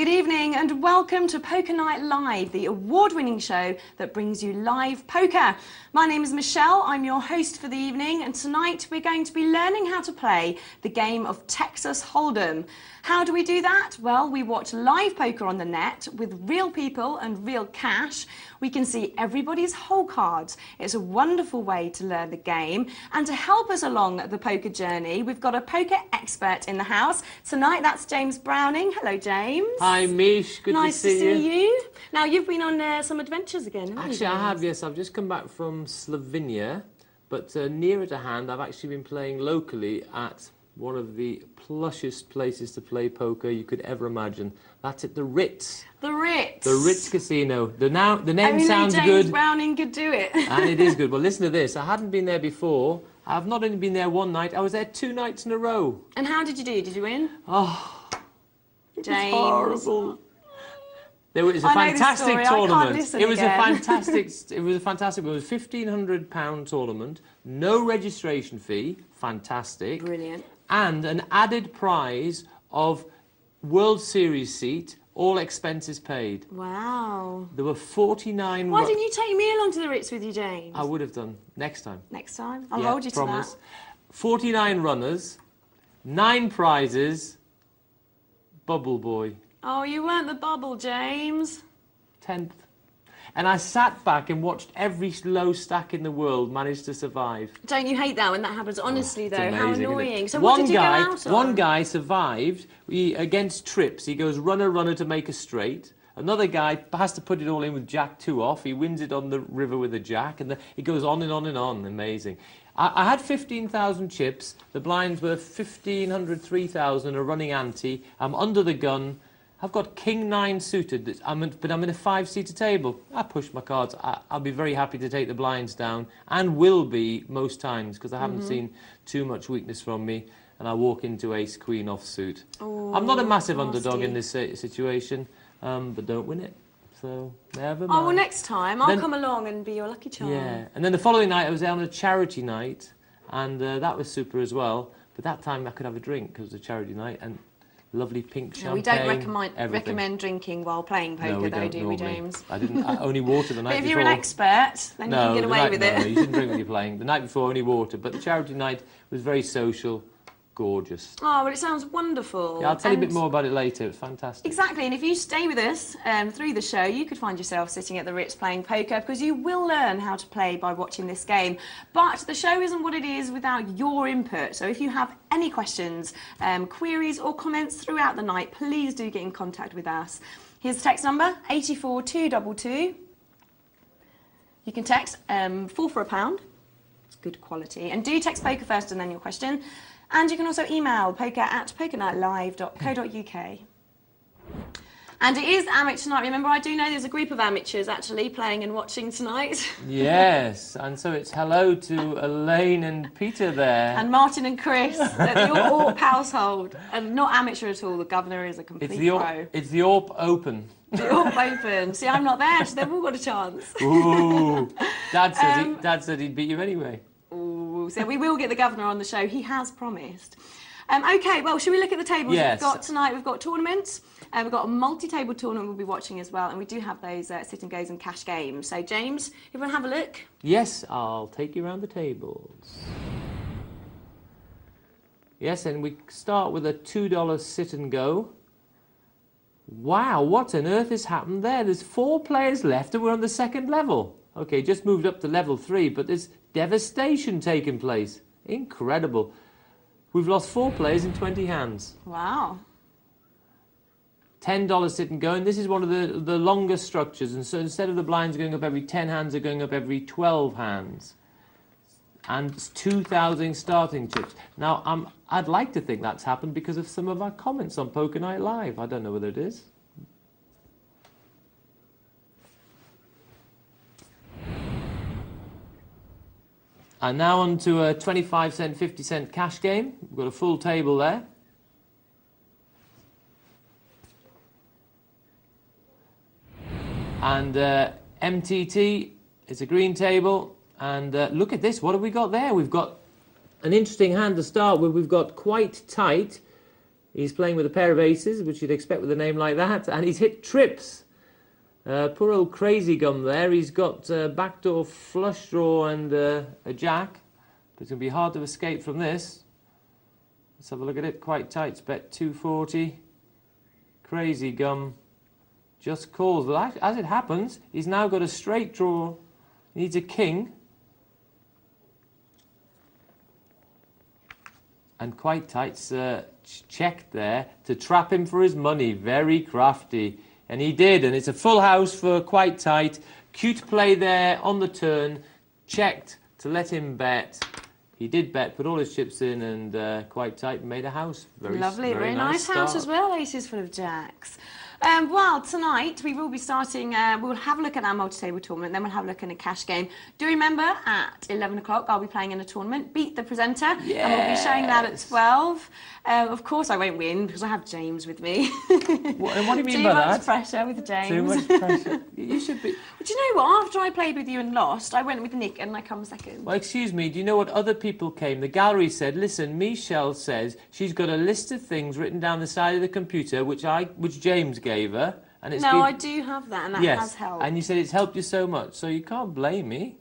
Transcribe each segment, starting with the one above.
Good evening and welcome to Poker Night Live, the award-winning show that brings you live poker. My name is Michelle, I'm your host for the evening, and tonight we're going to be learning how to play the game of Texas Hold'em. How do we do that? Well, we watch live poker on the net with real people and real cash. We can see everybody's hole cards. It's a wonderful way to learn the game. And to help us along the poker journey, we've got a poker expert in the house. Tonight, that's James Browning. Hello, James. Hi, Mish. Good nice to see you. Now, you've been on some adventures again, haven't you, Actually, I have, James? yes. I've just come back from Slovenia, but nearer to hand, I've actually been playing locally at one of the plushest places to play poker you could ever imagine. That's at the Ritz. The Ritz. The Ritz Casino. The name sounds James good. Browning could do it. And it is good. But listen to this. I hadn't been there before. I've not only been there one night, I was there 2 nights in a row. And how did you do? Did you win? Oh, James. it was horrible. It was a I know fantastic this story. tournament. I can't listen It was again. a fantastic. It was a fantastic. It was a £1,500 tournament. No registration fee. Fantastic. Brilliant. And an added prize of World Series seat, all expenses paid. Wow. There were 49... Why didn't you take me along to the Ritz with you, James? I would have done. Next time. Next time? I'll Yeah, hold you promise. to that. 49 runners, 9 prizes, Bubble Boy, Oh, you weren't the bubble, James. 10th. And I sat back and watched every low stack in the world manage to survive. Don't you hate that when that happens? Honestly, It's though, amazing, how isn't it? annoying. So what did you go out on? One guy survived against trips. He goes runner, runner to make a straight. Another guy has to put it all in with Jack 2 off. He wins it on the river with a Jack, and it goes on and on and on. Amazing. I had 15,000 chips. The blinds were 1,500, 3,000, a running ante. I'm under the gun. I've got King 9 suited, but I'm in a 5-seater table. I push my cards. I'll be very happy to take the blinds down, and will be most times, because I haven't seen too much weakness from me, and I walk into Ace Queen offsuit. Oh, I'm not a massive nasty. underdog in this situation, but don't win it. So, never mind. Oh, well, next time I'll come along and be your lucky charm. Yeah, and then the following night I was there on a charity night, and that was super as well. But that time I could have a drink because it was a charity night, and lovely pink champagne. No, we don't recommend drinking while playing poker, no, we though, don't, do we, normally. James? I only water the night But if before. you're an expert, then you can get away with it. No, you shouldn't drink when you're playing. The night before, only water. But the charity night was very social, gorgeous. Oh, well, it sounds wonderful. Yeah, I'll tell you a bit more about it later. It's fantastic. Exactly, and if you stay with us through the show, you could find yourself sitting at the Ritz playing poker, because you will learn how to play by watching this game. But the show isn't what it is without your input. So if you have any questions, queries or comments throughout the night, please do get in contact with us. Here's the text number, 84222. You can text 4 for £1. It's good quality. And do text poker first and then your question. And you can also email poker@pokernightlive.co.uk. And it is amateur night. Remember, I do know there's a group of amateurs actually playing and watching tonight. Yes, and so it's hello to Elaine and Peter there. And Martin and Chris, the Orpe household. And not amateur at all, the governor is a complete pro. It's the Orpe Open. The Orpe Open. See, I'm not there, so they've all got a chance. Ooh, Dad said he'd beat you anyway. Ooh, so we will get the governor on the show. He has promised. OK, well, should we look at the tables yes. we've got tonight? We've got tournaments. We've got a multi-table tournament we'll be watching as well. And we do have those sit and goes and cash games. So, James, everyone have a look? Yes, I'll take you around the tables. Yes, and we start with a $2 sit and go. Wow, what on earth has happened there? There's 4 players left and we're on the 2nd level. OK, just moved up to level 3, but there's devastation taking place. Incredible. We've lost 4 players in 20 hands. Wow. $10 sit and go, and this is one of the longest structures, and so instead of the blinds going up every 10 hands, they're going up every 12 hands. And it's 2,000 starting chips. Now, I'd like to think that's happened because of some of our comments on Poker Night Live. I don't know whether it is. And now on to a 25-cent, 50-cent cash game. We've got a full table there. And MTT is a green table. And look at this. What have we got there? We've got an interesting hand to start with. We've got quite tight. He's playing with a pair of aces, which you'd expect with a name like that, and he's hit trips. Poor old Crazy Gum there. He's got backdoor flush draw and a jack, but it's going to be hard to escape from this. Let's have a look at it. Quite tight. It's bet 240. Crazy Gum just calls. But as it happens, he's now got a straight draw. He needs a king. And Quite tight's checked there to trap him for his money. Very crafty. And he did. And it's a full house for Quite Tight. Cute play there on the turn. Checked to let him bet. He did bet, put all his chips in, and Quite Tight made a house. Lovely, very nice house as well. Aces full of jacks. Well, tonight we will be starting, we'll have a look at our multi-table tournament, then we'll have a look at a cash game. Do remember, at 11 o'clock, I'll be playing in a tournament, Beat the Presenter, yes. and we'll be showing that at 12. Of course I won't win, because I have James with me. And what do you mean by that? Too much pressure with James. Too much pressure. You should be... But you know what, after I played with you and lost, I went with Nick and I come second. Well, excuse me, do you know what other people came? The gallery said, listen, Michelle says she's got a list of things written down the side of the computer, which James gave her. And it's I do have that, and that yes, has helped. and you said it's helped you so much, so you can't blame me.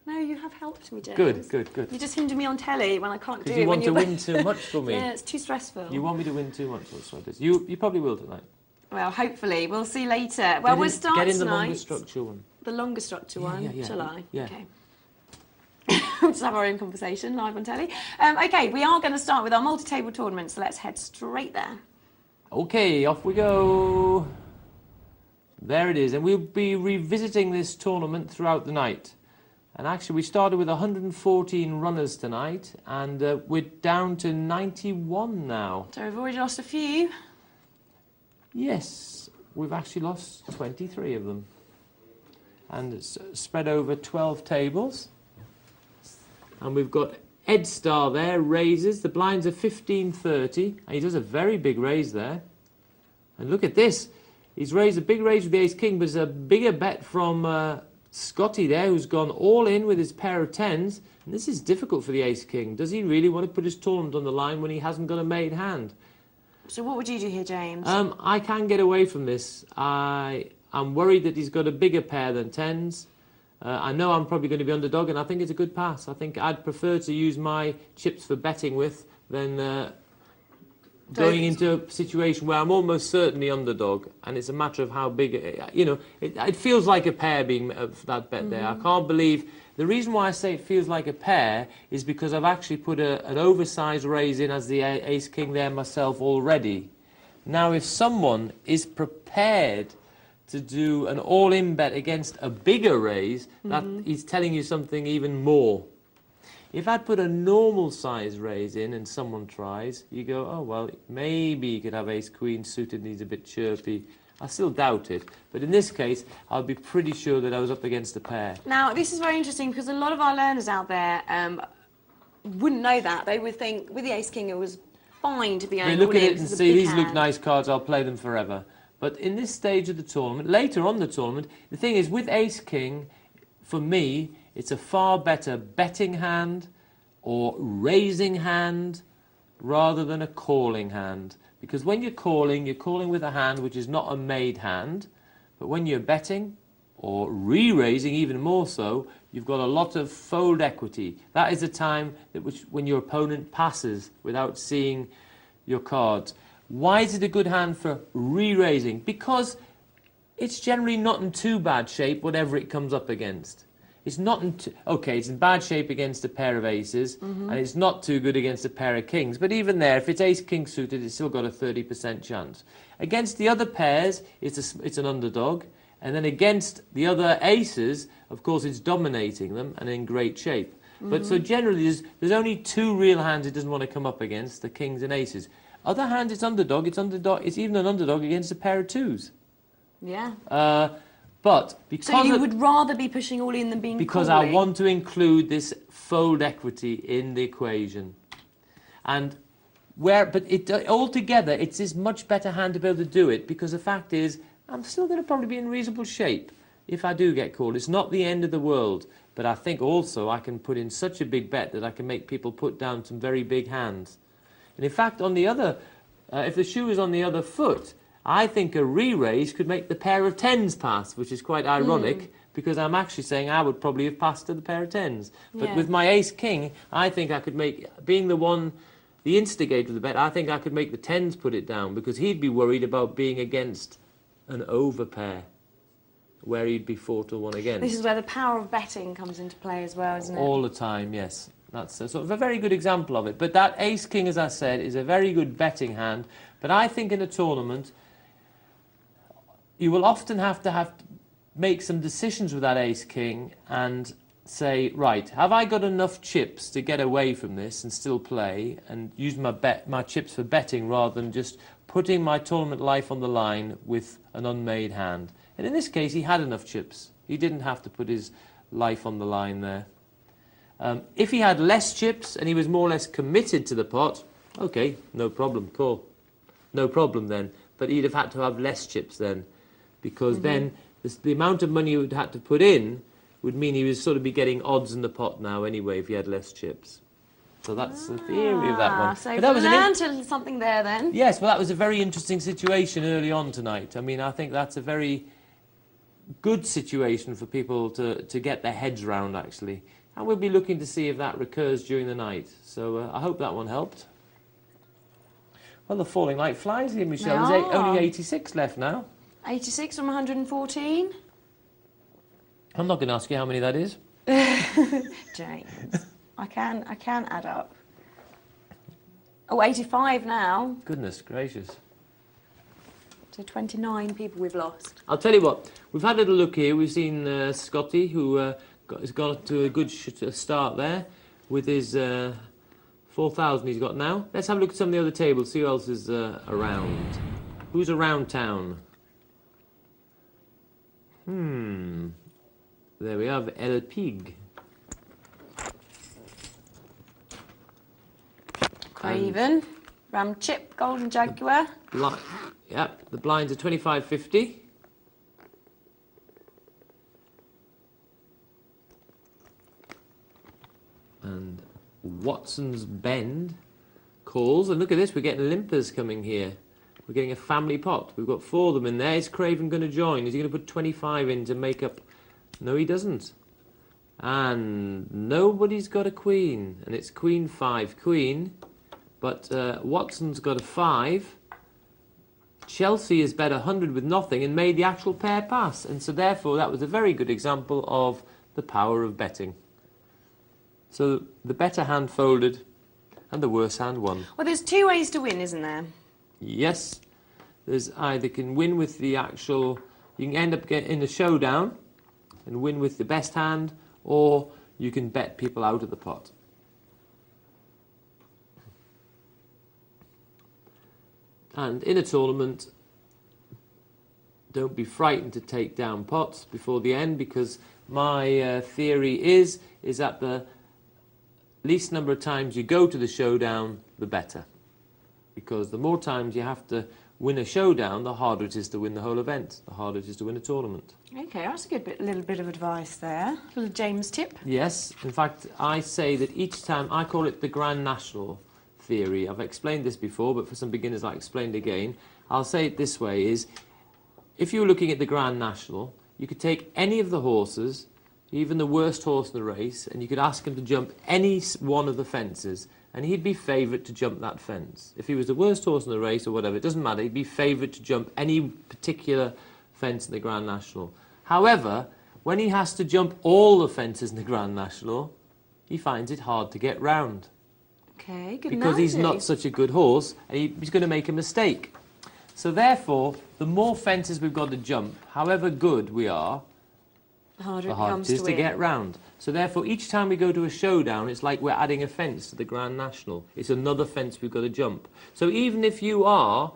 No, you have helped me, James. Good. You just hinder me on telly when I can't do it. Because you want to win too much for me. Yeah, it's too stressful. You want me to win too much, that's what it is. You probably will tonight. Well, hopefully. We'll see later. Well, we'll start Get in tonight. the longer structure one. The longer structure one, yeah. shall I? Yeah. Okay. We'll just have our own conversation live on telly. Okay, we are going to start with our multi-table tournament, so let's head straight there. Okay, off we go. There it is, and we'll be revisiting this tournament throughout the night. And actually, we started with 114 runners tonight, and we're down to 91 now. So we've already lost a few. Yes, we've actually lost 23 of them. And it's spread over 12 tables. And we've got Ed Star there, raises. The blinds are 15-30, and he does a very big raise there. And look at this. He's raised a big raise with the ace-king, but there's a bigger bet from Scotty there, who's gone all in with his pair of tens. And this is difficult for the ace-king. Does he really want to put his tournament on the line when he hasn't got a made hand? So what would you do here, James? I can get away from this. I'm worried that he's got a bigger pair than tens. I know I'm probably going to be underdog, and I think it's a good pass. I think I'd prefer to use my chips for betting with than going into a situation where I'm almost certainly underdog, and it's a matter of how big, it feels like a pair being of that bet there. I can't believe, the reason why I say it feels like a pair is because I've actually put an oversized raise in as the ace-king there myself already. Now, if someone is prepared to do an all-in bet against a bigger raise, that is telling you something even more. If I'd put a normal size raise in and someone tries, you go, oh, well, maybe you could have ace-queen suited and he's a bit chirpy. I still doubt it. But in this case, I'd be pretty sure that I was up against a pair. Now, this is very interesting because a lot of our learners out there wouldn't know that. They would think with the ace-king it was fine to be They owned. look at it and see, these look nice cards, I'll play them forever. But in this stage of the tournament, later on the tournament, the thing is, with ace-king, for me, it's a far better betting hand or raising hand rather than a calling hand. Because when you're calling with a hand which is not a made hand. But when you're betting or re-raising, even more so, you've got a lot of fold equity. That is the time when your opponent passes without seeing your cards. Why is it a good hand for re-raising? Because it's generally not in too bad shape, whatever it comes up against. It's not it's in bad shape against a pair of aces, and it's not too good against a pair of kings. But even there, if it's ace-king suited, it's still got a 30% chance. Against the other pairs, it's an underdog. And then against the other aces, of course, it's dominating them and in great shape. But so generally, there's only two real hands it doesn't want to come up against, the kings and aces. Other hands, it's underdog. It's even an underdog against a pair of twos. Yeah. But because so you would rather be pushing all in than being because calling. I want to include this fold equity in the equation, but altogether it's this much better hand to be able to do it, because the fact is I'm still going to probably be in reasonable shape if I do get called. It's not the end of the world, but I think also I can put in such a big bet that I can make people put down some very big hands. And in fact, on the other if the shoe is on the other foot, I think a re-raise could make the pair of 10s pass, which is quite ironic, because I'm actually saying I would probably have passed to the pair of 10s. But with my ace-king, I think I could make, being the instigator of the bet, I think I could make the 10s put it down, because he'd be worried about being against an overpair, where he'd be 4-1 against. This is where the power of betting comes into play as well, isn't it? All the time, yes. That's a, sort of a very good example of it. But that ace-king, as I said, is a very good betting hand. But I think in a tournament, you will often have to make some decisions with that ace-king and say, right, have I got enough chips to get away from this and still play and use my chips for betting rather than just putting my tournament life on the line with an unmade hand? And in this case, he had enough chips. He didn't have to put his life on the line there. If he had less chips and he was more or less committed to the pot, okay, no problem, call. No problem then. But he'd have had to have less chips then, because then the amount of money he would have to put in would mean he would sort of be getting odds in the pot now anyway if he had less chips. So that's the theory of that one. So but that was learned something there then. Yes, well, that was a very interesting situation early on tonight. I mean, I think that's a very good situation for people to get their heads round, actually. And we'll be looking to see if that recurs during the night. So I hope that one helped. Well, they're falling like flies here, Michelle. There's only 86 left now. 86 from 114. I'm not going to ask you how many that is. James, I can add up. Oh, 85 now. Goodness gracious. So 29 people we've lost. I'll tell you what, we've had a little look here. We've seen Scotty, who has got to a good start there with his 4,000 he's got now. Let's have a look at some of the other tables, see who else is around. Who's around town? There we have El Pig. Craven, Ram Chip, Golden Jaguar. Yep, the blinds are 25.50. And Watson's Bend calls. And look at this, we're getting limpers coming here. We're getting a family pot. We've got 4 of them in there. Is Craven going to join? Is he going to put 25 in to make up? No, he doesn't. And nobody's got a queen. And it's Queen 5 Queen. But Watson's got a 5. Chelsea has bet 100 with nothing and made the actual pair pass. And so therefore that was a very good example of the power of betting. So the better hand folded and the worse hand won. Well, there's 2 ways to win, isn't there? Yes. There's either can win with the actual, you can end up getting in a showdown and win with the best hand, or you can bet people out of the pot. And in a tournament, don't be frightened to take down pots before the end, because my theory is that the least number of times you go to the showdown, the better. Because the more times you have to win a showdown, the harder it is to win the whole event, the harder it is to win a tournament. Okay, that's a good little bit of advice there. A little James tip. Yes, in fact, I say that each time, I call it the Grand National theory. I've explained this before, but for some beginners I explained again. I'll say it this way, is if you're looking at the Grand National, you could take any of the horses, even the worst horse in the race, and you could ask him to jump any one of the fences, and he'd be favourite to jump that fence. If he was the worst horse in the race or whatever, it doesn't matter, he'd be favourite to jump any particular fence in the Grand National. However, when he has to jump all the fences in the Grand National, he finds it hard to get round. Okay, good Because he's not such a good horse, and he's going to make a mistake. So therefore, the more fences we've got to jump, however good we are, the harder it is to get round. So therefore, each time we go to a showdown, it's like we're adding a fence to the Grand National. It's another fence we've got to jump. So even if you are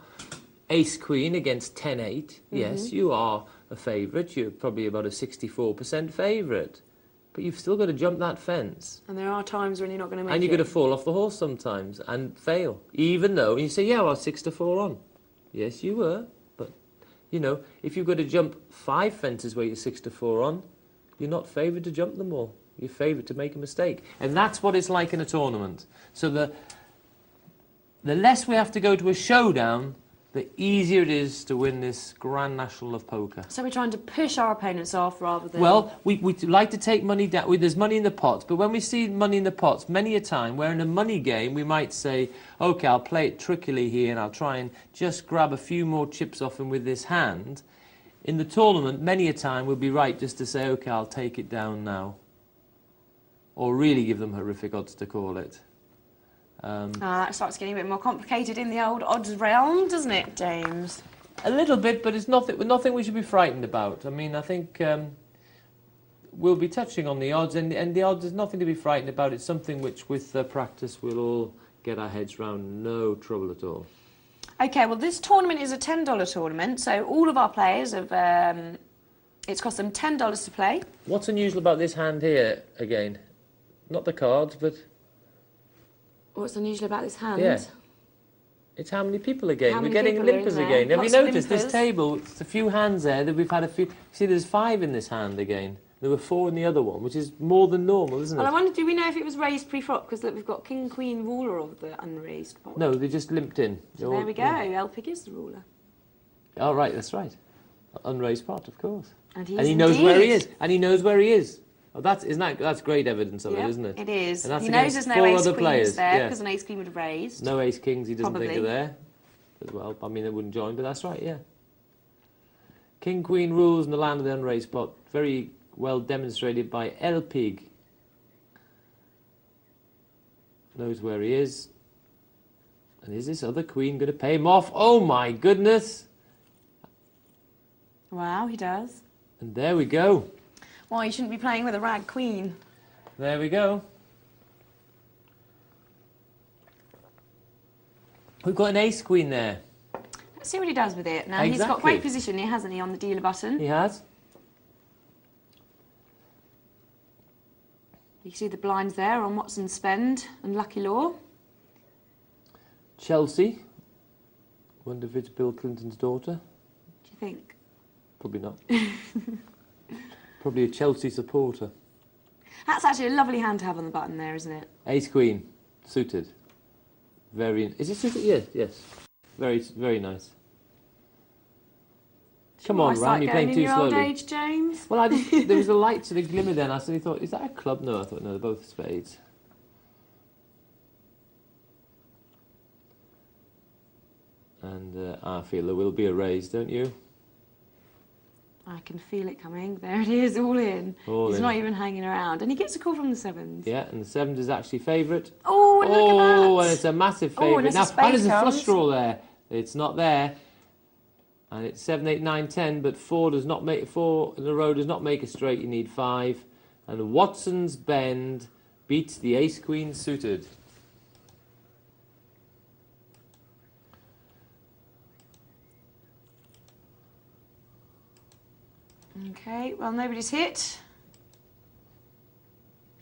ace-queen against 10-8, yes, you are a favourite. You're probably about a 64% favourite. But you've still got to jump that fence. And there are times when you're not going to make it. And you're going to fall off the horse sometimes and fail. Even though, and you say, yeah, well, I was 6-4 on. Yes, you were. But, you know, if you've got to jump 5 fences where you're 6-4 on, you're not favoured to jump them all. You're favoured to make a mistake. And that's what it's like in a tournament. So the less we have to go to a showdown, the easier it is to win this Grand National of Poker. So we're trying to push our opponents off rather than... Well, we like to take money down. There's money in the pots, but when we see money in the pots, many a time, where in a money game, we might say, OK, I'll play it trickily here and I'll try and just grab a few more chips off him with this hand. In the tournament, many a time, we'll be right just to say, OK, I'll take it down now. Or really give them horrific odds to call it. that starts getting a bit more complicated in the old odds realm, doesn't it, James? A little bit, but it's nothing we should be frightened about. I mean, I think we'll be touching on the odds, and the odds is nothing to be frightened about. It's something which, with practice, we'll all get our heads round. No trouble at all. OK, well, this tournament is a $10 tournament, so all of our players have... it's cost them $10 to play. What's unusual about this hand here, again? Not the cards, but... What's unusual about this hand? Yeah. It's how many people again. How We're many getting people are in limpers there? again. Have you Lots of noticed this limpers. table? It's a few hands there that we've had a few. See, there's 5 in this hand again. There were 4 in the other one, which is more than normal, isn't it? Well, I wonder, do we know if it was raised pre-flop? Because look, we've got king, queen, ruler of the unraised pot. No, they just limped in. So there we go. Elpig is the ruler. Oh, right, that's right. Unraised pot, of course. And he knows where he is. And he knows where he is. Oh, that's great evidence of it, isn't it? It is. And that's He knows against there's no 4 ace other queens players. there Yeah. because an ace queen would have raised. No ace kings he doesn't think Probably. are there as well. I mean, they wouldn't join, but that's right, yeah. King, queen rules in the land of the unraised pot. Very well demonstrated by Elpig. Knows where he is. And is this other queen going to pay him off? Oh, my goodness. Wow, he does. And there we go. Well, you shouldn't be playing with a rag queen. There we go. We've got an ace queen there. Let's see what he does with it. Now, he's got Exactly. great position here, hasn't he, on the dealer button? He has. You can see the blinds there on Watson Spend and Lucky Law. Chelsea. Wonder if it's Bill Clinton's daughter. Do you think? Probably not. Probably a Chelsea supporter. That's actually a lovely hand to have on the button there, isn't it? Ace queen, suited. Very. Is it suited? Yes, yes. Very nice. Come on, Ram, you're playing too slowly. Old age, James? Well, there was a light sort of glimmer then. I suddenly thought, is that a club? No, I thought, no, they're both spades. And I feel there will be a raise, don't you? I can feel it coming. There it is, all in. All He's in. not even hanging around. And he gets a call from the sevens. Yeah, and the 7 is actually favourite. Oh, and look at that. Oh, and it's a massive Oh, and favourite. it's a Now, spade and there's a flush comes. draw there. It's not there. And it's 7, 8, 9, 10, but 4 does not make 4 in a row does not make a straight. You need 5. And Watson's Bend beats the ace queen suited. Okay, well, nobody's hit.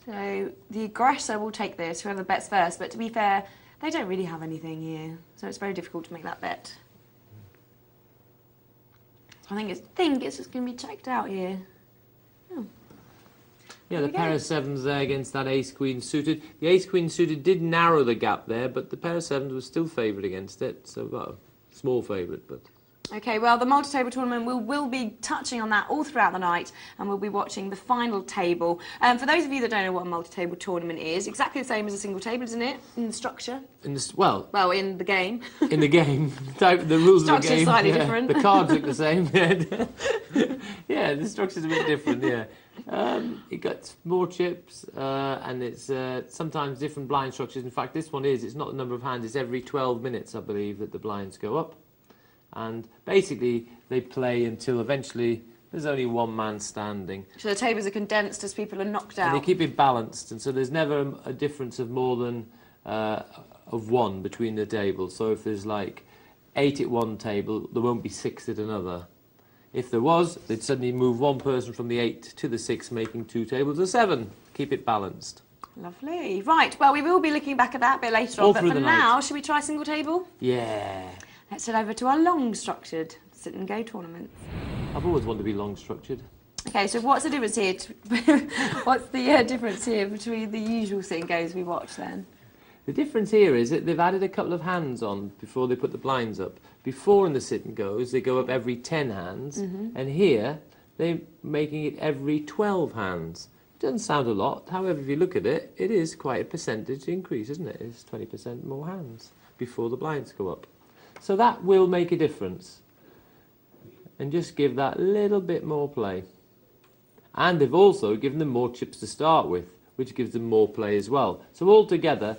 So the aggressor will take this, whoever bets first. But to be fair, they don't really have anything here. So it's very difficult to make that bet. So I think it's just going to be checked out here. Oh. Yeah, There the we pair go. of 7s there against that ace queen suited. The ace queen suited did narrow the gap there, but the pair of 7s was still favourite against it. So, well, small favourite, but... Okay, well, the multi-table tournament, we'll be touching on that all throughout the night, and we'll be watching the final table. For those of you that don't know what a multi-table tournament is, exactly the same as a single table, isn't it, in the structure? Well, In the game. in the game, the rules of the Structure's game. slightly yeah. different. The cards look the same. Yeah, the structure's a bit different, yeah. It got more chips, and it's sometimes different blind structures. In fact, this one it's not the number of hands, it's every 12 minutes, I believe, that the blinds go up. And basically, they play until eventually there's only one man standing. So the tables are condensed as people are knocked And out. they keep it balanced, and so there's never a difference of more than of 1 between the tables. So if there's like 8 at one table, there won't be 6 at another. If there was, they'd suddenly move one person from the 8 to the 6, making 2 tables of 7. Keep it balanced. Lovely. Right, well, we will be looking back at that a bit later All on, but through for the night. now, should we try single table? Yeah. Let's head over to our long-structured sit-and-go tournament. I've always wanted to be long structured. Okay, so what's the difference here? What's the difference here between the usual sit-and-goes we watch then? The difference here is that they've added a couple of hands on before they put the blinds up. Before in the sit and goes, they go up every 10 hands, and here they're making it every 12 hands. It doesn't sound a lot, however, if you look at it, it is quite a percentage increase, isn't it? It's 20% more hands before the blinds go up. So that will make a difference. And just give that little bit more play. And they've also given them more chips to start with, which gives them more play as well. So altogether,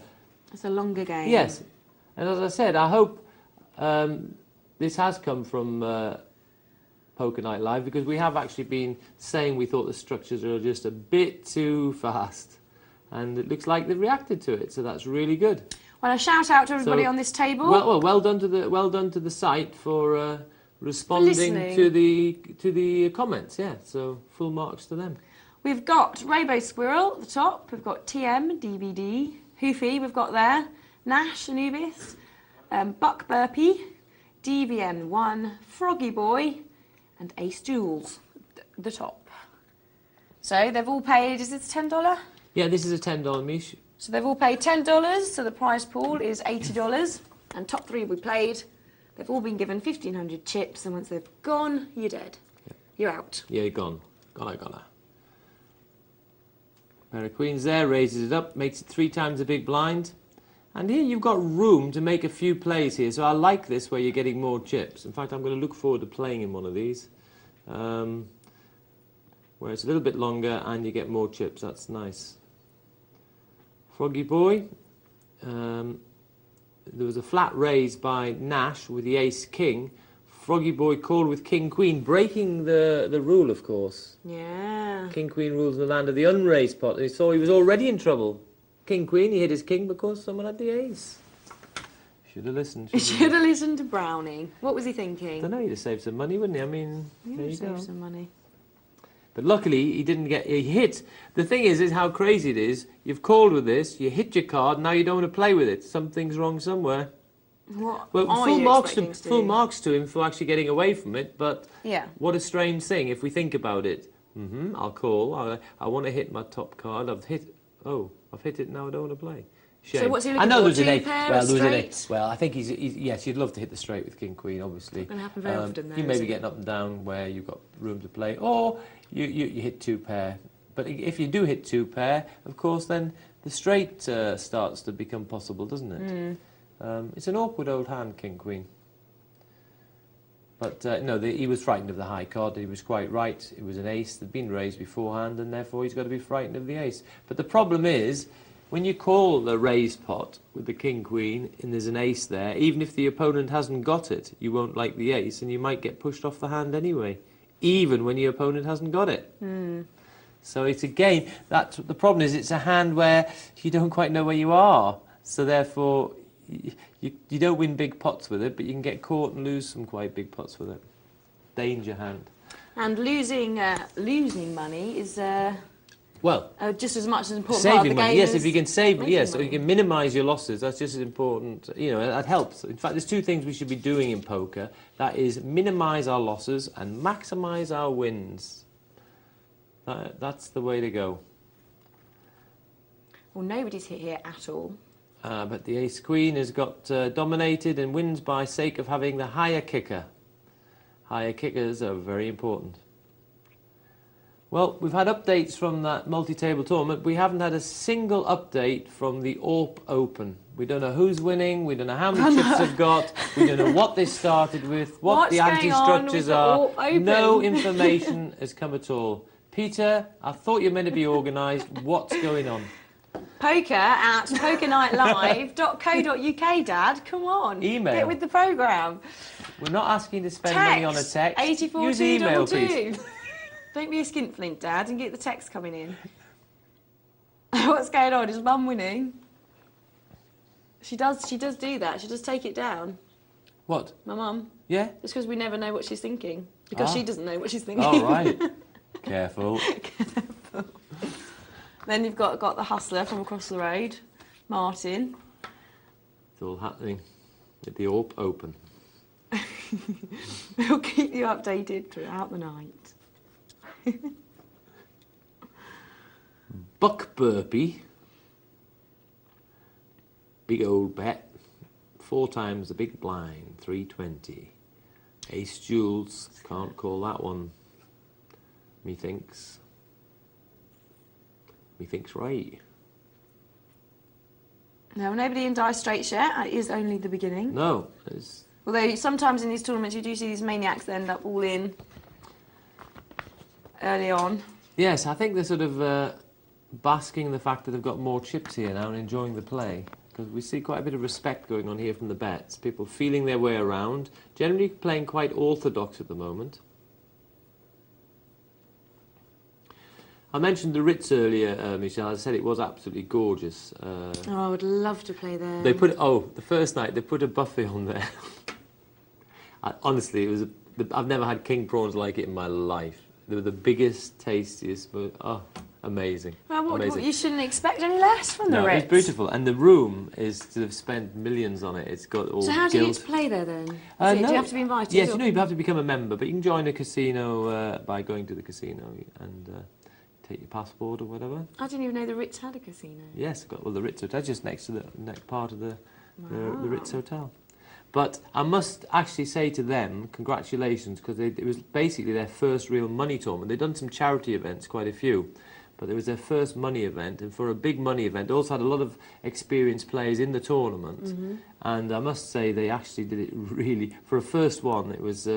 it's a longer game. Yes, and as I said, I hope this has come from Poker Night Live, because we have actually been saying we thought the structures are just a bit too fast, and it looks like they've reacted to it, so that's really good. Well, a shout out to everybody on this table. Well done to the site for responding to the comments. Yeah, so full marks to them. We've got Rainbow Squirrel at the top. We've got TM, DVD, Hoofy. We've got there Nash, Anubis, Buck Burpee, DVN1, Froggy Boy, and Ace Jules at the top. So they've all paid. Is it $10? Yeah, this is a $10, Mish. So they've all paid $10, so the prize pool is $80. And top three we played, they've all been given 1,500 chips, and once they've gone, you're dead. Yep. You're out. Yeah, you're gone. Goner. Pair of queens there, raises it up, makes it 3 times the big blind. And here you've got room to make a few plays here, so I like this where you're getting more chips. In fact, I'm going to look forward to playing in one of these. Where it's a little bit longer and you get more chips, that's nice. Froggy Boy, there was a flat raise by Nash with the ace-king. Froggy Boy called with king-queen, breaking the rule, of course. Yeah. King-queen rules in the land of the unraised pot. He saw he was already in trouble. King-queen, he hit his king because someone had the ace. Should have listened. He should have listened to Browning. What was he thinking? I don't know, he'd have saved some money, wouldn't he? I mean, there you go. Save some money. But luckily, he didn't get... He hit. The thing is how crazy it is. You've called with this, you hit your card, now you don't want to play with it. Something's wrong somewhere. What well, are full you marks expecting to full marks to him for actually getting away from it, but yeah. What a strange thing if we think about it. I'll call. I want to hit my top card. I've hit it now. I don't want to play. Shame. So what's he looking I know for? there's an Two eight. pair, Well, there was an straight? eight. Well, I think he's yes. You'd love to hit the straight with king queen, obviously. It's not going to happen very often, though. You may is be it? getting up and down where you've got room to play, or you hit 2 pair. But if you do hit 2 pair, of course, then the straight starts to become possible, doesn't it? It's an awkward old hand, king queen. But no, he was frightened of the high card. He was quite right. It was an ace that had been raised beforehand, and therefore he's got to be frightened of the ace. But the problem is, when you call the raised pot with the king queen and there's an ace there, even if the opponent hasn't got it, you won't like the ace, and you might get pushed off the hand anyway, even when your opponent hasn't got it. So it's a game. That's the problem is. It's a hand where you don't quite know where you are. So therefore, you don't win big pots with it, but you can get caught and lose some quite big pots with it. Danger hand. And losing money is well, just as much as important saving part of the money. game. Yes, if you can save, yes, money. so you can minimise your losses. That's just as important. You know, that helps. In fact, there's 2 things we should be doing in poker. That is, minimise our losses and maximise our wins. That's the way to go. Well, nobody's hit here at all. But the ace-queen has got dominated and wins by sake of having the higher kicker. Higher kickers are very important. Well, we've had updates from that multi-table tournament. We haven't had a single update from the Orpe Open. We don't know who's winning, we don't know how many chips they've got, we don't know what they started with, what the anti-structures are. No information has come at all. Peter, I thought you were meant to be organised. What's going on? Poker at pokernightlive.co.uk, Dad. Come on. Email. Get with the programme. We're not asking to spend money on a text. 84 Use email, please. 222. Don't be a skinflint, Dad, and get the text coming in. What's going on? Is Mum winning? She does do that. She does take it down. What? My mum. Yeah? Just because we never know what she's thinking. Because she doesn't know what she's thinking. Oh, right. Careful. Careful. Then you've got the hustler from across the road, Martin. It's all happening at the Orpe Open. We'll keep you updated throughout the night. Buck Burpee big old bet. 4 times the big blind, 320. Ace Jules, can't call that one. Methinks right. No, nobody in dire straits yet. It is only the beginning. No. Although sometimes in these tournaments you do see these maniacs that end up all in early on. Yes, I think they're sort of basking in the fact that they've got more chips here now and enjoying the play. Because we see quite a bit of respect going on here from the bets. People feeling their way around, generally playing quite orthodox at the moment. I mentioned the Ritz earlier, Michelle. I said it was absolutely gorgeous. Oh, I would love to play there. They put the first night they put a buffet on there. Honestly, it was. I've never had king prawns like it in my life. They were the biggest, tastiest, but amazing. Well, amazing. You shouldn't expect any less from the Ritz. It's beautiful, and the room is to have spent millions on it. It's got all. So how do you get to play there then? Do you have to be invited? Yes, you have to become a member, but you can join a casino by going to the casino and take your passport or whatever. I didn't even know the Ritz had a casino. Yes, the Ritz Hotel just next to the next part of the Ritz Hotel. But I must actually say to them, congratulations, because it was basically their first real money tournament. They'd done some charity events, quite a few, but it was their first money event, and for a big money event, they also had a lot of experienced players in the tournament, and I must say they actually did it really, for a first one, it was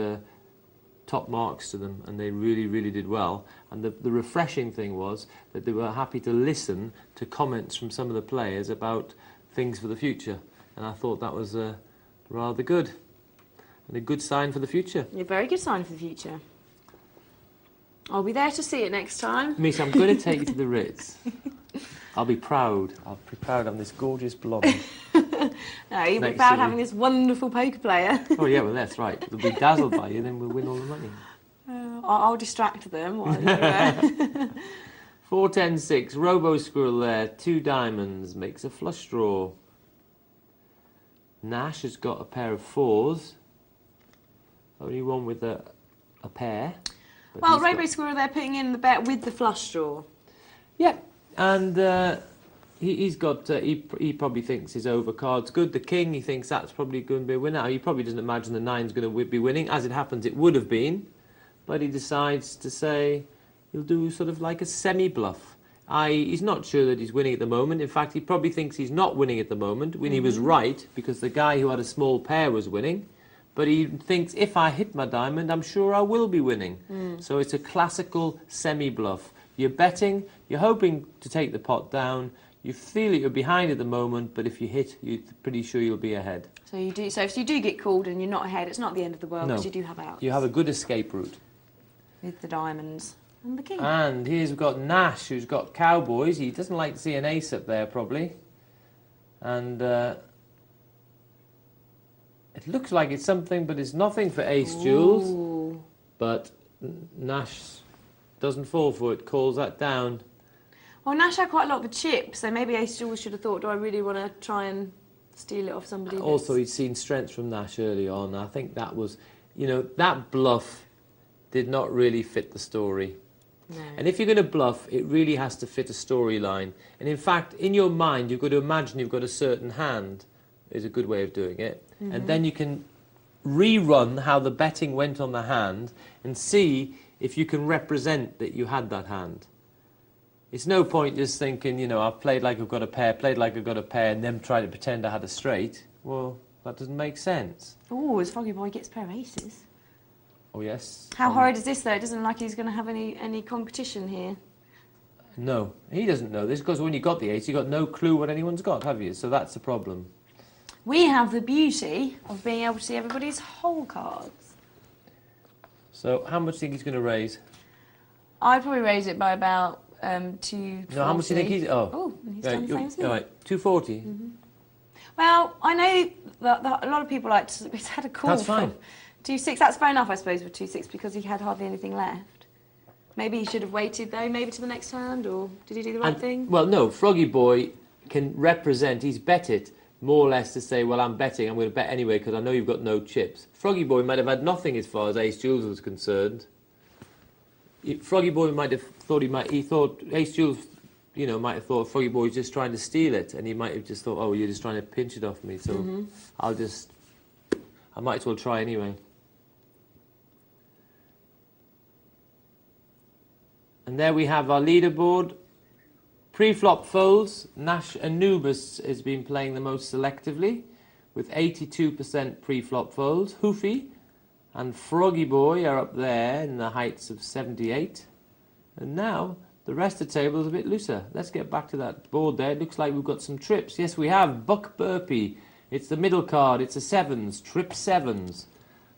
top marks to them, and they really, really did well. And the refreshing thing was that they were happy to listen to comments from some of the players about things for the future, and I thought that was rather good, and a good sign for the future. A very good sign for the future. I'll be there to see it next time. Miss, I'm going to take you to the Ritz. I'll be proud. I'll be proud of this gorgeous blonde. No, you'll be proud having this wonderful poker player. Oh yeah, well that's right. They'll be dazzled by you, then we'll win all the money. I'll distract them while you're 4, 10, 6. Robo Squirrel there. 2 diamonds makes a flush draw. Nash has got a pair of 4s. Only one with a pair. Well, Robo Squirrel, they're putting in the bet with the flush draw. Yeah, and he's got. He probably thinks his overcard's good. The king, he thinks that's probably going to be a winner. He probably doesn't imagine the 9's going to be winning. As it happens, it would have been, but he decides to say he'll do sort of like a semi-bluff. He's not sure that he's winning at the moment. In fact, he probably thinks he's not winning at the moment when he was right, because the guy who had a small pair was winning. But he thinks, if I hit my diamond, I'm sure I will be winning. So it's a classical semi-bluff. You're betting, you're hoping to take the pot down, you feel that you're behind at the moment, but if you hit, you're pretty sure you'll be ahead. So if you do get called and you're not ahead, it's not the end of the world, because you do have outs. You have a good escape route. With the diamonds. And the king. And here's we've got Nash, who's got cowboys. He doesn't like to see an ace up there, probably. And it looks like it's something, but it's nothing for Ace Jules. But Nash doesn't fall for it, calls that down. Well, Nash had quite a lot of the chips, so maybe Ace Jules should have thought, do I really want to try and steal it off somebody? Also, he'd seen strengths from Nash early on. I think that was, that bluff did not really fit the story. No. And if you're going to bluff, it really has to fit a storyline. And in fact, in your mind, you've got to imagine you've got a certain hand, is a good way of doing it. And then you can rerun how the betting went on the hand and see if you can represent that you had that hand. It's no point just thinking, I've played like I've got a pair, and then try to pretend I had a straight. Well, that doesn't make sense. Oh, as Froggy Boy gets a pair of aces. Oh, yes. How horrid is this, though? It doesn't look like he's going to have any competition here. No, he doesn't know this, because when you got the ace, you got no clue what anyone's got, have you? So that's the problem. We have the beauty of being able to see everybody's whole cards. So how much do you think he's going to raise? I'd probably raise it by about 240. No, how much do you think he's... Oh, he's done the same as me. All right, 240? Well, I know that a lot of people like to... He's had a call. That's fine. 2-6, that's fair enough, I suppose, with 2-6, because he had hardly anything left. Maybe he should have waited, though, maybe to the next hand, or did he do the right thing? Well, no, Froggy Boy can represent, he's bet it, more or less to say, well, I'm betting, I'm going to bet anyway, because I know you've got no chips. Froggy Boy might have had nothing as far as Ace Jules was concerned. Froggy Boy might have thought he thought Ace Jules you know, might have thought Froggy Boy's just trying to steal it, and he might have just thought, oh, you're just trying to pinch it off me, so I might as well try anyway. And there we have our leaderboard. Pre-flop folds, Nash Anubis has been playing the most selectively, with 82% pre-flop folds. Hoofy and Froggy Boy are up there in the heights of 78. And now, the rest of the table is a bit looser. Let's get back to that board there. It looks like we've got some trips. Yes, we have. Buck Burpee. It's the middle card. It's a sevens. Trip sevens.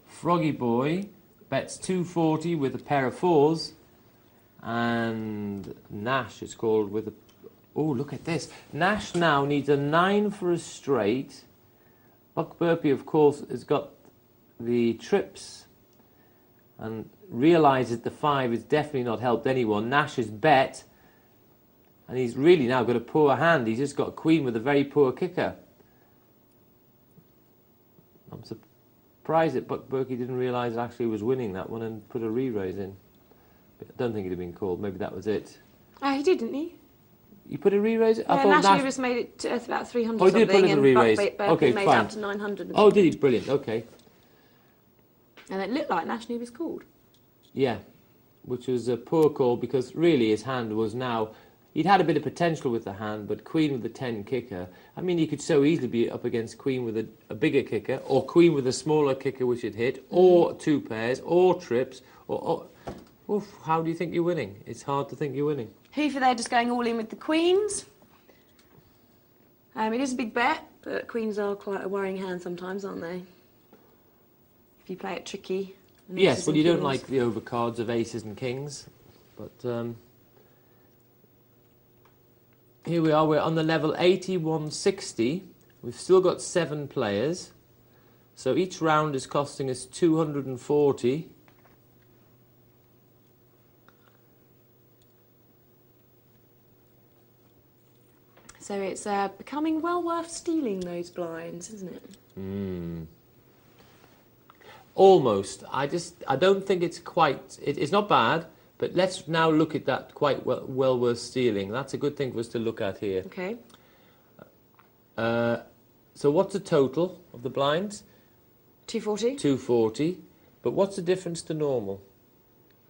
Froggy Boy bets 240 with a pair of fours. And Nash is called with a... Oh, look at this. Nash now needs a 9 for a straight. Buck Burpee, of course, has got the trips and realises the 5 has definitely not helped anyone. Nash has bet, and he's really now got a poor hand. He's just got a queen with a very poor kicker. I'm surprised that Buck Burpee didn't realise actually he was winning that one and put a re-raise in. But I don't think it had been called. Maybe that was it. He did, didn't he? You put a re-raise? Yeah, Nash Anubis made it to about 300 oh, he did something, put it as a re-raise. and Buck Okay, made fine. it up to 900. Oh, did he? Brilliant. Okay. And it looked like Nash Anubis called. Yeah, which was a poor call because really his hand was now... He'd had a bit of potential with the hand, but queen with the 10 kicker... I mean, he could so easily be up against queen with a bigger kicker, or queen with a smaller kicker which it hit, or two pairs, or trips, or oof, how do you think you're winning? It's hard to think you're winning. Hoover there just going all in with the queens. It is a big bet, but queens are quite a worrying hand sometimes, aren't they? If you play it tricky. Yes, well, you don't like the overcards of aces and kings, but here we are. We're on the level 8160. We've still got 7 players, so each round is costing us 240. So it's becoming well worth stealing those blinds, isn't it? Almost. I don't think it's quite... It's not bad, but let's now look at that quite well worth stealing. That's a good thing for us to look at here. Okay. So what's the total of the blinds? 240. 240. But what's the difference to normal?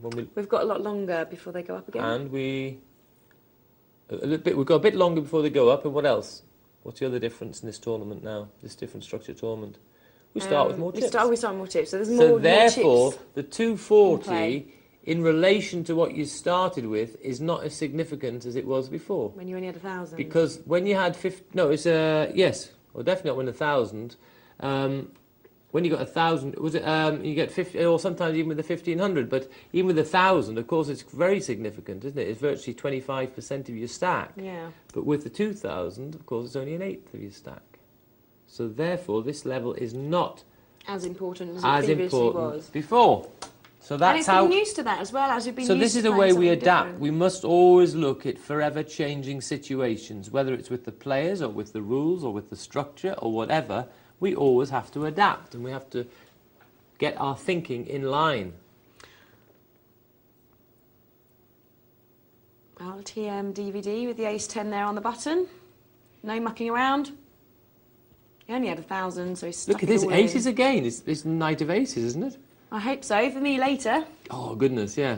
We've got a lot longer before they go up again. And we've got a bit longer before they go up. And what else? What's the other difference in this tournament now? This different structure tournament? We start with more tips. We start with more tips. So there's So therefore, more tips the 240, in relation to what you started with, is not as significant as it was before. when you only had 1,000. Because when you had 50... No, it's... yes. Well, definitely not when 1,000. When you got 1,000, was it... you get 50... Or sometimes even with the 1,500. But even with 1,000, of course, it's very significant, isn't it? It's virtually 25% of your stack. Yeah. But with the 2,000, of course, it's only an eighth of your stack. So therefore, this level is not as important as it previously was before. So that's and it's how. getting used to that as well as you've been. So used this to is the playing way we something adapt. different. We must always look at forever changing situations, whether it's with the players or with the rules or with the structure or whatever. We always have to adapt, and we have to get our thinking in line. LTM DVD with the ace 10 there on the button. No mucking around. He only had 1,000, so he stuck Look at it this, all aces in. again. It's Knight of Aces, isn't it? I hope so, for me later. Oh, goodness, yeah.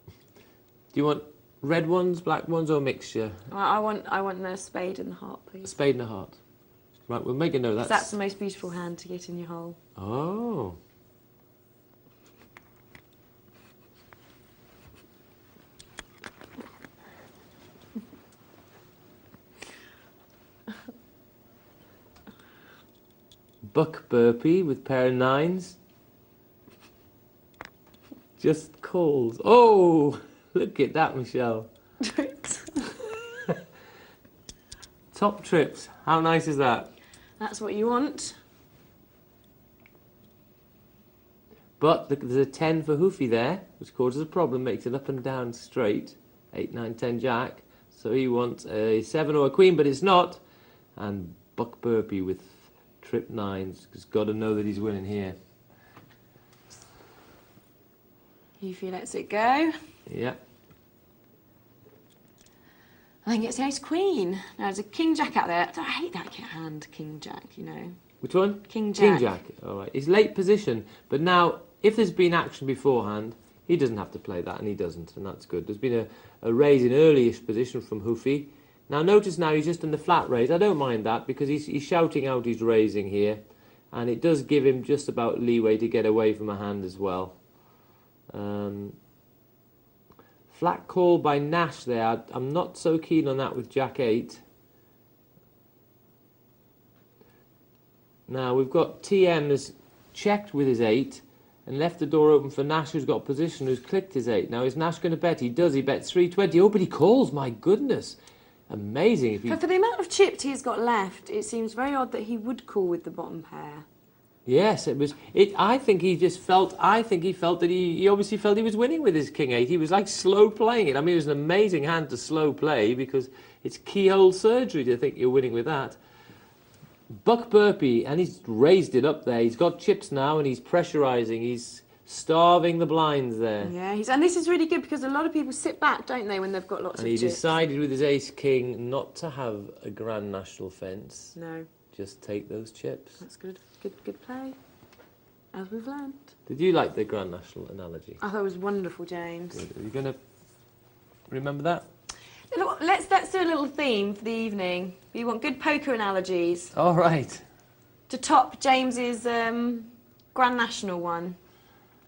Do you want red ones, black ones, or a mixture? I want the spade and the heart, A please. spade and a heart. Right, we'll make a note. That's the most beautiful hand to get in your hole. Oh. Buck Burpee with pair of 9s. Just calls. Oh, look at that, Michelle. Top trips. How nice is that? That's what you want. But look, there's a 10 for Hoofy there, which causes a problem, makes it up and down straight. 8, 9, 10 jack. So he wants a 7 or a queen, but it's not. And Buck Burpee with trip 9s has got to know that he's winning here. Hoofy lets it go. Yeah. I think it's ace queen. Now there's a king jack out there. I hate that hand, king jack, you know. Which one? King jack. King jack. All right. He's late position, but now if there's been action beforehand, he doesn't have to play that, and he doesn't, and that's good. There's been a raise in early-ish position from Hoofy. Now notice now he's just in the flat raise. I don't mind that because he's shouting out he's raising here, and it does give him just about leeway to get away from a hand as well. Flat call by Nash there. I'm not so keen on that with Jack 8. Now we've got TM has checked with his 8 and left the door open for Nash, who's got position, who's clicked his 8. Now is Nash going to bet? He does. He bets 320. Oh, but he calls. My goodness. Amazing. If he... For the amount of chips he's got left, it seems very odd that he would call with the bottom pair. Yes, it was. I think he just felt. I think he felt that he obviously felt he was winning with his King 8. He was like slow playing it. I mean, it was an amazing hand to slow play because it's keyhole surgery to think you're winning with that. Buck Burpee, and he's raised it up there. He's got chips now, and he's pressurising. He's starving the blinds there. Yeah, and this is really good because a lot of people sit back, don't they, when they've got lots of chips. And he decided with his Ace King not to have a Grand National fence. No. Just take those chips. That's good. Good play, as we've learned. Did you like the Grand National analogy? I thought it was wonderful, James. Good. Are you going to remember that? Let's do a little theme for the evening. We want good poker analogies. All right. To top James's Grand National one.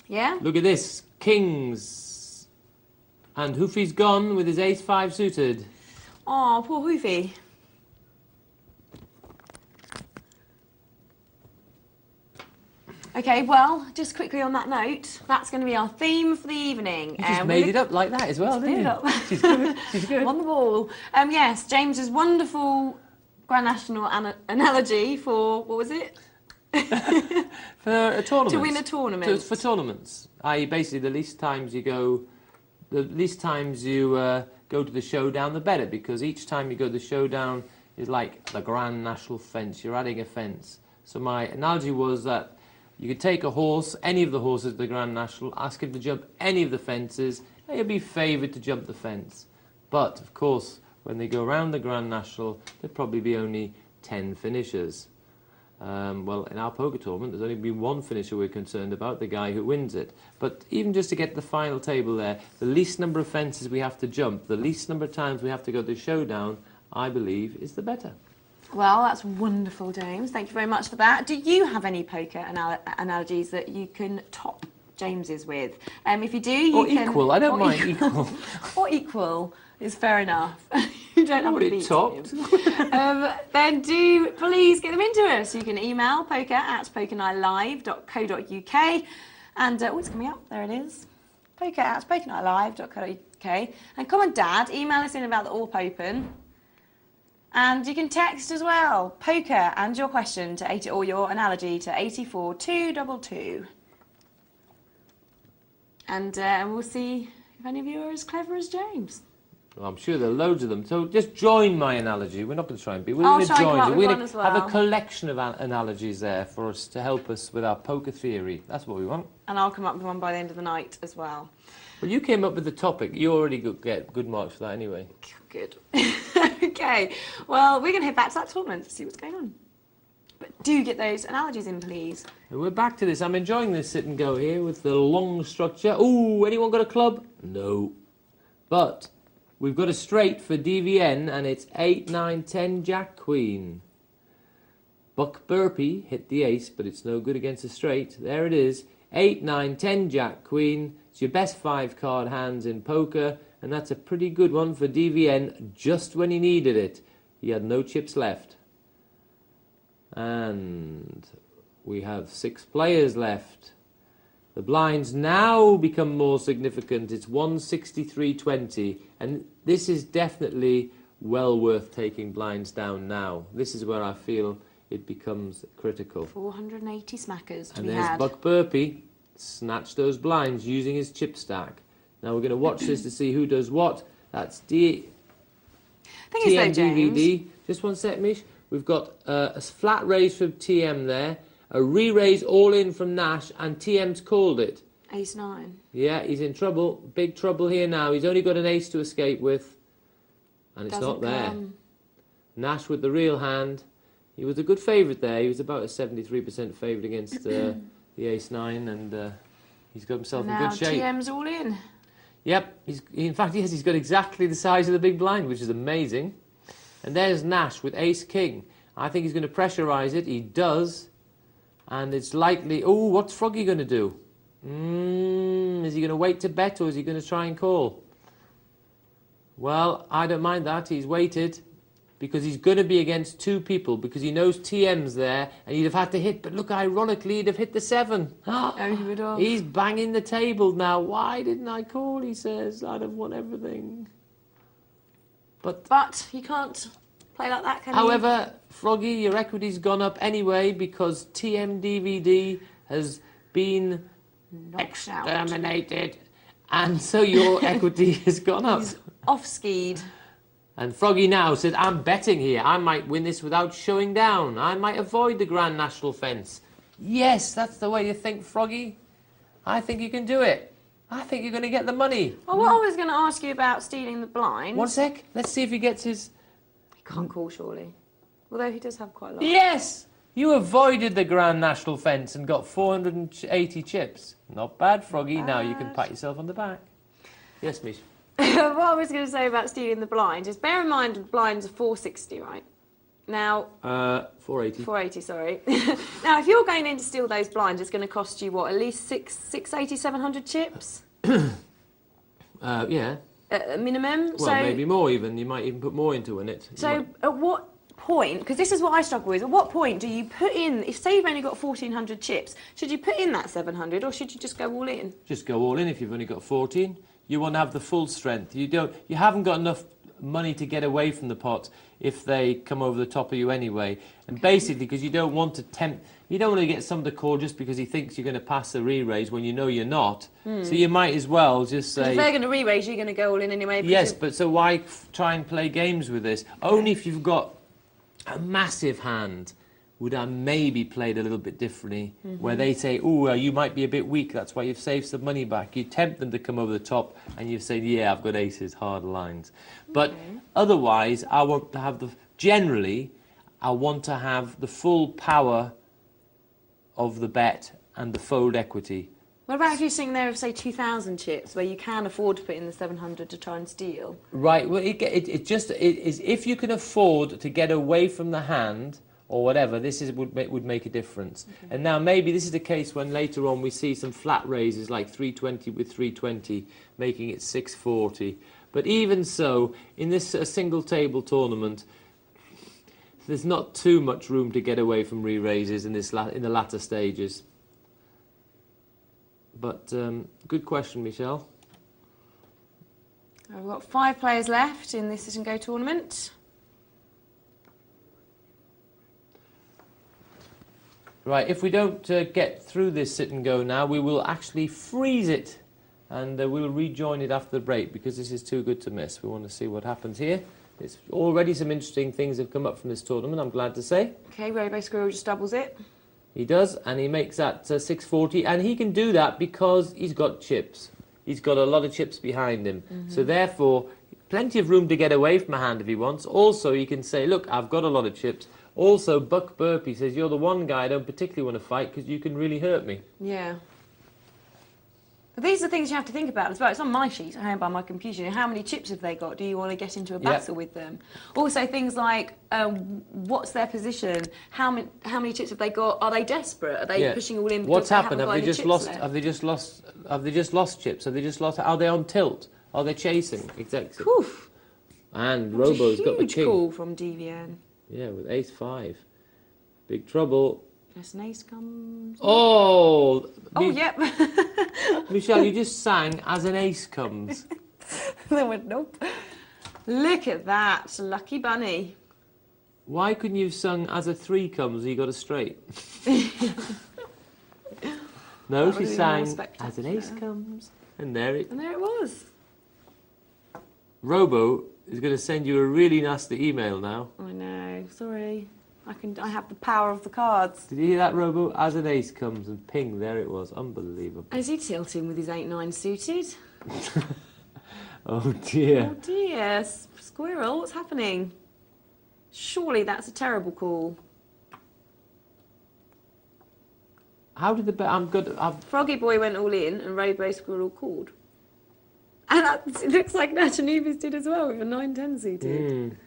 Yeah? Look at this. Kings. And Hoofy's gone with his Ace-5 suited. Oh, poor Hoofy. Okay, well, just quickly on that note, that's going to be our theme for the evening. You just made it up like that as well, didn't you? Made it up. She's good. She's good. On the ball. Yes, James's wonderful Grand National analogy for, what was it? For a tournament. To win a tournament. For tournaments. I.e. basically the least times you go to the showdown, the better, because each time you go to the showdown is like the Grand National fence. You're adding a fence. So my analogy was that you could take a horse, any of the horses at the Grand National, ask him to jump any of the fences, and he'll be favoured to jump the fence. But, of course, when they go around the Grand National, there'll probably be only 10 finishers. Well, in our poker tournament, there's only been one finisher we're concerned about, the guy who wins it. But even just to get to the final table there, the least number of fences we have to jump, the least number of times we have to go to the showdown, I believe, is the better. Well, that's wonderful, James. Thank you very much for that. Do you have any poker analogies that you can top James's with? If you do, you can... Or equal. I don't mind equal. Or equal is fair enough. You don't have to beat topped. Then do please get them into us. You can email poker@pokernightlive.co.uk and it's coming up. There it is. poker@pokernightlive.co.uk. And come on, Dad, email us in about the Orpe Open. And you can text as well, poker and your question to 80 or your analogy to 84222. And we'll see if any of you are as clever as James. Well, I'm sure there are loads of them. So just join my analogy. We're not going to try and beat. We're I'll going to try and come up join. with We're one going as to have a well. collection of analogies there for us to help us with our poker theory. That's what we want. And I'll come up with one by the end of the night as well. Well, you came up with the topic. You already get good marks for that anyway. Good. Okay. Well, we're going to head back to that tournament to see what's going on. But do get those analogies in, please. And we're back to this. I'm enjoying this sit and go here with the long structure. Ooh, anyone got a club? No. But we've got a straight for DVN, and it's 8, 9, 10, Jack, Queen. Buck Burpee hit the ace, but it's no good against a straight. There it is. 8, 9, 10, Jack, Queen. It's your best 5-card hands in poker, and that's a pretty good one for DVN just when he needed it. He had no chips left. And we have 6 players left. The blinds now become more significant. It's 163.20, and this is definitely well worth taking blinds down now. This is where I feel it becomes critical. 480 smackers to and be there's had. Buck Burpee, snatched those blinds using his chip stack. Now we're going to watch this to see who does what. That's TM DVD. Just one sec, Mish. We've got a flat raise from TM there, a re-raise all in from Nash, and TM's called it. Ace-9. Yeah, he's in trouble. Big trouble here now. He's only got an ace to escape with. And it's not there. Nash with the real hand. He was a good favourite there. He was about a 73% favourite against the ace-9, and he's got himself in good shape. Now TM's all in. Yep. In fact, yes, he's got exactly the size of the big blind, which is amazing. And there's Nash with ace-king. I think he's going to pressurise it. He does. And it's likely... Oh, what's Froggy going to do? Is he going to wait to bet, or is he going to try and call? Well, I don't mind that. He's waited because he's going to be against two people because he knows TM's there and he'd have had to hit. But look, ironically, he'd have hit the 7. Oh, he would have. He's banging the table now. Why didn't I call, he says. I'd have won everything. But you can't play like that, can you? However, Froggy, your equity's gone up anyway because TM DVD has been exterminated. And so your equity has gone up. He's off-skied. And Froggy now says, I'm betting here. I might win this without showing down. I might avoid the Grand National fence. Yes, that's the way you think, Froggy. I think you can do it. I think you're going to get the money. Well, what I was going to ask you about stealing the blind... 1 sec. Let's see if he gets his... He can't call, surely. Although he does have quite a lot. Yes! You avoided the Grand National fence and got 480 chips. Not bad, Froggy. Now you can pat yourself on the back. Yes, Mish. What I was going to say about stealing the blind is bear in mind the blinds are 460, right? Now... 480. 480, sorry. Now, if you're going in to steal those blinds, it's going to cost you, what, at least 680, 700 chips? Yeah. At minimum? Well, maybe more even. You might even put more into it. So, at what point, because this is what I struggle with, at what point do you put in, if say you've only got 1,400 chips, should you put in that 700 or should you just go all in? Just go all in if you've only got 14. You want to have the full strength. You haven't got enough money to get away from the pot if they come over the top of you anyway. And basically, because you don't want to tempt, you don't want to get someone to call just because he thinks you're going to pass the re-raise when you know you're not. So you might as well just say... If they're going to re-raise, you're going to go all in anyway. Yes, but so why try and play games with this? Only if you've got a massive hand would I maybe played a little bit differently, where they say, oh, you might be a bit weak, that's why you've saved some money back. You tempt them to come over the top, and you've said, yeah, I've got aces, hard lines. But otherwise, I want to have generally, I want to have the full power of the bet and the fold equity. What about if you're sitting there with, say, 2,000 chips, where you can afford to put in the 700 to try and steal? Right, well, it is if you can afford to get away from the hand, or whatever, would make a difference. And now maybe this is the case when later on we see some flat raises like 320 with 320, making it 640. But even so, in this single table tournament, there's not too much room to get away from re-raises in the latter stages. But good question, Michelle. We've got 5 players left in this Sit and Go tournament. Right, if we don't get through this sit and go now, we will actually freeze it and we'll rejoin it after the break because this is too good to miss. We want to see what happens here. It's already some interesting things have come up from this tournament, I'm glad to say. Okay, Robo Squirrel just doubles it. He does, and he makes that 640, and he can do that because he's got chips. He's got a lot of chips behind him. So therefore, plenty of room to get away from a hand if he wants. Also, he can say, look, I've got a lot of chips. Also, Buck Burpee says, you're the one guy I don't particularly want to fight because you can really hurt me. Yeah. But these are things you have to think about as well. It's on my sheet at home by my computer. How many chips have they got? Do you want to get into a battle with them? Also, things like, what's their position? How many chips have they got? Are they desperate? Are they pushing all in? What's happened? Have they just lost? Have they just lost? Have they just lost chips? Have they just lost? Are they on tilt? Are they chasing? Exactly. Oof. And Robo's got the king. Huge call from DVN. Yeah, with ace-5. Big trouble. Yes, an ace comes. Oh! Yep. Michelle, you just sang as an ace comes. They went, nope. Look at that, lucky bunny. Why couldn't you have sung as a 3 comes and you got a straight? No, she sang as an ace comes, and there it was. Robo is going to send you a really nasty email now. I know, sorry. I have the power of the cards. Did you hear that, Robo? As an ace comes and ping, there it was. Unbelievable. Is he tilting with his 8-9 suited? Oh dear. Oh dear. Squirrel, what's happening? Surely that's a terrible call. How did the bet? I'm good. Froggy Boy went all in and Robo Squirrel called. And it looks like Nash and Anubis did as well with a 9-10 suited.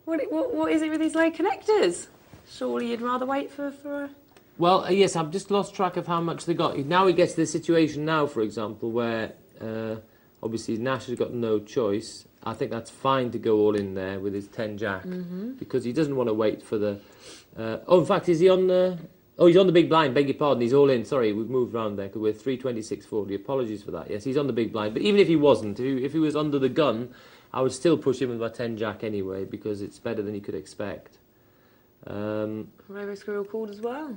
What is it with these low connectors? Surely you'd rather wait for a... Well, yes, I've just lost track of how much they got. Now he gets to the situation now, for example, where obviously Nash has got no choice. I think that's fine to go all in there with his 10 jack because he doesn't want to wait for the... oh, in fact, is he on the... Oh, he's on the big blind, beg your pardon, he's all in. Sorry, we've moved around there because we're 326.40. Apologies for that. Yes, he's on the big blind. But even if he wasn't, if he was under the gun, I would still push him with my 10 jack anyway because it's better than you could expect. Robo Squirrel called as well.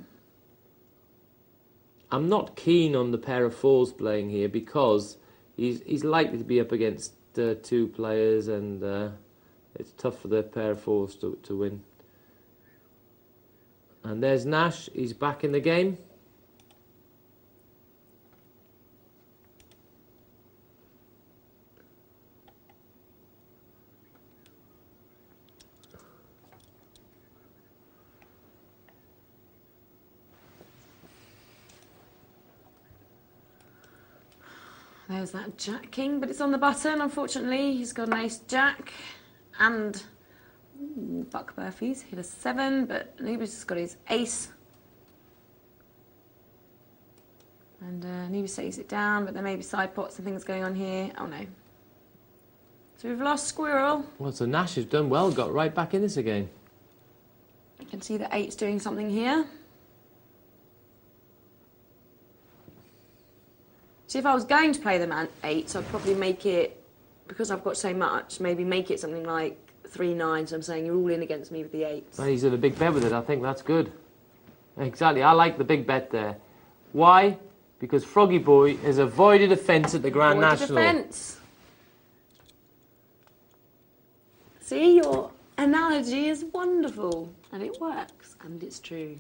I'm not keen on the pair of fours playing here because he's likely to be up against two players and it's tough for the pair of fours to win. And there's Nash, he's back in the game. There's that Jack King, but it's on the button, unfortunately. He's got an ace Jack and Buck Burfies hit a 7, but Anubis has got his ace. And Anubis takes it down, but there may be side pots and things going on here. Oh no. So we've lost Squirrel. Well, so Nash has done well, got right back in this again. You can see the 8's doing something here. See, if I was going to play the man 8, I'd probably make it, because I've got so much, maybe make it something like 3-9, so I'm saying you're all in against me with the 8s. Well, he's at a big bet with it, I think that's good. Exactly, I like the big bet there. Why? Because Froggy Boy has avoided a fence at the Grand National. Avoided a fence. See, your analogy is wonderful, and it works, and it's true.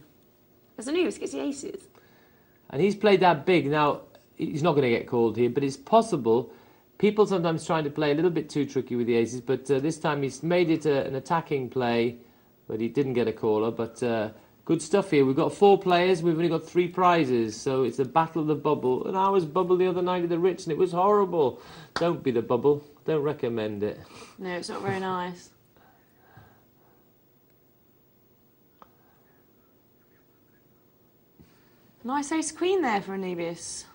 As Anubis gets the aces. And he's played that big. Now, he's not going to get called here, but it's possible. People sometimes trying to play a little bit too tricky with the aces, but this time he's made it an attacking play, but he didn't get a caller. But good stuff here. We've got 4 players. We've only got 3 prizes, so it's the battle of the bubble. And I was bubble the other night at the Ritz, and it was horrible. Don't be the bubble. Don't recommend it. No, it's not very nice. Nice ace queen there for Anubis.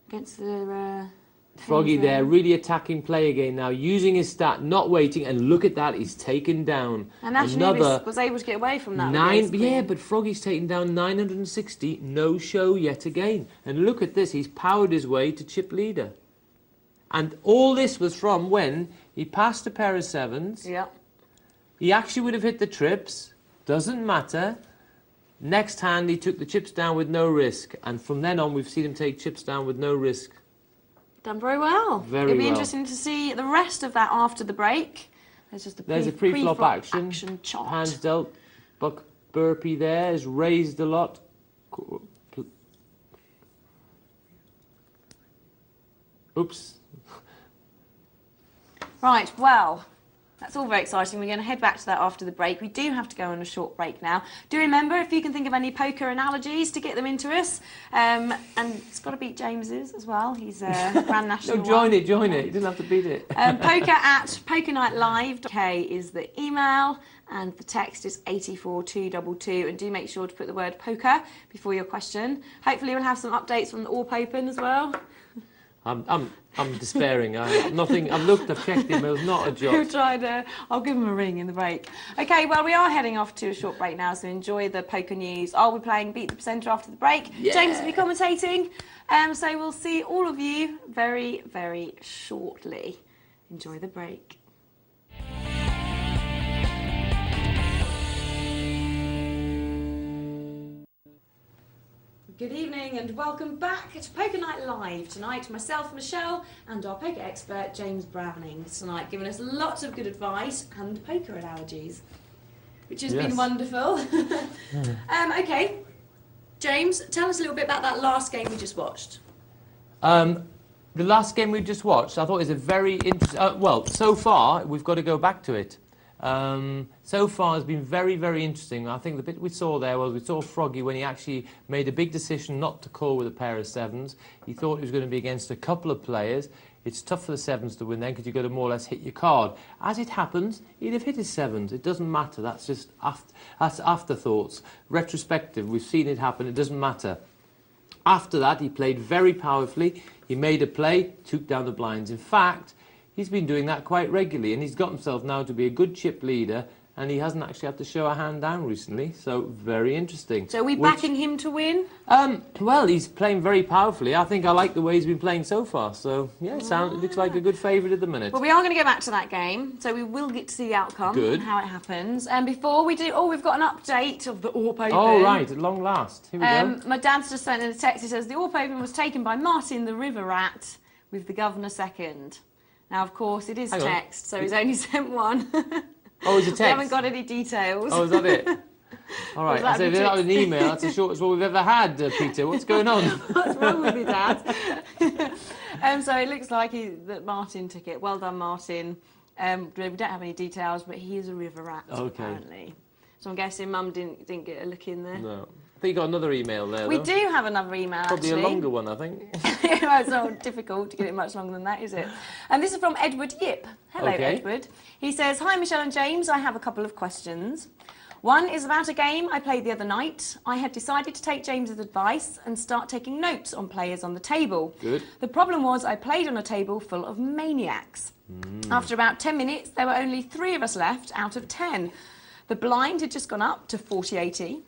Against the... Froggy there, really attacking play again now, using his stat, not waiting, and look at that, he's taken down. And Anubis was able to get away from that. Yeah, but Froggy's taken down 960, no show yet again. And look at this, he's powered his way to chip leader. And all this was from when he passed a pair of 7s. Yeah. He actually would have hit the trips, doesn't matter. Next hand, he took the chips down with no risk. And from then on, we've seen him take chips down with no risk. Done very well. Very It'll be well. Interesting to see the rest of that after the break. There's just a pre-flop action chart. Hands dealt. Buck Burpee there is raised a lot. Oops. Right, well, that's all very exciting. We're going to head back to that after the break. We do have to go on a short break now. Do remember, if you can think of any poker analogies, to get them into us. And it's got to beat James's as well. He's Grand National. No, join it. You didn't have to beat it. Poker@PokerNightLive.UK is the email, and the text is 84222. And do make sure to put the word poker before your question. Hopefully we'll have some updates from the Orpe Open as well. I'm despairing. I've looked, I've checked the emails, not a job. We'll try I'll give them a ring in the break. Okay, well, we are heading off to a short break now, so enjoy the poker news. I'll be playing Beat the Presenter after the break. Yeah. James will be commentating. So we'll see all of you very, very shortly. Enjoy the break. Good evening and welcome back to Poker Night Live. Tonight, myself, Michelle, and our poker expert, James Browning, tonight giving us lots of good advice and poker analogies. which has Yes. been wonderful. Okay, James, tell us a little bit about that last game we just watched. The last game we just watched, I thought is a very interesting... well, so far, we've got to go back to it. So far, it's been very, very interesting. I think the bit we saw there was we saw Froggy when he actually made a big decision not to call with a pair of sevens. He thought he was going to be against a couple of players. It's tough for the sevens to win then because you've got to more or less hit your card. As it happens, he'd have hit his sevens. It doesn't matter. That's just that's afterthoughts. Retrospective, we've seen it happen. It doesn't matter. After that, he played very powerfully. He made a play, took down the blinds. In fact, he's been doing that quite regularly, and he's got himself now to be a good chip leader, and he hasn't actually had to show a hand down recently, so very interesting. So are we backing him to win? Well, he's playing very powerfully. I think I like the way he's been playing so far, so yeah, it looks like a good favourite at the minute. Well, we are going to go back to that game, so we will get to see the outcome Good. and how it happens. And before we do, we've got an update of the Orpe Open. Oh, right, at long last. Here we go. My dad's just sent in a text. He says the Orpe Open was taken by Martin the River Rat with the governor second. Now, of course, it is Hang on. text, so he's only sent one. Oh, it's a text? We haven't got any details. Oh, is that it? All right, that so if be that was an email, that's the shortest one we've ever had, Peter. What's going on? What's wrong with you, Dad? So it looks like that Martin took it. Well done, Martin. We don't have any details, but he is a river rat, apparently. So I'm guessing Mum didn't get a look in there. No. I think you got another email there, We though. do have another email, Probably actually. a longer one, I think. Well, it's not difficult to get it much longer than that, is it? And this is from Edward Yip. Hello, Okay. Edward. He says, "Hi, Michelle and James. I have a couple of questions. One is about a game I played the other night. I had decided to take James's advice and start taking notes on players on the table. Good. The problem was I played on a table full of maniacs. After about 10 minutes, there were only 3 of us left out of 10. The blind had just gone up to 40-80.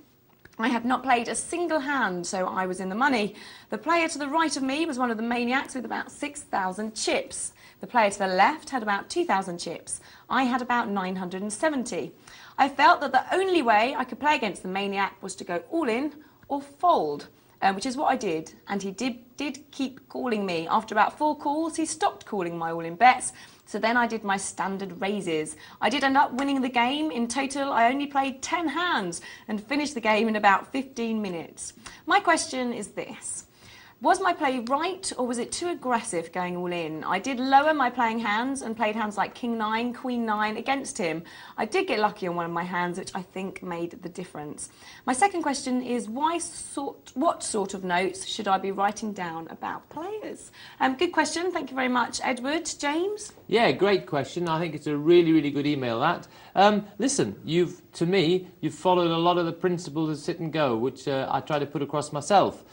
I had not played a single hand, so I was in the money. The player to the right of me was one of the maniacs with about 6,000 chips. The player to the left had about 2,000 chips. I had about 970. I felt that the only way I could play against the maniac was to go all in or fold, which is what I did. And he did keep calling me. After about 4 calls, he stopped calling my all-in bets. So then I did my standard raises. I did end up winning the game. In total, I only played 10 hands and finished the game in about 15 minutes. My question is this. Was my play right, or was it too aggressive going all in? I did lower my playing hands and played hands like King 9, Queen 9 against him. I did get lucky on one of my hands, which I think made the difference. My second question is, what sort of notes should I be writing down about players? Good question. Thank you very much, Edward. James? Yeah, great question. I think it's a really, really good email, that. Listen, you've followed a lot of the principles of sit and go, which I try to put across myself.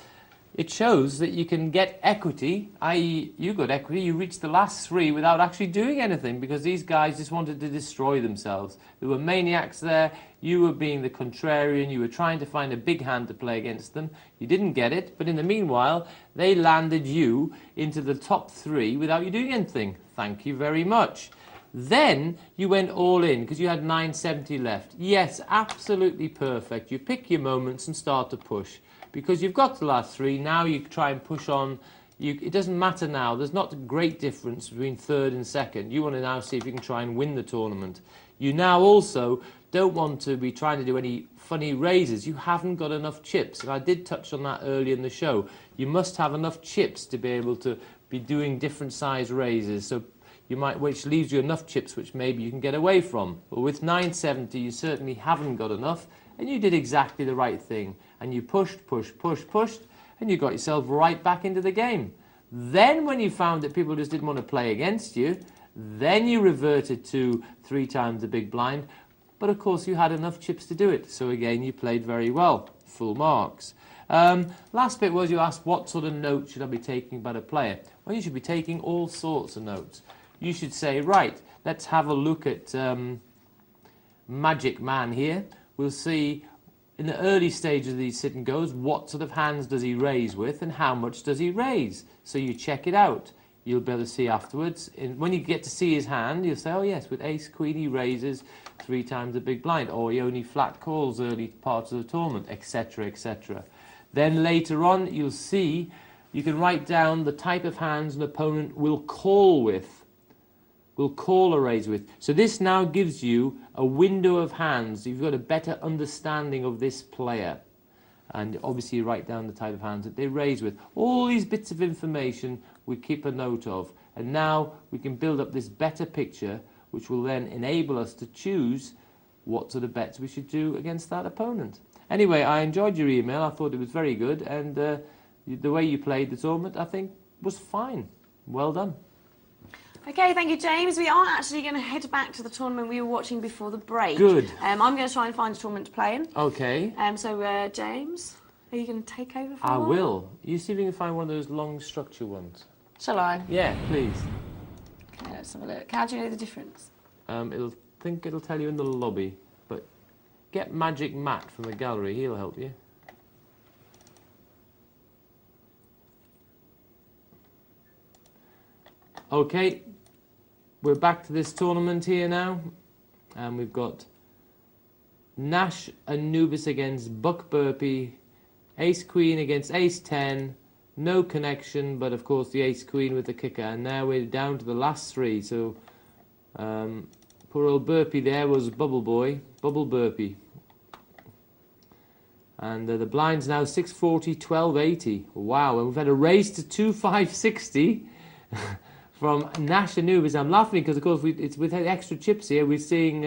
It shows that you can get equity, i.e. you got equity, you reached the last 3 without actually doing anything because these guys just wanted to destroy themselves. There were maniacs there, you were being the contrarian, you were trying to find a big hand to play against them. You didn't get it, but in the meanwhile, they landed you into the top 3 without you doing anything. Thank you very much. Then you went all in because you had 970 left. Yes, absolutely perfect. You pick your moments and start to push. Because you've got the last 3, now you try and push on. It doesn't matter now. There's not a great difference between 3rd and 2nd. You want to now see if you can try and win the tournament. You now also don't want to be trying to do any funny raises. You haven't got enough chips. And I did touch on that earlier in the show. You must have enough chips to be able to be doing different size raises. So which leaves you enough chips which maybe you can get away from. But with 970, you certainly haven't got enough. And you did exactly the right thing. And you pushed, and you got yourself right back into the game. Then when you found that people just didn't want to play against you, then you reverted to 3 times the big blind. But of course you had enough chips to do it. So again, you played very well. Full marks. Last bit was you asked what sort of notes should I be taking about a player. Well, you should be taking all sorts of notes. You should say, right, let's have a look at Magic Man here. We'll see in the early stages of these sit and goes, what sort of hands does he raise with and how much does he raise? So you check it out. You'll be able to see afterwards. When you get to see his hand, you'll say, oh yes, with ace queen he raises 3 times the big blind, or he only flat calls early parts of the tournament, etc., etc. Then later on, you'll see, you can write down the type of hands an opponent will call with. will caller raise with. So this now gives you a window of hands. You've got a better understanding of this player. And obviously you write down the type of hands that they raise with. All these bits of information we keep a note of. And now we can build up this better picture, which will then enable us to choose what sort of bets we should do against that opponent. Anyway, I enjoyed your email. I thought it was very good. And the way you played the tournament, I think, was fine. Well done. Okay, thank you, James. We are actually going to head back to the tournament we were watching before the break. Good. I'm going to try and find a tournament to play in. Okay. So, James, are you going to take over for I a while? will. You see if you can find one of those long structure ones. Shall I? Yeah, please. Okay, let's have a look. How do you know the difference? It'll tell you in the lobby. But get Magic Matt from the gallery. He'll help you. Okay. We're back to this tournament here now, and we've got Nash Anubis against Buck Burpee, Ace Queen against Ace 10, no connection, but of course the Ace Queen with the kicker, and now we're down to the last three, so poor old Burpee there was Bubble Burpee. And the blind's now 640, 1280, wow, and we've had a raise to 2560. From Nash Anubis. I'm laughing because, of course, it's with extra chips here. We're seeing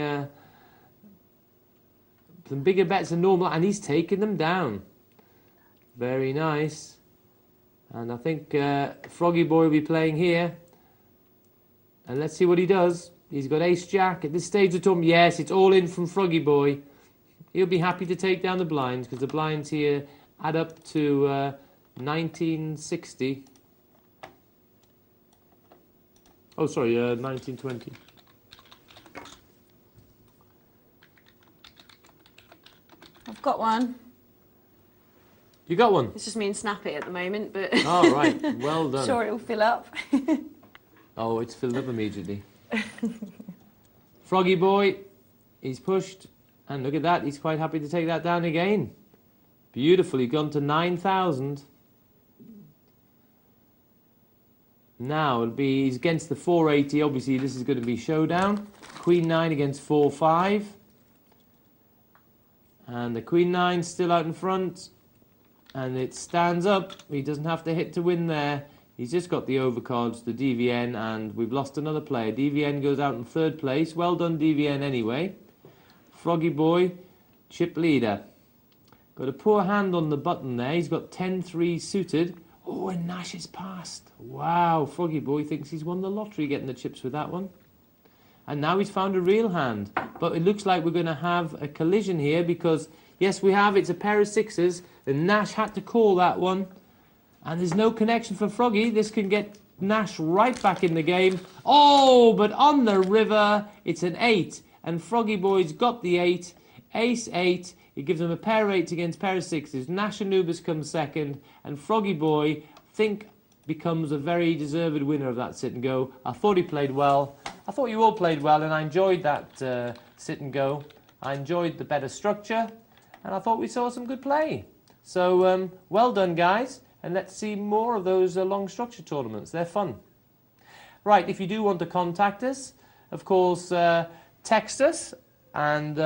some bigger bets than normal, and he's taking them down. Very nice. And I think Froggy Boy will be playing here. And let's see what he does. He's got Ace Jack at this stage of the tournament. Yes, it's all in from Froggy Boy. He'll be happy to take down the blinds because the blinds here add up to 1960. Oh, sorry, 1920. I've got one. You got one? It's just me and Snappy at the moment, but... Oh, right. Well done. Sure it'll fill up. Oh, it's filled up immediately. Froggy Boy, he's pushed. And look at that, he's quite happy to take that down again. Beautifully gone to 9,000. Now he's against the 480. Obviously, this is going to be showdown. Queen 9 against 4-5. And the Queen 9 still out in front. And it stands up. He doesn't have to hit to win there. He's just got the overcards, the DVN, and we've lost another player. DVN goes out in third place. Well done, DVN, anyway. Froggy Boy, chip leader. Got a poor hand on the button there. He's got 10-3 suited. Oh, and Nash is passed. Wow, Froggy Boy thinks he's won the lottery getting the chips with that one. And now he's found a real hand. But it looks like we're going to have a collision here because, yes, we have. It's a pair of sixes. And Nash had to call that one. And there's no connection for Froggy. This can get Nash right back in the game. Oh, but on the river, it's an 8. And Froggy Boy's got the 8. Ace 8. It gives him a pair of 8s against pair of 6s. Nash Anubis comes second. And Froggy Boy, becomes a very deserved winner of that sit and go. I thought he played well. I thought you all played well, and I enjoyed that sit and go. I enjoyed the better structure, and I thought we saw some good play. So, well done, guys. And let's see more of those long structure tournaments. They're fun. Right, if you do want to contact us, of course, text us. And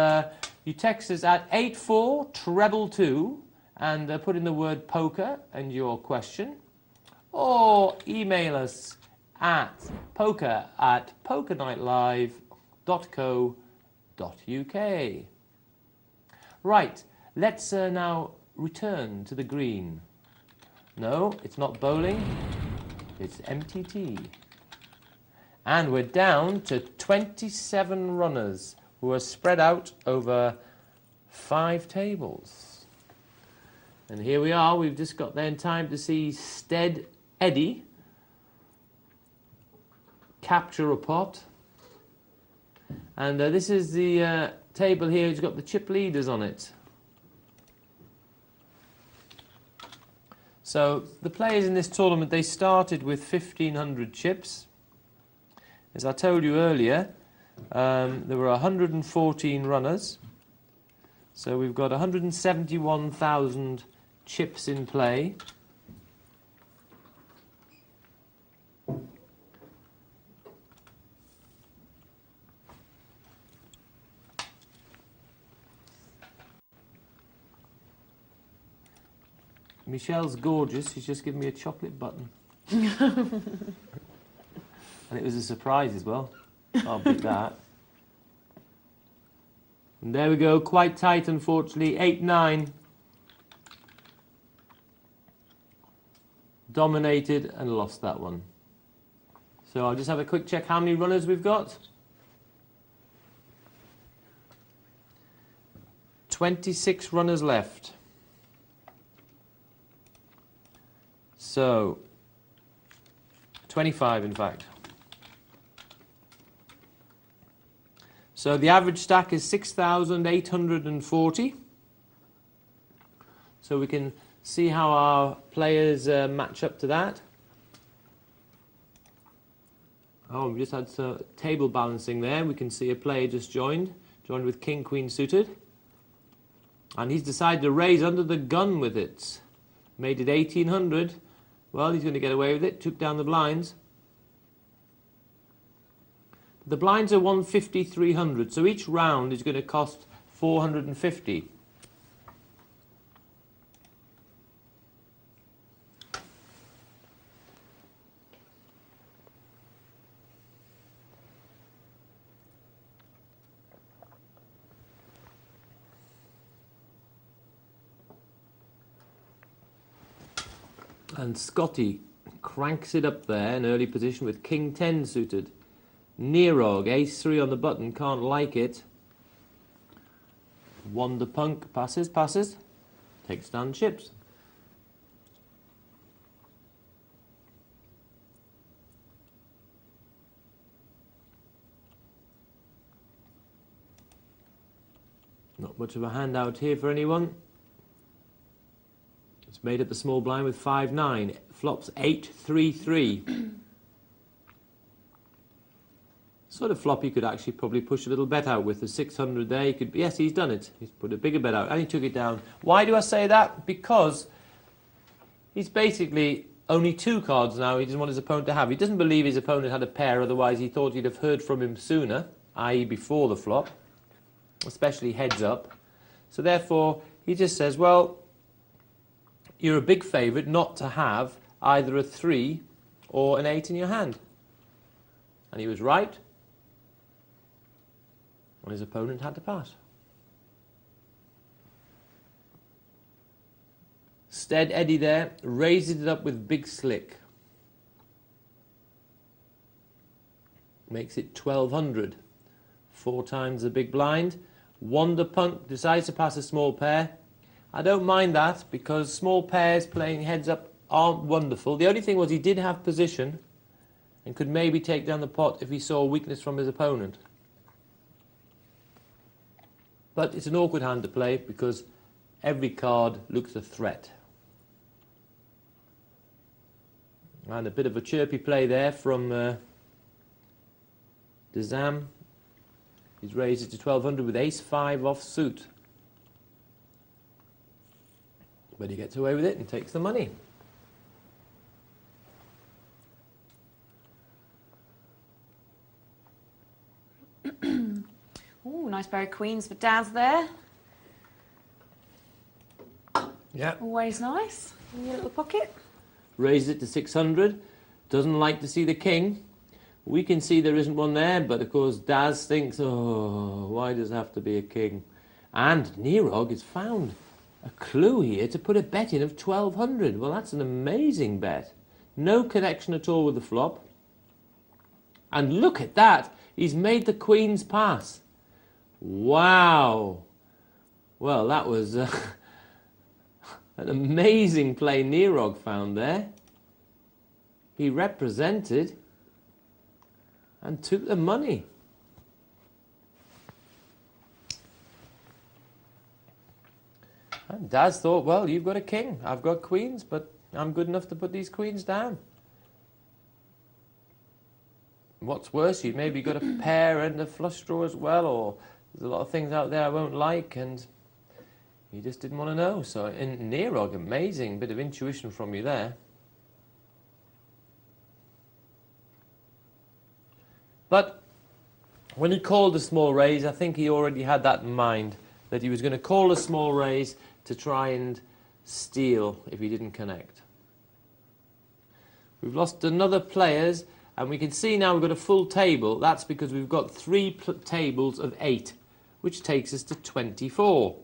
you text us at 84222 and put in the word poker and your question. Or email us at poker@pokernightlive.co.uk. Right, let's now return to the green. No, it's not bowling, it's MTT. And we're down to 27 runners who are spread out over 5 tables. And here we are, we've just got there in time to see Stead Eddie capture a pot. And this is the table here, it's got the chip leaders on it. So the players in this tournament, they started with 1,500 chips. As I told you earlier, there were 114 runners. So we've got 171,000 chips in play. Michelle's gorgeous. She's just given me a chocolate button. And it was a surprise as well. I'll beat that. And there we go. Quite tight, unfortunately. 8-9. Dominated and lost that one. So I'll just have a quick check how many runners we've got. 26 runners left. So 25 in fact. So the average stack is 6,840. So we can see how our players match up to that. Oh, we just had some table balancing there. We can see a player just joined with King, Queen suited. And he's decided to raise under the gun with it. Made it 1,800. Well, he's going to get away with it. Took down the blinds. The blinds are 150, 300. So each round is going to cost 450. And Scotty cranks it up there in early position with King 10 suited. Nirog, Ace 3 on the button, can't like it. Wonder Punk passes, takes down chips. Not much of a handout here for anyone. It's made up a small blind with 5-9. Flops 8-3-3. Sort of flop he could actually probably push a little bet out with the 600 there. He could, yes, he's done it. He's put a bigger bet out and he took it down. Why do I say that? Because he's basically only 2 cards now he doesn't want his opponent to have. He doesn't believe his opponent had a pair, otherwise he thought he'd have heard from him sooner, i.e. before the flop, especially heads up. So therefore he just says, well, you're a big favourite not to have either a 3 or an 8 in your hand. And he was right. And his opponent had to pass. Stead Eddie there raises it up with Big Slick. Makes it 1,200. 4 times the big blind. Wonder Punk decides to pass a small pair. I don't mind that because small pairs playing heads up aren't wonderful. The only thing was he did have position and could maybe take down the pot if he saw weakness from his opponent. But it's an awkward hand to play because every card looks a threat. And a bit of a chirpy play there from Dezam. He's raised it to 1,200 with Ace-5 off suit. But he gets away with it and takes the money. Oh, nice pair of queens for Daz there. Yeah. Always nice. In your little pocket. Raises it to 600. Doesn't like to see the king. We can see there isn't one there, but of course Daz thinks, oh, why does it have to be a king? And Nirog has found a clue here to put a bet in of 1,200. Well, that's an amazing bet. No connection at all with the flop. And look at that. He's made the queen's pass. Wow. Well, that was an amazing play Nirog found there. He represented and took the money. And Daz thought, well, you've got a king. I've got queens, but I'm good enough to put these queens down. What's worse, you've maybe got a pair and a flush draw as well, or there's a lot of things out there I won't like, and you just didn't want to know. So in Nirog, amazing bit of intuition from you there. But when he called a small raise, I think he already had that in mind, that he was going to call a small raise to try and steal if he didn't connect. We've lost another players, and we can see now we've got a full table. That's because we've got 3 tables of 8, which takes us to 24.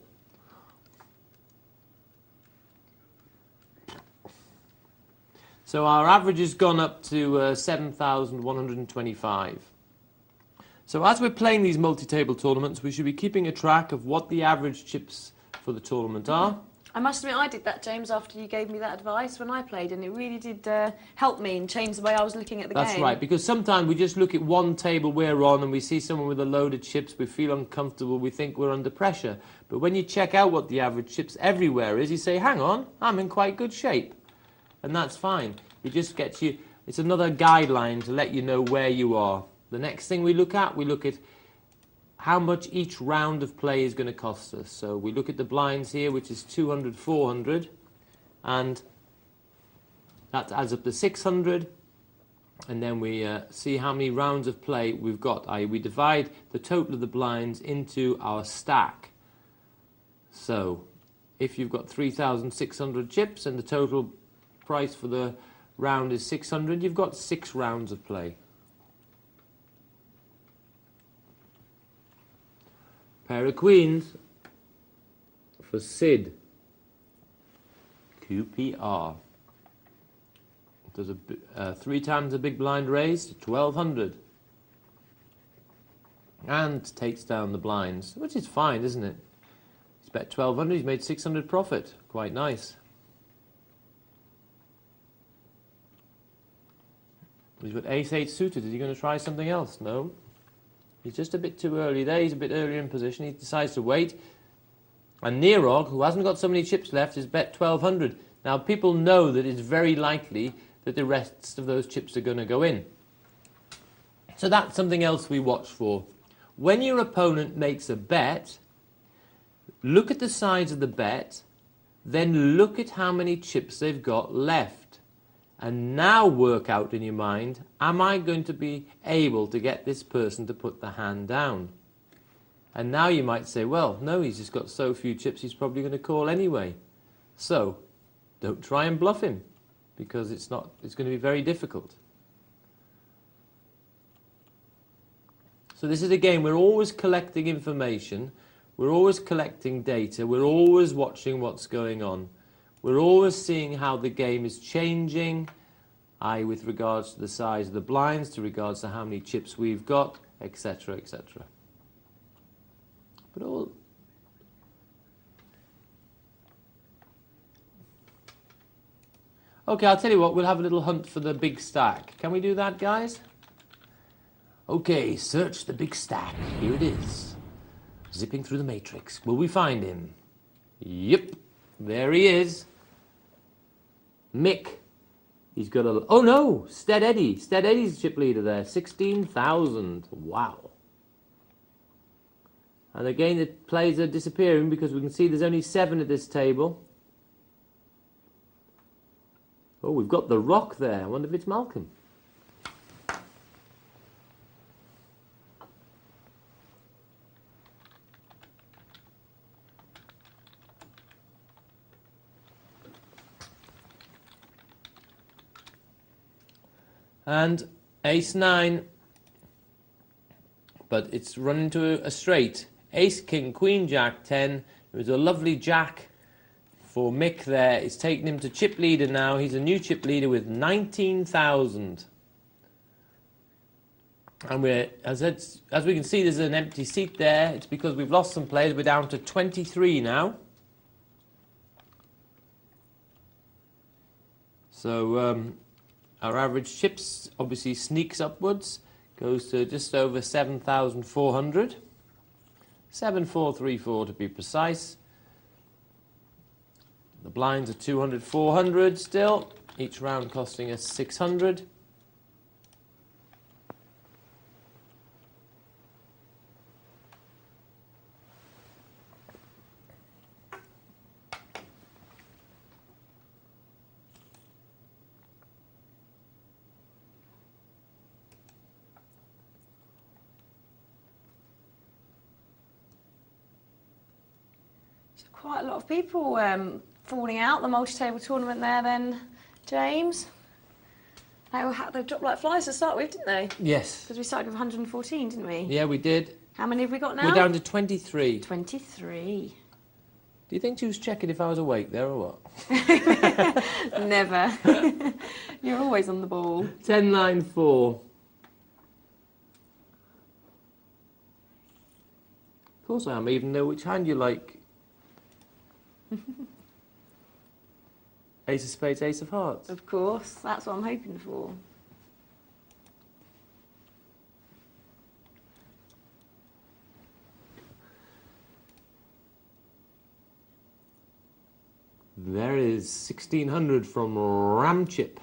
So our average has gone up to 7,125. So as we're playing these multi-table tournaments, we should be keeping a track of what the average chips for the tournament are. I must admit I did that, James, after you gave me that advice when I played, and it really did help me and change the way I was looking at the game. That's right, because sometimes we just look at one table we're on and we see someone with a load of chips, we feel uncomfortable, we think we're under pressure. But when you check out what the average chips everywhere is, you say, hang on, I'm in quite good shape. And that's fine. It just gets you, it's another guideline to let you know where you are. The next thing we look at how much each round of play is going to cost us. So we look at the blinds here, which is 200, 400, and that adds up to 600. And then we see how many rounds of play we've got. We divide the total of the blinds into our stack. So if you've got 3,600 chips and the total price for the round is 600, you've got 6 rounds of play. Pair of queens for Sid. QPR. Does 3 times a big blind raise to 1,200. And takes down the blinds, which is fine, isn't it? He's bet 1,200, he's made 600 profit. Quite nice. He's got ace-8 suited. Is he going to try something else? No. He's just a bit too early there. He's a bit earlier in position. He decides to wait. And Nerog, who hasn't got so many chips left, is bet 1,200. Now, people know that it's very likely that the rest of those chips are going to go in. So that's something else we watch for. When your opponent makes a bet, look at the size of the bet, then look at how many chips they've got left. And now work out in your mind, am I going to be able to get this person to put the hand down? And now you might say, well, no, he's just got so few chips, he's probably going to call anyway. So, don't try and bluff him, because it's going to be very difficult. So this is a game, we're always collecting information, we're always collecting data, we're always watching what's going on. We're always seeing how the game is changing, with regards to the size of the blinds, to regards to how many chips we've got, etc., etc. But all... Okay, I'll tell you what, we'll have a little hunt for the big stack. Can we do that, guys? Okay, search the big stack. Here it is. Zipping through the matrix. Will we find him? Yep. There he is. Mick. He's got a... Oh no! Stead Eddie. Stead Eddie's chip leader there. 16,000. Wow. And again, the players are disappearing because we can see there's only 7 at this table. Oh, we've got the rock there. I wonder if it's Malcolm. And ace-9, but it's run into a straight. Ace, king, queen, jack, 10. There was a lovely jack for Mick there. It's taken him to chip leader now. He's a new chip leader with 19,000. And as we can see, there's an empty seat there. It's because we've lost some players. We're down to 23 now. So our average chips obviously sneaks upwards, goes to just over 7,400. 7,434 to be precise. The blinds are 200, 400 still, each round costing us 600. Quite a lot of people falling out, the multi-table tournament there then, James? They dropped like flies to start with, didn't they? Yes. Because we started with 114, didn't we? Yeah, we did. How many have we got now? We're down to 23. 23. Do you think she was checking if I was awake there or what? Never. You're always on the ball. 10, 9, 4. Of course I am, I even know which hand you like. Ace of spades, ace of hearts. Of course, that's what I'm hoping for. There is 1600 from Ramchip.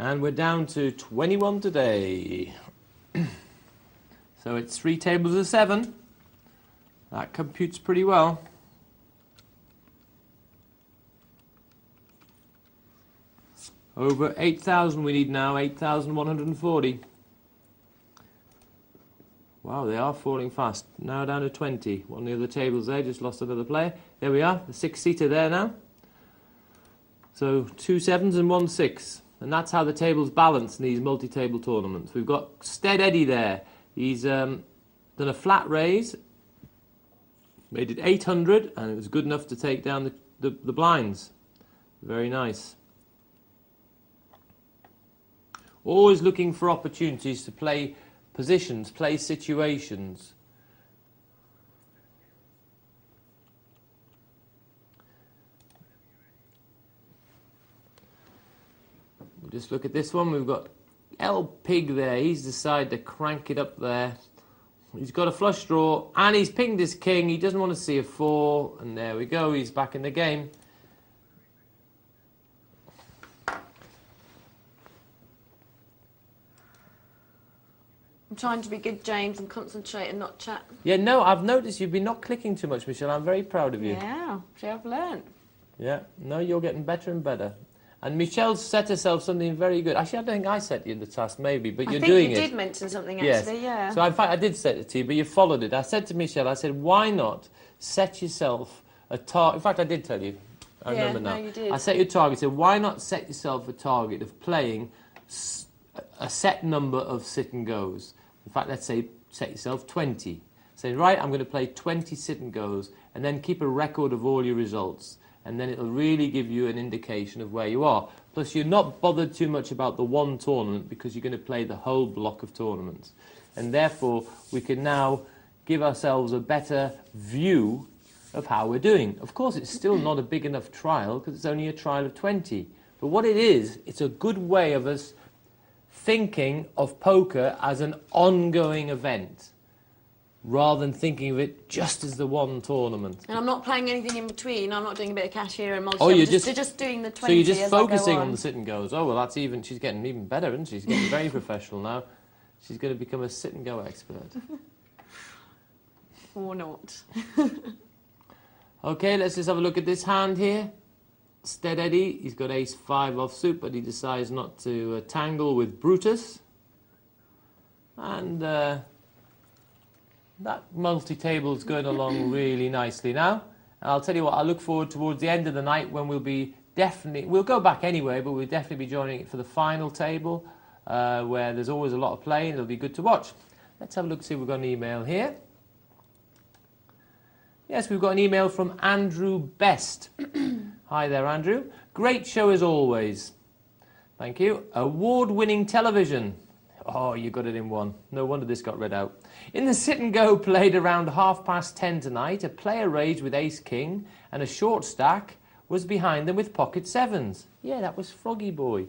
And we're down to 21 today. So it's 3 tables of 7. That computes pretty well. Over 8,000 we need now, 8,140. Wow, they are falling fast. Now down to 20. One of the other tables there, just lost another player. There we are, the 6-seater there now. So 2 7s and 1 6. And that's how the tables balance in these multi-table tournaments. We've got Stead Eddie there. He's done a flat raise, made it 800, and it was good enough to take down the blinds. Very nice. Always looking for opportunities to play positions, play situations. We'll just look at this one. We've got L Pig there. He's decided to crank it up there. He's got a flush draw and he's pinged his king. He doesn't want to see a 4, and there we go. He's back in the game. I'm trying to be good, James, and concentrate and not chat. Yeah, no, I've noticed you've been not clicking too much, Michelle. I'm very proud of you. Yeah, see, I've learnt. Yeah, no, you're getting better and better. And Michelle's set herself something very good. Actually, I don't think I set you the task, maybe, but you're doing it. I think you did mention something, Yes. actually, yeah. So, in fact, I did set it to you, but you followed it. I said to Michelle, I said, why not set yourself a target? In fact, I did tell you. I remember now. No, you did. I set you a target. I said, why not set yourself a target of playing a set number of sit and goes? In fact, let's say set yourself 20. Say, right, I'm going to play 20 sit and goes, and then keep a record of all your results. And then it'll really give you an indication of where you are. Plus, you're not bothered too much about the one tournament because you're going to play the whole block of tournaments. And therefore, we can now give ourselves a better view of how we're doing. Of course, it's still not a big enough trial because it's only a trial of 20. But what it is, it's a good way of us thinking of poker as an ongoing event, rather than thinking of it just as the one tournament. And I'm not playing anything in between. I'm not doing a bit of cash here and multi. Oh, you're just doing the 20. So you're just as focusing I go on the sit and goes. Oh, well, that's even. She's getting even better, isn't she? She's getting very professional now. She's going to become a sit and go expert. Or not. Okay, let's just have a look at this hand here. Stead Eddie, he's got ace 5 offsuit, but he decides not to tangle with Brutus. And that multi-table is going along really nicely now. And I'll tell you what, I look forward towards the end of the night when we'll go back anyway, but we'll definitely be joining it for the final table, where there's always a lot of play and it'll be good to watch. Let's have a look, see if we've got an email here. Yes, we've got an email from Andrew Best. Hi there, Andrew. Great show as always. Thank you. Award-winning television. Oh, you got it in one. No wonder this got read out. In the sit and go played around 10:30 tonight, a player raised with ace-king and a short stack was behind them with pocket 7s. Yeah, that was Froggy Boy.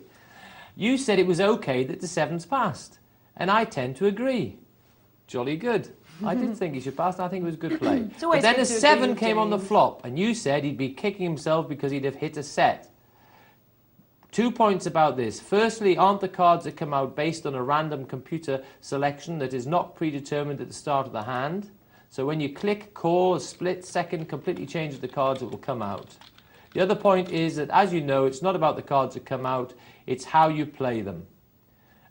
You said it was okay that the 7s passed, and I tend to agree. Jolly good. I did think he should pass, and I think it was good play. But then a 7 came on the flop, and you said he'd be kicking himself because he'd have hit a set. 2 points about this. Firstly, aren't the cards that come out based on a random computer selection that is not predetermined at the start of the hand? So when you click call, a split second completely changes the cards that will come out. The other point is that, as you know, it's not about the cards that come out, it's how you play them.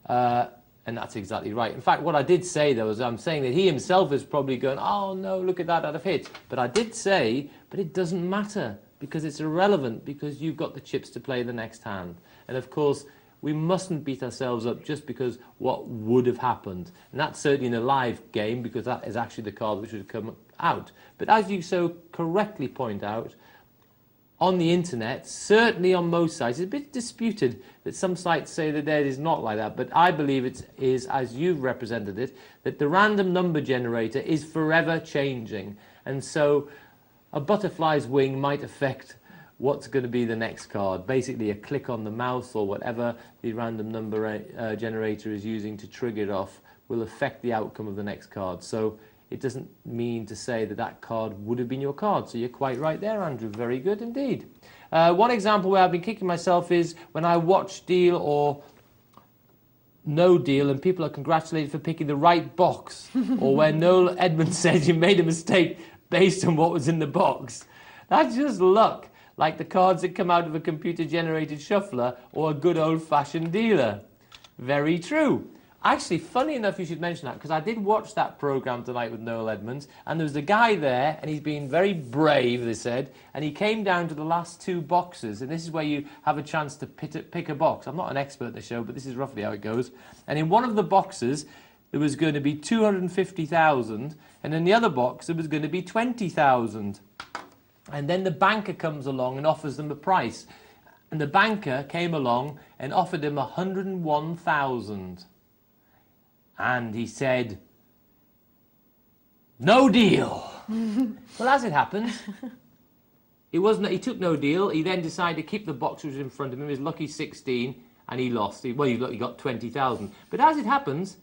And that's exactly right. In fact, what I did say, though, is I'm saying that he himself is probably going, oh, no, look at that, I'd have hit. But I did say, but it doesn't matter, because it's irrelevant, because you've got the chips to play the next hand. And, of course, we mustn't beat ourselves up just because what would have happened. And that's certainly in a live game, because that is actually the card which would come out. But as you so correctly point out, on the internet, certainly on most sites, it's a bit disputed that some sites say that it is not like that, but I believe it is, as you've represented it, that the random number generator is forever changing. And so a butterfly's wing might affect what's going to be the next card. Basically, a click on the mouse or whatever the random number generator is using to trigger it off will affect the outcome of the next card. So it doesn't mean to say that that card would have been your card. So you're quite right there, Andrew. Very good indeed. One example where I've been kicking myself is when I watch Deal or No Deal and people are congratulated for picking the right box, or where Noel Edmonds says you made a mistake based on what was in the box. That's just luck, like the cards that come out of a computer-generated shuffler or a good old-fashioned dealer. Very true. Actually, funny enough you should mention that, because I did watch that programme tonight with Noel Edmonds, and there was a guy there, and he's been very brave, they said, and he came down to the last two boxes, and this is where you have a chance to pick a box. I'm not an expert at the show, but this is roughly how it goes. And in one of the boxes, there was going to be 250,000, and in the other box, there was going to be 20,000. And then the banker comes along and offers them a price. And the banker came along and offered him 101,000. And he said, no deal. Well, as it happens, he took no deal. He then decided to keep the box which was in front of him, his lucky 16, and he lost. He got 20,000. But as it happens,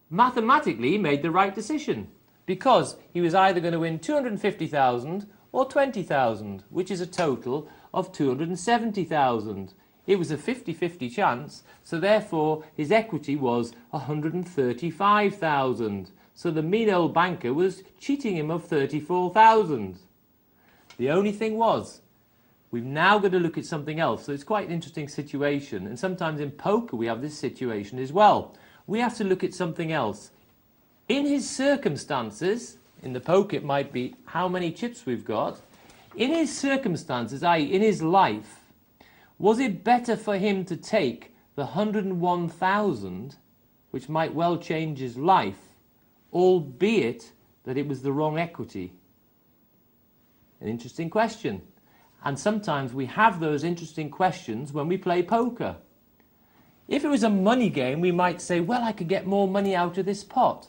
mathematically, he made the right decision, because he was either going to win 250,000 or 20,000, which is a total of 270,000. It was a 50-50 chance, so therefore his equity was 135,000. So the mean old banker was cheating him of 34,000. The only thing was, we've now got to look at something else. So it's quite an interesting situation, and sometimes in poker we have this situation as well. We have to look at something else. In his circumstances, in the poker it might be how many chips we've got. In his circumstances, i.e. in his life, was it better for him to take the 101,000, which might well change his life, albeit that it was the wrong equity? An interesting question. And sometimes we have those interesting questions when we play poker. If it was a money game, we might say, well, I could get more money out of this pot.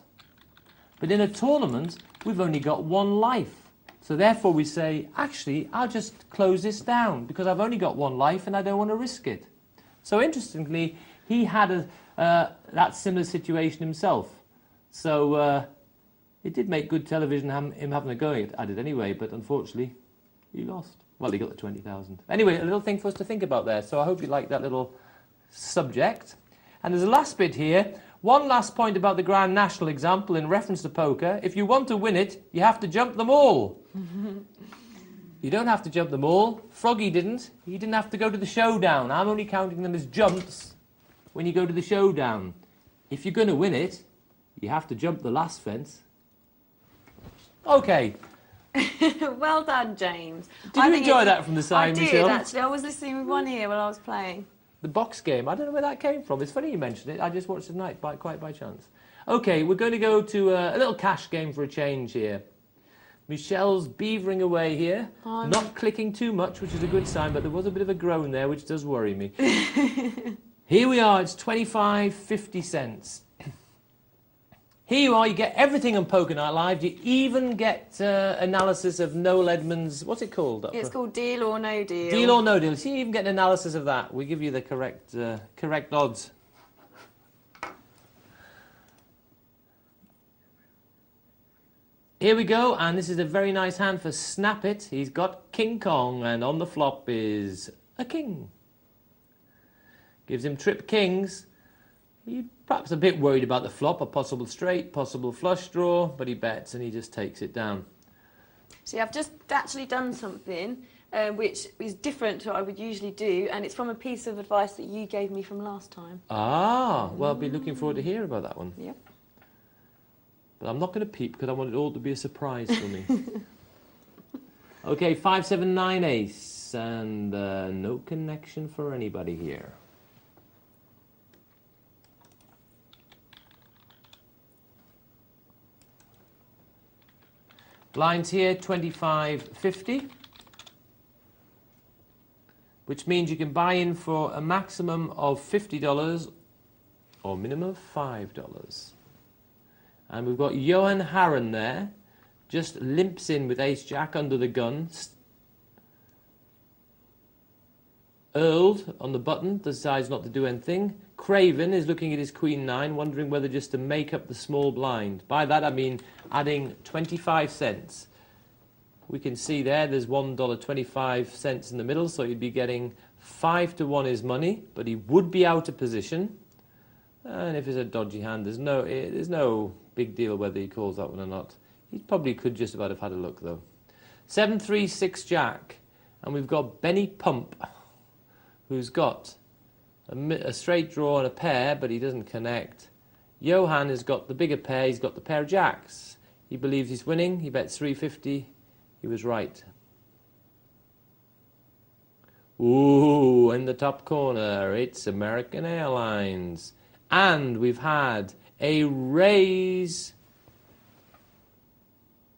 But in a tournament, we've only got one life. So therefore we say, actually, I'll just close this down because I've only got one life and I don't want to risk it. So interestingly, he had that similar situation himself. So it did make good television, him having a go at it anyway, but unfortunately, he lost. Well, he got the 20,000. Anyway, a little thing for us to think about there. So I hope you like that little subject. And there's a last bit here. One last point about the Grand National example in reference to poker. If you want to win it, you have to jump them all. You don't have to jump them all. Froggy didn't. He didn't have to go to the showdown. I'm only counting them as jumps when you go to the showdown. If you're going to win it, you have to jump the last fence. Okay. Well done, James. Did you enjoy that from the side, Michelle? I did, actually. I was listening with one ear while I was playing. The box game, I don't know where that came from. It's funny you mentioned it. I just watched it tonight, quite by chance. Okay, we're going to go to a little cash game for a change here. Michelle's beavering away here, not clicking too much, which is a good sign, but there was a bit of a groan there, which does worry me. Here we are, it's 25.50 cents. Here you are, you get everything on Poker Night Live. You even get analysis of Noel Edmonds', what's it called? It's called Deal or No Deal. Deal or No Deal. See, you even get an analysis of that. We give you the correct odds. Here we go, and this is a very nice hand for Snap It. He's got King Kong, and on the flop is a king. Gives him trip kings. He's perhaps a bit worried about the flop, a possible straight, possible flush draw, but he bets and he just takes it down. See, I've just actually done something which is different to what I would usually do, and it's from a piece of advice that you gave me from last time. Ah, well, I'll be looking forward to hearing about that one. Yep. But I'm not going to peep because I want it all to be a surprise for me. Okay, 5, 7, 9 ace, and no connection for anybody here. Blinds here, 25.50, which means you can buy in for a maximum of $50 or minimum of $5. And we've got Johan Harren there, just limps in with ace-jack under the gun. Earled on the button, decides not to do anything. Craven is looking at his queen-9, wondering whether just to make up the small blind. By that I mean adding 25 cents. We can see there's $1.25 in the middle, so he'd be getting 5 to 1 his money, but he would be out of position. And if it's a dodgy hand, there's no big deal whether he calls that one or not. He probably could just about have had a look, though. 7, 3, 6 jack, and we've got Benny Pump, who's got a straight draw and a pair, but he doesn't connect. Johan has got the bigger pair, he's got the pair of jacks. He believes he's winning, he bets 350, he was right. Ooh, in the top corner, it's American Airlines. And we've had a raise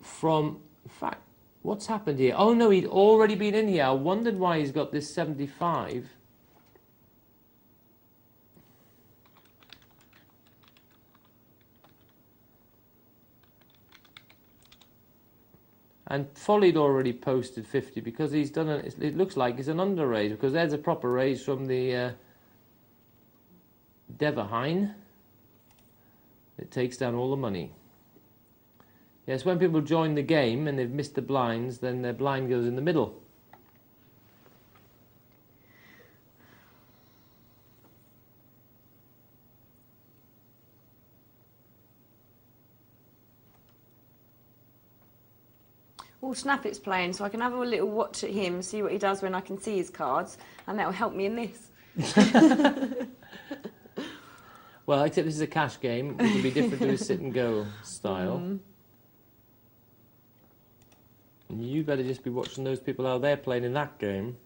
from, in fact, what's happened here? Oh no, he'd already been in here. I wondered why he's got this 75. And Folly'd already posted 50 because he's done it looks like it's an under raise, because there's a proper raise from the Deverhine. It takes down all the money. Yes, when people join the game and they've missed the blinds, then their blind goes in the middle. Well, Snappet's playing, so I can have a little watch at him, see what he does when I can see his cards, and that will help me in this. Well, except this is a cash game, which will be different to a sit-and-go style. And you better just be watching those people out there playing in that game,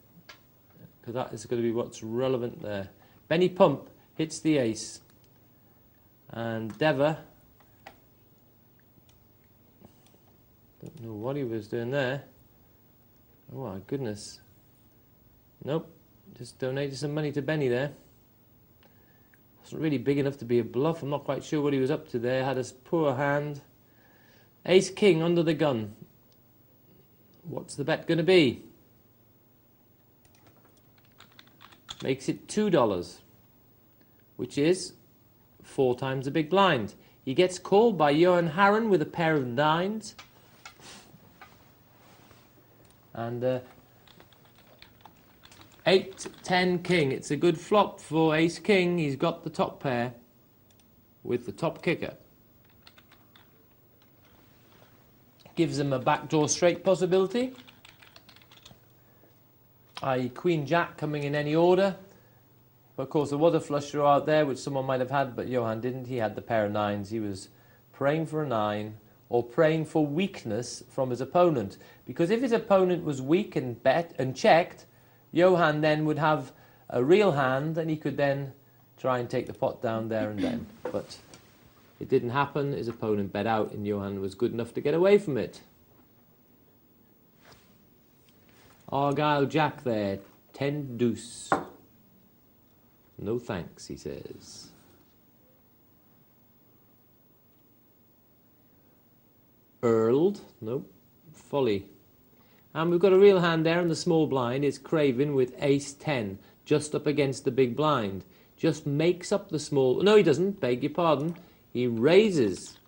because that is going to be what's relevant there. Benny Pump hits the ace, and Dever, don't know what he was doing there. Oh my goodness. Nope, just donated some money to Benny there. Wasn't really big enough to be a bluff. I'm not quite sure what he was up to there. Had a poor hand. Ace King under the gun. What's the bet going to be? Makes it $2, which is 4 times the big blind. He gets called by Johan Harren with a pair of 9s. And 8, 10, king. It's a good flop for ace king. He's got the top pair with the top kicker. Gives him a backdoor straight possibility, i.e. queen jack coming in any order. But of course there was a flush draw out there which someone might have had, but Johan didn't. He had the pair of 9s. He was praying for a 9 or praying for weakness from his opponent. Because if his opponent was weak and bet and checked, Johan then would have a real hand and he could then try and take the pot down there and then. But it didn't happen. His opponent bet out and Johan was good enough to get away from it. Argyle Jack there, 10 deuce. No thanks, he says. Earled, nope, Folly. And we've got a real hand there in the small blind. It's Craven with ace 10, just up against the big blind. Just makes up the small, no he doesn't, beg your pardon. He raises.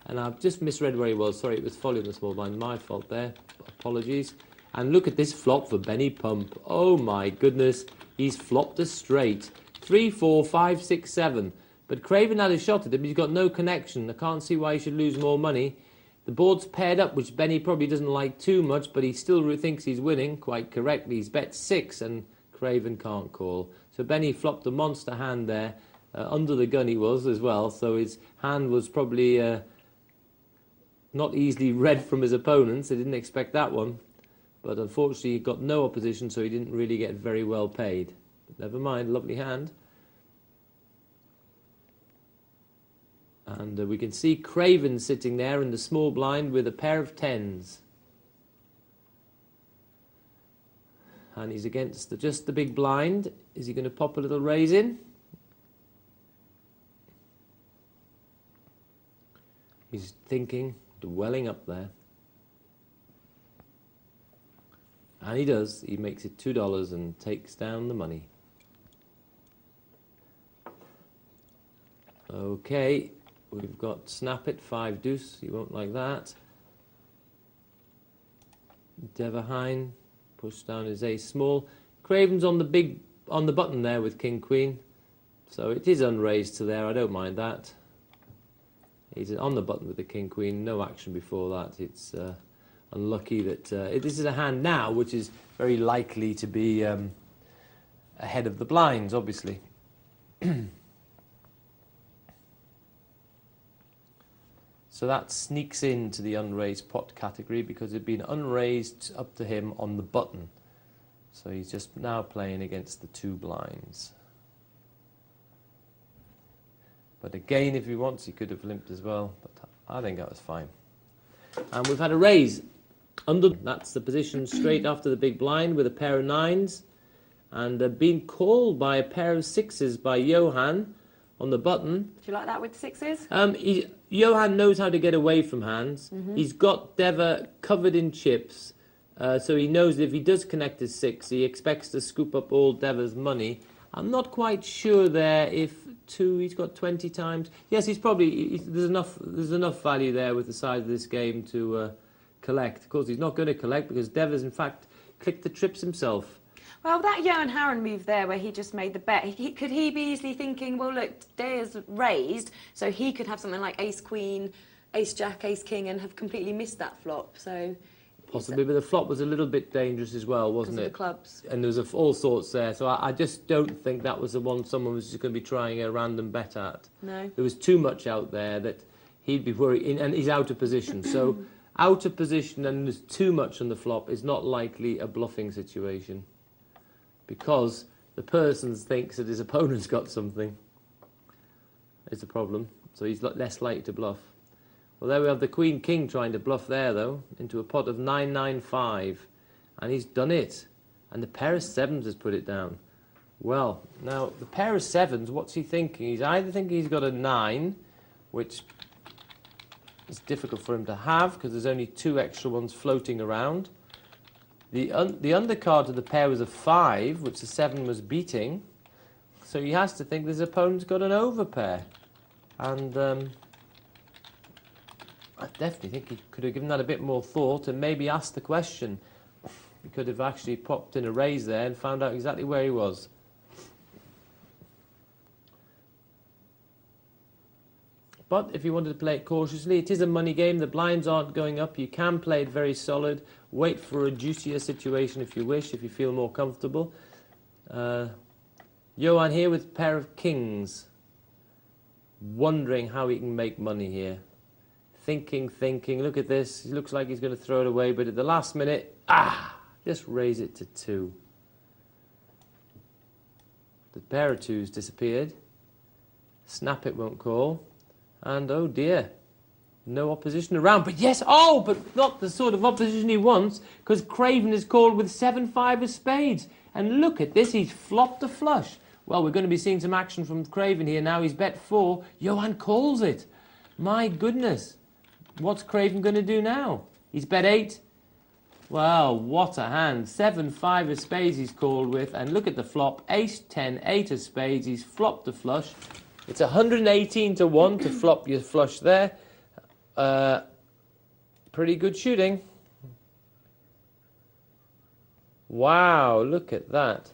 And I've just misread where he was. Sorry, it was Folly in the small blind, my fault there. Apologies. And look at this flop for Benny Pump. Oh my goodness, he's flopped a straight. 3, 4, 5, 6, 7. But Craven had a shot at him. He's got no connection. I can't see why he should lose more money. The board's paired up, which Benny probably doesn't like too much, but he still thinks he's winning quite correctly. He's bet 6 and Craven can't call. So Benny flopped a monster hand there. Under the gun he was as well, so his hand was probably not easily read from his opponents. They didn't expect that one. But unfortunately he got no opposition, so he didn't really get very well paid. But never mind, lovely hand. And we can see Craven sitting there in the small blind with a pair of 10s. And he's against just the big blind. Is he going to pop a little raise in? He's thinking, dwelling up there. And he does. He makes it $2 and takes down the money. Okay. We've got snap it, 5 deuce. You won't like that. Deverhine push down his ace small. Craven's on the button there with king queen, so it is unraised to there. I don't mind that. He's on the button with the king queen. No action before that. It's unlucky that this is a hand now which is very likely to be ahead of the blinds, obviously. So that sneaks into the unraised pot category because it had been unraised up to him on the button. So he's just now playing against the 2 blinds. But again, if he wants, he could have limped as well. But I think that was fine. And we've had a raise. That's the position straight after the big blind with a pair of 9s. And being called by a pair of 6s by Johan on the button. Do you like that with 6s? Johan knows how to get away from hands. He's got Dever covered in chips, so he knows that if he does connect his 6, he expects to scoop up all Dever's money. I'm not quite sure there if 2, he's got 20 times. Yes, he's probably, there's enough value there with the size of this game to collect. Of course, he's not going to collect because Dever's in fact clicked the trips himself. Well, that Johan Harren move there where he just made the bet, could he be easily thinking, well, look, Deya's raised, so he could have something like ace-queen, ace-jack, ace-king, and have completely missed that flop, so... Possibly, but the flop was a little bit dangerous as well, wasn't it? Because of the clubs. And there was all sorts there, so I just don't think that was the one someone was just going to be trying a random bet at. No. There was too much out there that he'd be worried, and he's out of position, so out of position and there's too much on the flop is not likely a bluffing situation. Because the person thinks that his opponent's got something. It's a problem. So he's less likely to bluff. Well, there we have the Queen-King trying to bluff there, though, into a pot of 9-9-5. And he's done it. And the pair of 7s has put it down. Well, now, the pair of 7s, what's he thinking? He's either thinking he's got a 9, which is difficult for him to have, because there's only 2 extra ones floating around. The undercard to the pair was a 5, which the 7 was beating. So he has to think his opponent's got an overpair. And I definitely think he could have given that a bit more thought and maybe asked the question. He could have actually popped in a raise there and found out exactly where he was. But if you wanted to play it cautiously, it is a money game. The blinds aren't going up. You can play it very solid. Wait for a juicier situation if you wish, if you feel more comfortable. Johan here with a pair of kings. Wondering how he can make money here. Thinking. Look at this. He looks like he's going to throw it away, but at the last minute, just raise it to 2. The pair of 2s disappeared. Snap it won't call. And oh dear, no opposition around. But yes, but not the sort of opposition he wants, because Craven is called with 7-5 of spades. And look at this, he's flopped a flush. Well, we're going to be seeing some action from Craven here now. He's bet 4. Johan calls it. My goodness. What's Craven going to do now? He's bet 8. Well, what a hand. 7-5 of spades he's called with. And look at the flop. Ace, 10, 8 of spades. He's flopped a flush. It's 118 to 1 to flop your flush there. Pretty good shooting. Wow, look at that.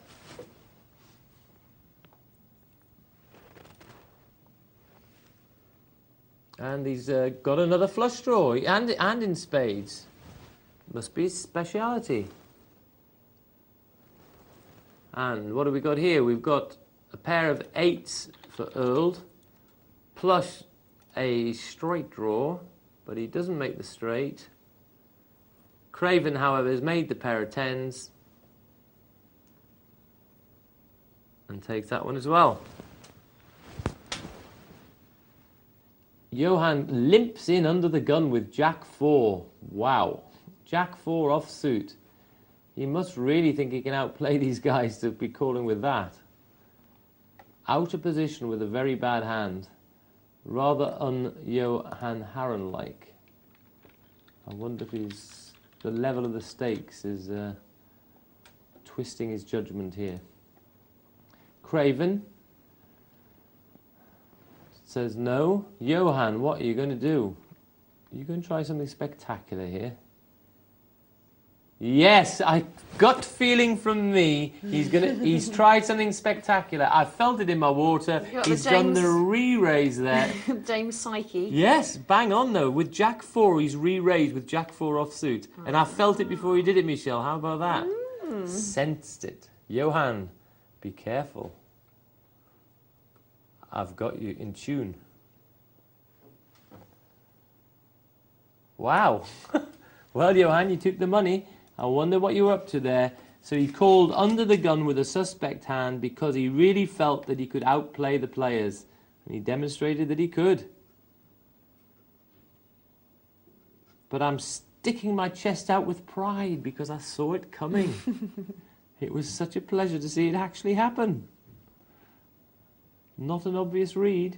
And he's got another flush draw, and in spades. Must be his speciality. And what have we got here? We've got a pair of 8s for Earl, plus a straight draw, but he doesn't make the straight. Craven, however, has made the pair of 10s and takes that one as well. Johan limps in under the gun with Jack 4. Wow. Jack 4 offsuit. He must really think he can outplay these guys to be calling with that. Out of position with a very bad hand. Rather un-Johan Harren-like. I wonder if he's... the level of the stakes is twisting his judgment here. Craven says no. Johan, what are you going to do? Are you going to try something spectacular here? Yes, I gut feeling from me. He's tried something spectacular. I felt it in my water. He's done the re-raise there. James Psyche. Yes, bang on though. With Jack 4, he's re-raised with Jack 4 offsuit. And I felt it before he did it, Michelle. How about that? Sensed it. Johan, be careful. I've got you in tune. Wow. Well, Johan, you took the money. I wonder what you were up to there. So he called under the gun with a suspect hand because he really felt that he could outplay the players. And he demonstrated that he could. But I'm sticking my chest out with pride because I saw it coming. It was such a pleasure to see it actually happen. Not an obvious read.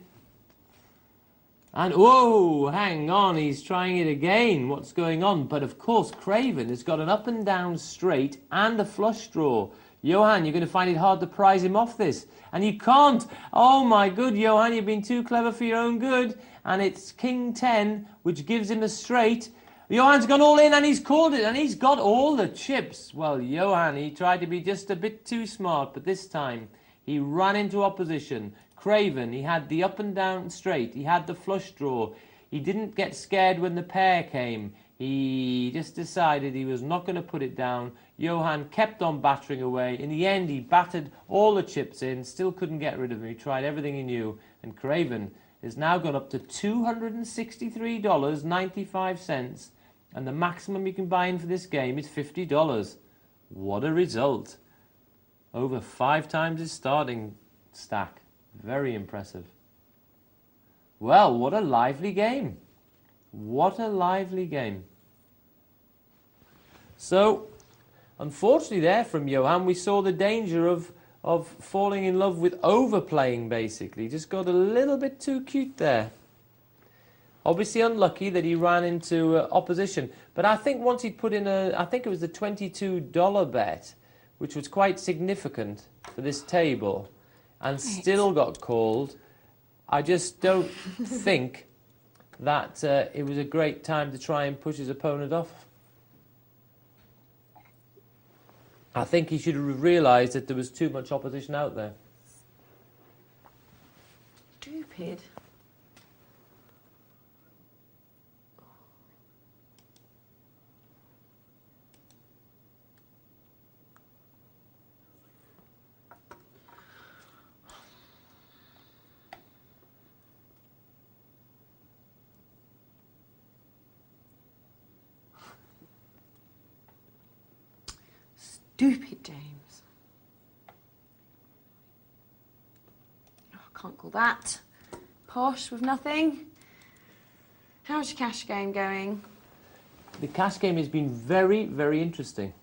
And, whoa, hang on, he's trying it again. What's going on? But, of course, Craven has got an up and down straight and a flush draw. Johan, you're going to find it hard to prize him off this. And you can't. Oh, my good, Johan, you've been too clever for your own good. And it's King 10, which gives him a straight. Johan's gone all in and he's called it. And he's got all the chips. Well, Johan, he tried to be just a bit too smart. But this time, he ran into opposition. Craven, he had the up and down straight. He had the flush draw. He didn't get scared when the pair came. He just decided he was not going to put it down. Johan kept on battering away. In the end, he battered all the chips in, still couldn't get rid of him. He tried everything he knew. And Craven has now gone up to $263.95. And the maximum you can buy in for this game is $50. What a result. Over 5 times his starting stack. Very impressive. Well, what a lively game. What a lively game. So, unfortunately there from Johan, we saw the danger of falling in love with overplaying, basically. Just got a little bit too cute there. Obviously unlucky that he ran into opposition. But I think once he put in I think it was the $22 bet, which was quite significant for this table, and still got called. I just don't think that it was a great time to try and push his opponent off. I think he should have realised that there was too much opposition out there. Stupid. Stupid, James. Oh, I can't call that. Posh with nothing. How's your cash game going? The cash game has been very, very interesting.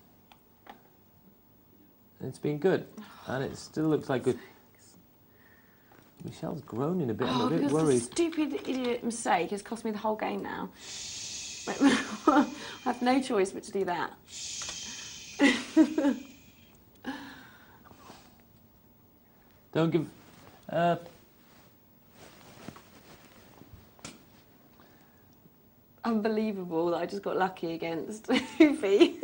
It's been good. And it still looks like good. Michelle's groaning a bit. I'm a bit worried. The stupid idiot mistake has cost me the whole game now. I have no choice but to do that. Don't give... Unbelievable that I just got lucky against Hoofy.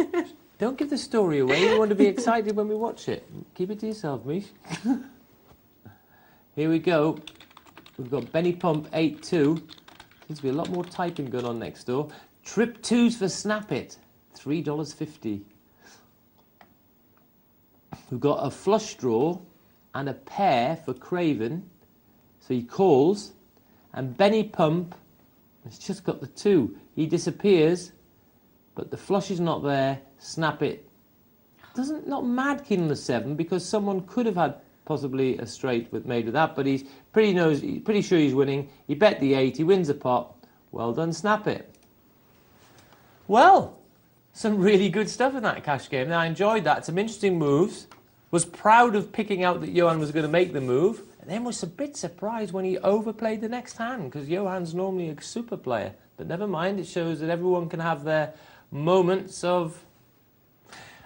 Don't give the story away. We want to be excited when we watch it. Keep it to yourself, Mish. Here we go. We've got Benny Pump 8-2. Seems to be a lot more typing going on next door. Trip 2s for Snap It, $3.50. We've got a flush draw and a pair for Craven. So he calls. And Benny Pump has just got the 2. He disappears, but the flush is not there. Snap It. Not mad keen on the 7 because someone could have had possibly a straight made with that, but he's pretty sure he's winning. He bet the 8. He wins the pot. Well done, Snap It. Well, some really good stuff in that cash game. Now, I enjoyed that. Some interesting moves. Was proud of picking out that Johan was going to make the move. And then was a bit surprised when he overplayed the next hand, because Johan's normally a super player. But never mind, it shows that everyone can have their moments of...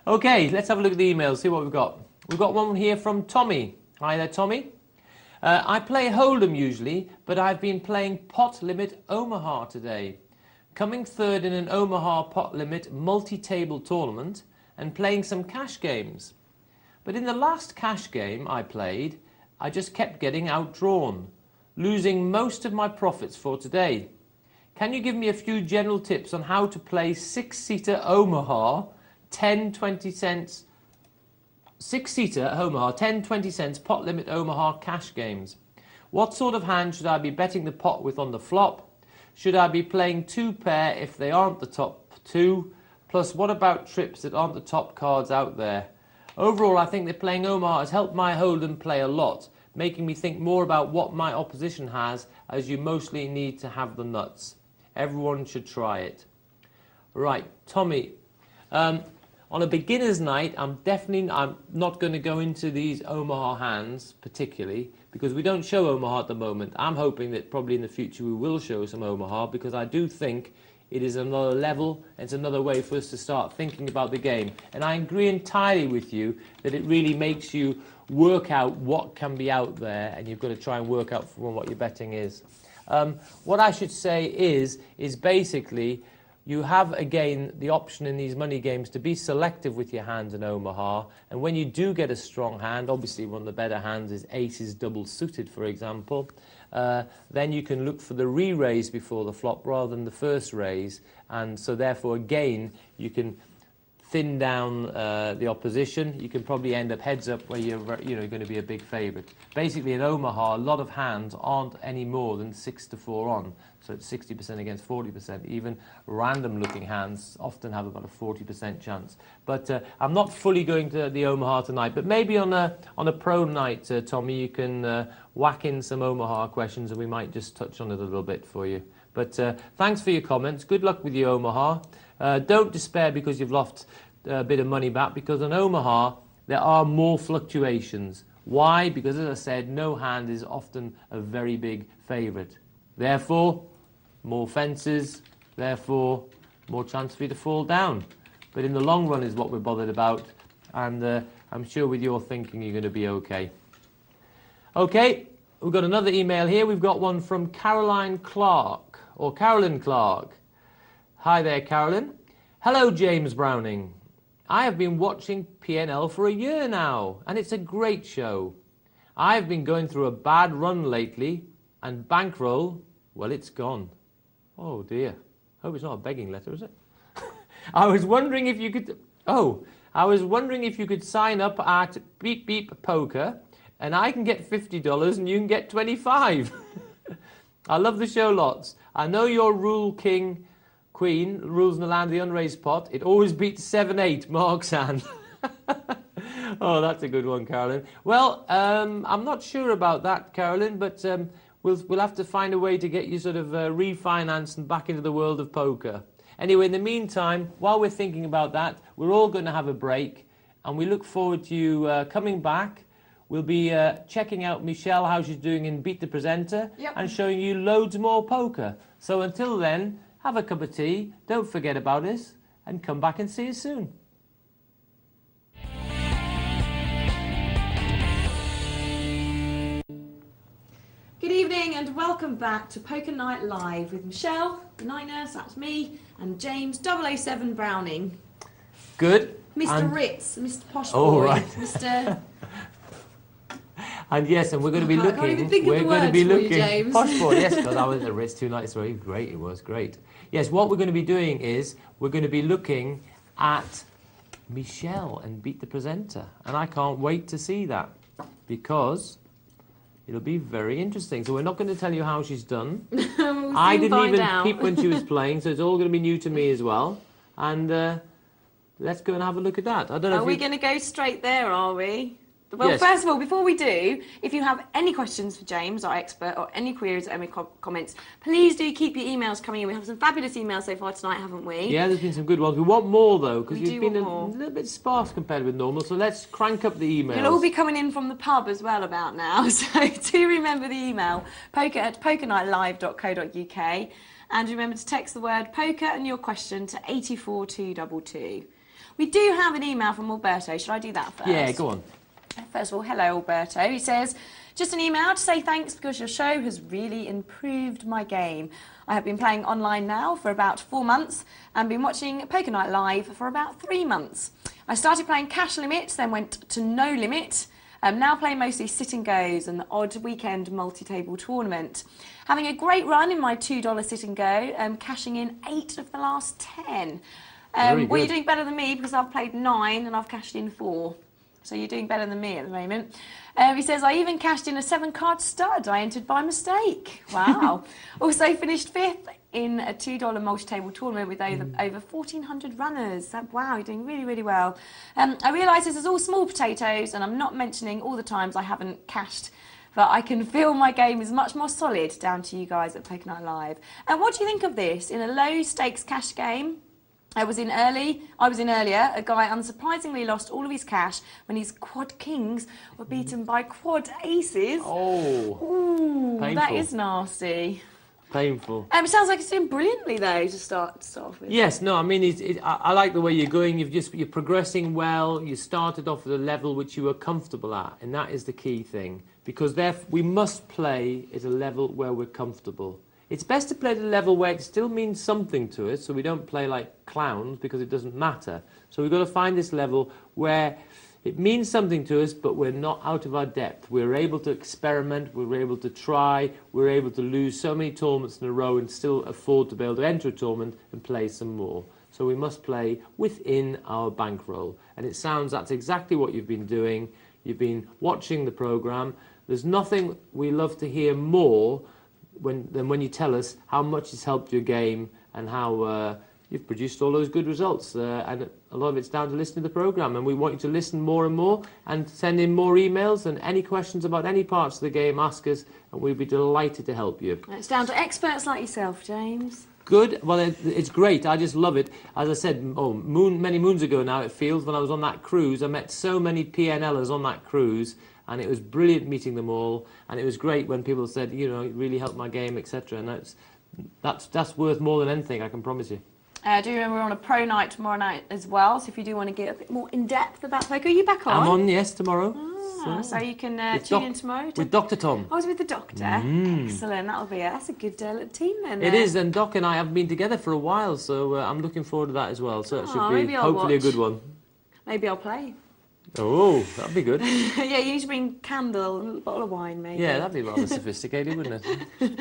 Okay, let's have a look at the emails, see what we've got. We've got one here from Tommy. Hi there, Tommy. I play Hold'em usually, but I've been playing Pot Limit Omaha today. Coming third in an Omaha Pot Limit multi-table tournament and playing some cash games. But in the last cash game I played, I just kept getting outdrawn, losing most of my profits for today. Can you give me a few general tips on how to play 6-seater Omaha, 10-20 cents, 6-seater Omaha, 10-20 cents pot limit Omaha cash games? What sort of hand should I be betting the pot with on the flop? Should I be playing 2 pair if they aren't the top 2? Plus, what about trips that aren't the top cards out there? Overall, I think that playing Omaha has helped my Hold'em play a lot, making me think more about what my opposition has, as you mostly need to have the nuts. Everyone should try it. Right, Tommy, on a beginner's night, I'm not going to go into these Omaha hands particularly, because we don't show Omaha at the moment. I'm hoping that probably in the future we will show some Omaha, because I do think it is another level, it's another way for us to start thinking about the game. And I agree entirely with you that it really makes you work out what can be out there, and you've got to try and work out from what your betting is. What I should say is basically you have, again, the option in these money games to be selective with your hands in Omaha. And when you do get a strong hand, obviously one of the better hands is aces double suited, for example, then you can look for the re-raise before the flop rather than the first raise. And so therefore, again, you can thin down the opposition. You can probably end up heads up where you're going to be a big favourite. Basically, in Omaha, a lot of hands aren't any more than 6-4 on. So it's 60% against 40%. Even random-looking hands often have about a 40% chance. But I'm not fully going to the Omaha tonight. But maybe on a pro night, Tommy, you can whack in some Omaha questions, and we might just touch on it a little bit for you. But thanks for your comments. Good luck with your Omaha. Don't despair because you've lost a bit of money back, because in Omaha there are more fluctuations. Why? Because, as I said, no hand is often a very big favourite. Therefore, more fences, therefore, more chance for you to fall down. But in the long run is what we're bothered about, and I'm sure with your thinking you're going to be okay. Okay, we've got another email here. We've got one from Carolyn Clark. Hi there, Carolyn. Hello, James Browning. I have been watching PNL for a year now, and it's a great show. I have been going through a bad run lately, and bankroll, well, it's gone. Oh dear. Hope it's not a begging letter, is it? I was wondering if you could sign up at Beep Beep Poker, and I can get $50 and you can get $25. I love the show lots. I know your rule king queen rules in the land of the unraised pot. It always beats 7-8 Mark's hand. Oh, that's a good one, Carolyn. Well, I'm not sure about that, Carolyn, but we'll have to find a way to get you sort of refinanced and back into the world of poker. Anyway, in the meantime, while we're thinking about that, we're all going to have a break, and we look forward to you coming back. We'll be checking out Michelle, how she's doing in Beat the Presenter, and showing you loads more poker. So until then, have a cup of tea, don't forget about us, and come back and see us soon. Good evening and welcome back to Poker Night Live with Michelle, the night nurse, that's me, and James 007 Browning. Good. Mr. Ritz, Mr. Posh Boy, right. Mr. And yes, and we're going to be I looking. can't even think of we're the going to words be for you, looking. James. Poshboard, yes, because I was at the Ritz 2 nights ago. Great, it was great. Yes, what we're going to be doing is we're going to be looking at Michelle and Beat the Presenter, and I can't wait to see that because it'll be very interesting. So we're not going to tell you how she's done. We'll I soon didn't find even out. peep when she was playing, so it's all going to be new to me as well. And let's go and have a look at that. I don't know. Are if we you... going to go straight there, are we? Well, Yes. first of all, before we do, if you have any questions for James, our expert, or any queries or any comments, please do keep your emails coming in. We have some fabulous emails so far tonight, haven't we? Yeah, there's been some good ones. We want more, though, because We you've do been a want more. little bit sparse compared with normal. So let's crank up the emails. You'll all be coming in from the pub as well about now, so do remember the email, poker@pokernightlive.co.uk, and remember to text the word poker and your question to 84222. We do have an email from Alberto. Should I do that first? Yeah, go on. First of all, hello Alberto. He says, just an email to say thanks because your show has really improved my game. I have been playing online now for about 4 months and been watching Poker Night Live for about 3 months. I started playing cash limits, then went to no limit. Now playing mostly sit and goes and the odd weekend multi-table tournament. Having a great run in my $2 sit and go, cashing in 8 of the last 10. Very Well, you're good. doing better than me because I've played 9 and I've cashed in 4. So you're doing better than me at the moment. He says, I even cashed in a 7-card stud I entered by mistake. Wow. Also finished 5th in a $2 multi-table tournament with over 1,400 runners. Wow, you're doing really, really well. I realise this is all small potatoes and I'm not mentioning all the times I haven't cashed, but I can feel my game is much more solid down to you guys at Poker Night Live. And what do you think of this? In a low-stakes cash game, I was in earlier. A guy unsurprisingly lost all of his cash when his quad kings were beaten by quad aces. Oh, Ooh, that painful. is nasty. Painful. It sounds like it's doing brilliantly though to start off with. Yes, no, I mean, I like the way you're going. You're progressing well. You started off at a level which you were comfortable at, and that is the key thing. Because we must play at a level where we're comfortable. It's best to play at a level where it still means something to us, so we don't play like clowns because it doesn't matter. So we've got to find this level where it means something to us, but we're not out of our depth. We're able to experiment, we're able to try, we're able to lose so many tournaments in a row and still afford to be able to enter a tournament and play some more. So we must play within our bankroll. And it sounds that's exactly what you've been doing. You've been watching the programme. There's nothing we love to hear more than when you tell us how much it's helped your game and how you've produced all those good results. And a lot of it's down to listening to the programme. And we want you to listen more and more and send in more emails and any questions about any parts of the game, ask us, and we'll be delighted to help you. It's down to experts like yourself, James. Good. Well, it's great. I just love it. As I said, many moons ago now, it feels, when I was on that cruise, I met so many PNLers on that cruise, and it was brilliant meeting them all, and it was great when people said, you know, it really helped my game, etc. And that's worth more than anything, I can promise you. Do you remember we're on a pro night tomorrow night as well? So if you do want to get a bit more in depth about poker, are you back on? I'm on, yes, tomorrow. So you can With tune in tomorrow. With Dr. Tom. I was with the doctor. Excellent. That's a good little team then. It is, and Doc and I have been together for a while, so I'm looking forward to that as well. So it should be maybe I'll hopefully a good watch. one. Maybe I'll play. Oh, that'd be good. Yeah, you need to bring candle and a bottle of wine, maybe. Yeah, that'd be rather sophisticated, wouldn't it?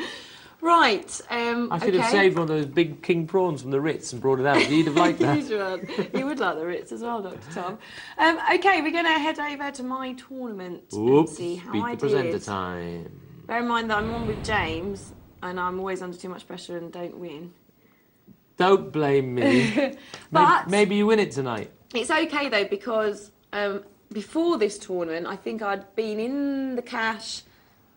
Right. I should have saved one of those big king prawns from the Ritz and brought it out. You'd have liked that. You would like the Ritz as well, Dr. Tom. Okay, we're going to head over to my tournament Oops, and see how beat I the presenter did. time. Bear in mind that I'm on with James, and I'm always under too much pressure and don't win. Don't blame me. But maybe you win it tonight. it's okay though, because before this tournament, I think I'd been in the cash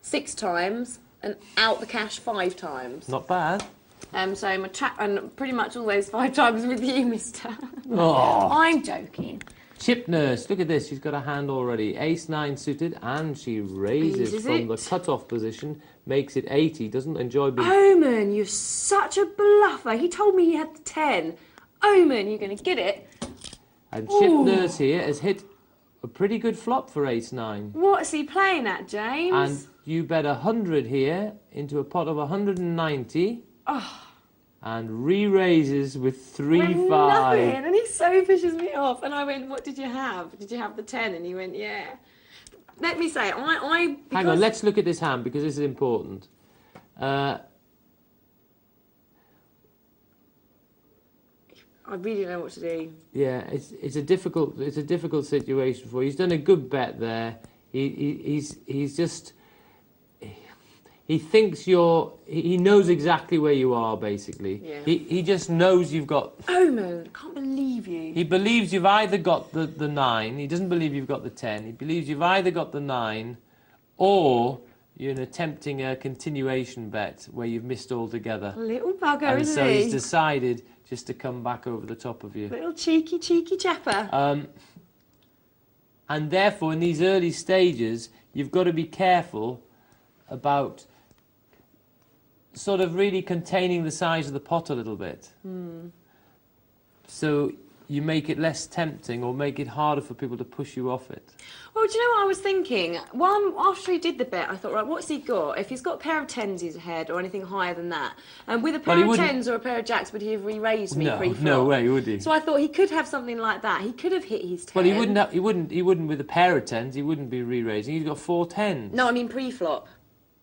6 times and out the cash 5 times. Not bad. So my and pretty much all those 5 times with you, mister. Oh. I'm joking. Chip Nurse, look at this. She's got a hand already. Ace-9 suited, and she raises Raises from it. the cut-off position, makes it 80. Doesn't enjoy being... Omen, you're such a bluffer. He told me he had the 10. Omen, you're going to get it. And Chip Nurse here has hit a pretty good flop for Ace-9. What's he playing at, James? And you bet 100 here into a pot of 190. Oh. And re-raises with With 3-5. nothing, and he so fishes me off. And I went, what did you have? Did you have the 10? And he went, yeah. let me say, Hang on, let's look at this hand because this is important. I really don't know what to do. Yeah, it's a difficult situation for you. He's done a good bet there. He's just he thinks he knows exactly where you are basically. Yeah. He just knows you've got. Omen, I can't believe you. He believes you've either got the 9. He doesn't believe you've got the 10. He believes you've either got the 9, or you're attempting a continuation bet where you've missed altogether. A little bugger, and isn't so he? he's decided just to come back over the top of you. Little cheeky chapper. And therefore, in these early stages, you've got to be careful about sort of really containing the size of the pot a little bit. So you make it less tempting or make it harder for people to push you off it. Well, do you know what I was thinking? After he did the bet, I thought, right, what's he got? If he's got a pair of 10s he's ahead or anything higher than that, and with a pair of 10s or a pair of jacks, would he have re-raised me pre-flop? No way, would he? So I thought he could have something like that. He could have hit his 10. Well, he wouldn't with a pair of 10s, he wouldn't be re-raising. He's got 4 10s. No, I mean pre-flop.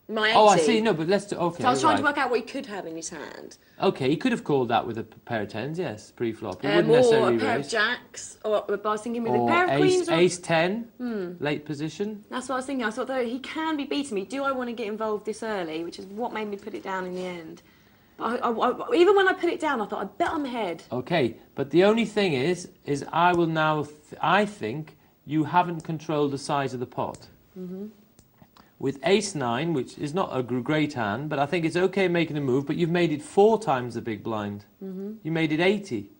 My 80. Oh, I see. No, but let's do... Okay, so I was trying to work out what he could have in his hand. Okay, he could have called that with a pair of 10s, yes, pre-flop. He wouldn't or necessarily a pair raise. of jacks, or I was thinking with Or a pair of queens. ace 10, late position. That's what I was thinking. I thought, though, he can be beating me. Do I want to get involved this early? Which is what made me put it down in the end. But even when I put it down, I thought, I bet I'm ahead. Okay, but the only thing is I will now... I think you haven't controlled the size of the pot. With ace 9, which is not a great hand, but I think it's okay making a move, but you've made it 4 times the big blind. You made it 80.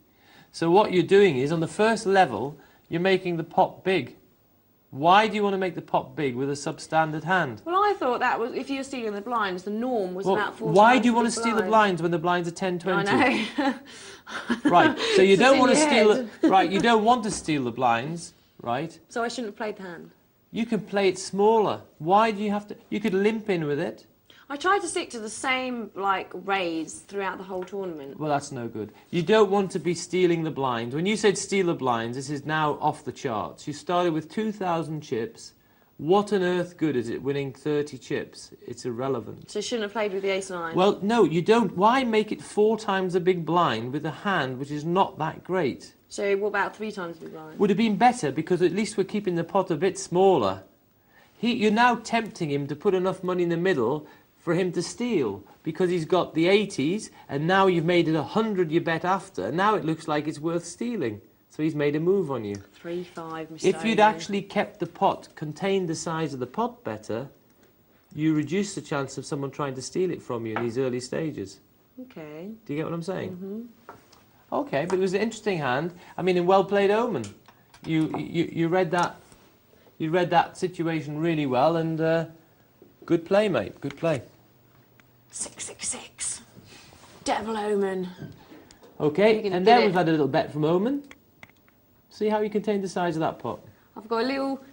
So what you're doing is, on the first level, you're making the pot big. Why do you want to make the pot big with a substandard hand? Well, I thought that was, if you're stealing the blinds, the norm was about 4 times. Why do you want to steal the blinds when the blinds are 10, 20? I know. Right, so you don't want to head. Right, you don't want to steal the blinds, right? So I shouldn't have played the hand. You can play it smaller. Why do you have to... You could limp in with it. I tried to stick to the same, raise throughout the whole tournament. Well, that's no good. You don't want to be stealing the blinds. When you said steal the blinds, this is now off the charts. You started with 2,000 chips. What on earth good is it winning 30 chips? It's irrelevant. So I shouldn't have played with the ace 9. Well, no, you don't. Why make it 4 times a big blind with a hand which is not that great? So what about 3 times the blind? Would have been better, because at least we're keeping the pot a bit smaller. You're now tempting him to put enough money in the middle for him to steal, because he's got the 80s, and now you've made it 100 you bet after, and now it looks like it's worth stealing. So he's made a move on you. 3-5 mistake. If you'd actually kept the pot, contained the size of the pot better, you reduce the chance of someone trying to steal it from you in these early stages. Okay. Do you get what I'm saying? Okay, but it was an interesting hand. I mean, in well-played Omen, you read that. You read that situation really well, and good play, mate. Good play. 666. Devil Omen. Okay, and then we've had a little bet from Omen. See how you contained the size of that pot. I've got a little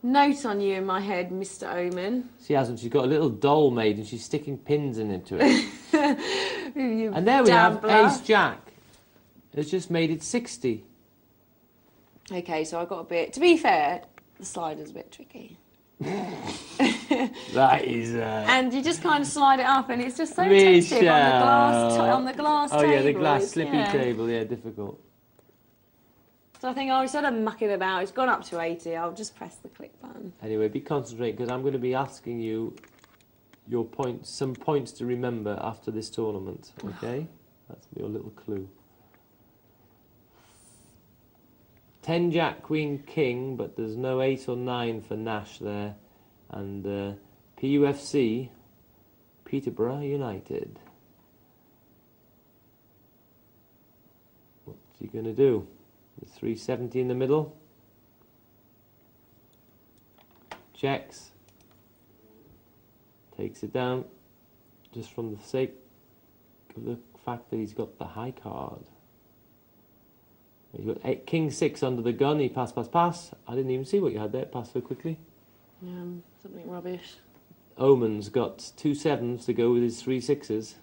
note on you in my head, Mr. Omen. She hasn't. She's got a little doll made, and she's sticking pins into it. And there we have Ace Jack. It's just made it 60. Okay, so I got a bit... To be fair, the slider's a bit tricky. That is... And you just kind of slide it up, and it's just so tentative on the glass table. Oh, yeah, the glass slippy table. Yeah, difficult. So I think, instead of mucking about, it's gone up to 80. I'll just press the click button. Anyway, be concentrated, because I'm going to be asking you some points to remember after this tournament. Okay? That's your little clue. 10 Jack, Queen, King, but there's no 8 or 9 for Nash there. And PUFC, Peterborough United. What's he going to do? The 370 in the middle. Checks. Takes it down, just from the sake of the fact that he's got the high card. He's got King 6 under the gun. He pass. I didn't even see what you had there. It passed so quickly. Something rubbish. Omen's got 2 7s to go with his 3 6s.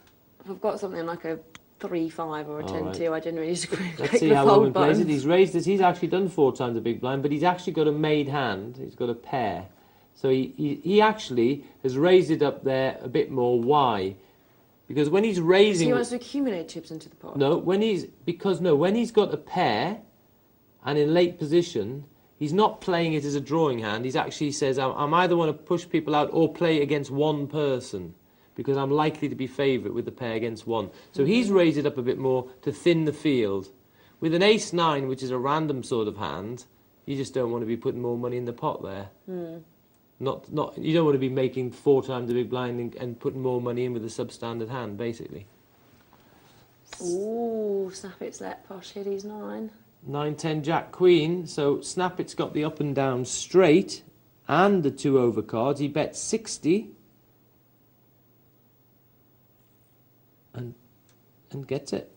If I've got something like a 3-5 or a 10-2, I generally just click Let's see the how fold Omen button. plays it. He's raised this. He's actually done 4 times the big blind, but he's actually got a made hand. He's got a pair. So he actually has raised it up there a bit more. Why? Because when he's raising... So he wants to accumulate chips into the pot? No, when he's got a pair and in late position, he's not playing it as a drawing hand. He actually says, I'm either want to push people out or play against one person, because I'm likely to be favourite with the pair against one. So he's raised it up a bit more to thin the field. With an ace-9, which is a random sort of hand, you just don't want to be putting more money in the pot there. You don't want to be making 4 times the big blind and putting more money in with a substandard hand, basically. Ooh, snap it's let posh hit his 9. 9, 10, Jack, Queen. So Snap it's got the up and down straight and the 2 over cards. He bets 60 and gets it.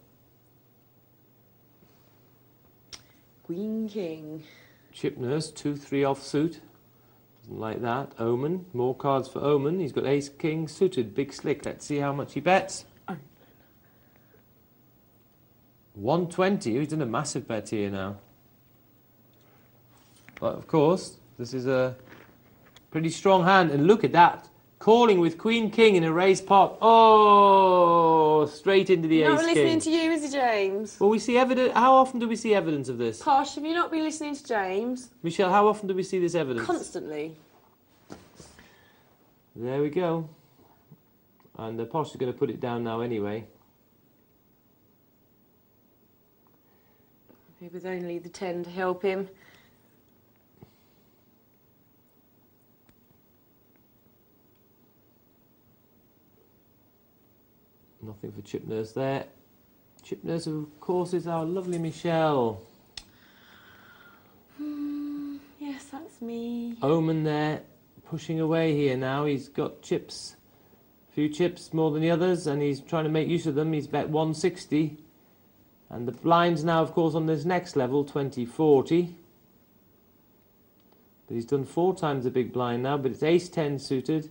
Queen King. Chip Nurse 2, 3 offsuit. Doesn't like that. Omen, more cards for Omen. He's got Ace King suited, big slick. Let's see how much he bets. 120. He's done a massive bet here now. But of course, this is a pretty strong hand. And look at that. Calling with Queen King in a raised pot. Oh, straight into the Ace King. Not listening to you, is he, James? Well, we see evidence. How often do we see evidence of this? Posh, have you not been listening to James? Michelle, how often do we see this evidence? Constantly. There we go. And the Posh is going to put it down now anyway. With only the 10 to help him. Nothing for Chip Nurse there. Chip Nurse, of course, is our lovely Michelle. Yes, that's me. Omen there, pushing away here now. He's got chips, a few chips more than the others, and he's trying to make use of them. He's bet 160. And the blinds now, of course, on this next level, 20-40. But he's done 4 times the big blind now, but it's ace-10 suited.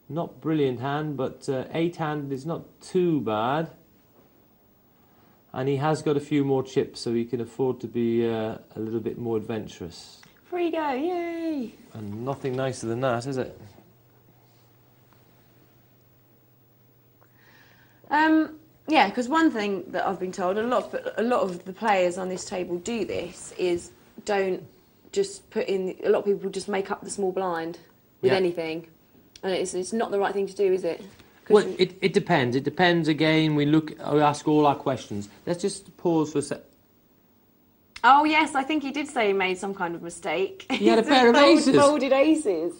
Not brilliant hand, but 8-handed is not too bad. And he has got a few more chips, so he can afford to be a little bit more adventurous. Free go, yay! And nothing nicer than that, is it? Yeah, because one thing that I've been told, a lot of the players on this table do this, is don't just put in... A lot of people just make up the small blind with anything. And it's not the right thing to do, is it? Well, it depends. It depends again. We ask all our questions. Let's just pause for a sec. Oh, yes, I think he did say he made some kind of mistake. He had a pair of aces. Folded aces.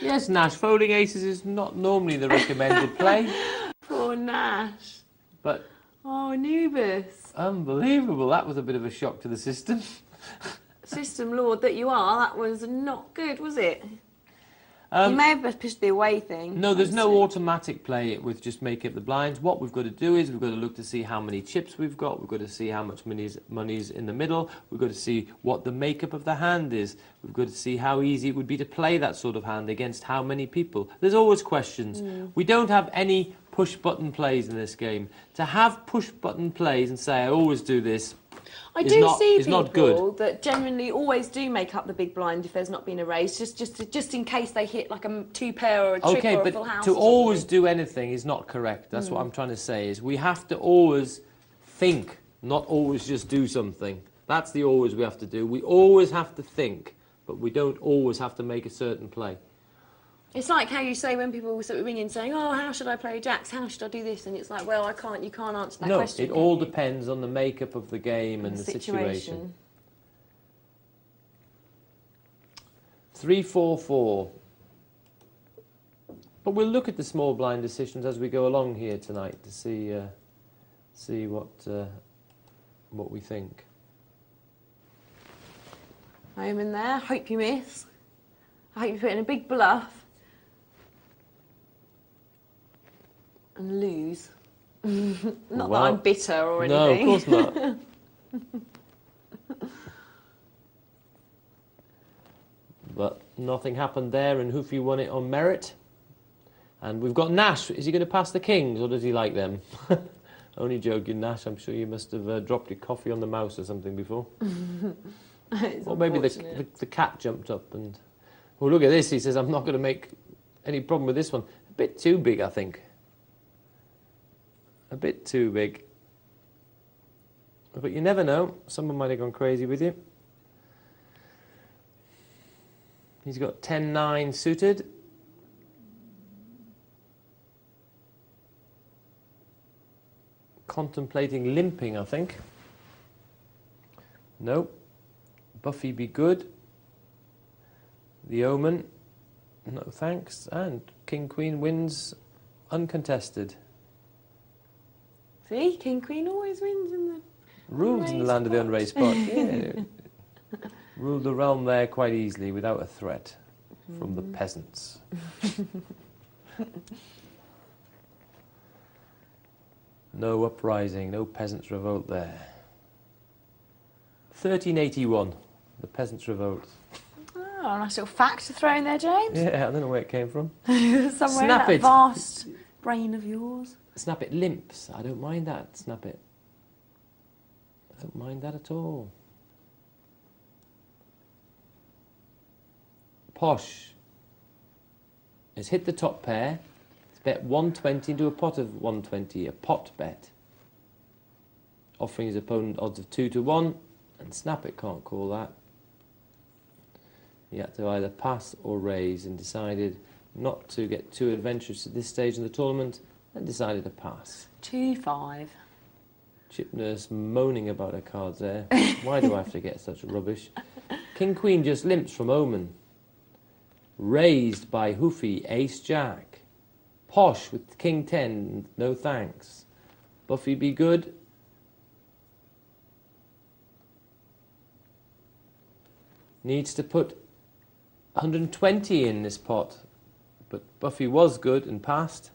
Yes, Nash, folding aces is not normally the recommended play. Poor Nash. But... Oh, Anubis. Unbelievable. That was a bit of a shock to the system. System lord that you are, that was not good, was it? You may have pushed the away thing. No, there's no automatic play with just make up the blinds. What we've got to do is we've got to look to see how many chips we've got. We've got to see how much money's in the middle. We've got to see what the makeup of the hand is. We've got to see how easy it would be to play that sort of hand against how many people. There's always questions. We don't have any push-button plays in this game. To have push-button plays and say, I always do this, I do see people that genuinely always do make up the big blind if there's not been a raise, just in case they hit like a 2-pair or a trick or a full house. To always do anything is not correct. That's what I'm trying to say, is we have to always think, not always just do something. That's the always we have to do. We always have to think, but we don't always have to make a certain play. It's like how you say when people sort of ring in saying, oh, how should I play jacks? How should I do this? And it's like, well, you can't answer that question. No, it all depends on the makeup of the game and the situation. 3-4-4. But we'll look at the small blind decisions as we go along here tonight to see what we think. I'm in there. Hope you miss. I hope you put in a big bluff. And lose. Not that I'm bitter or anything. No, of course not. But nothing happened there, and Hoofy won it on merit. And we've got Nash. Is he going to pass the kings, or does he like them? Only joking, Nash. I'm sure you must have dropped your coffee on the mouse or something before. Or maybe the cat jumped up and Oh, look at this. He says, I'm not going to make any problem with this one. A bit too big, I think. A bit too big. But you never know. Someone might have gone crazy with you. He's got 10-9 suited. Contemplating limping, I think. Nope. Buffy be good. The Omen, no thanks. And King Queen wins uncontested. See, King Queen always wins in the Ruled in the land of the unraised pot. Yeah. Ruled the realm there quite easily without a threat from the peasants. No uprising, no peasants' revolt there. 1381, the peasants' revolt. Oh, a nice little fact to throw in there, James. Yeah, I don't know where it came from. Somewhere Snap in it. that vast brain of yours. Snap it limps. I don't mind that. Snap it. I don't mind that at all. Posh has hit the top pair. It's bet 120 into a pot of 120, a pot bet. Offering his opponent odds of 2 to 1, and Snap it can't call that. He had to either pass or raise and decided not to get too adventurous at this stage in the tournament and decided to pass. 2-5. Chip Nurse moaning about her cards there. Why do I have to get such rubbish? King Queen just limps from Omen. Raised by Hoofy, Ace Jack. Posh with King 10, no thanks. Buffy be good. Needs to put 120 in this pot. But Buffy was good and passed.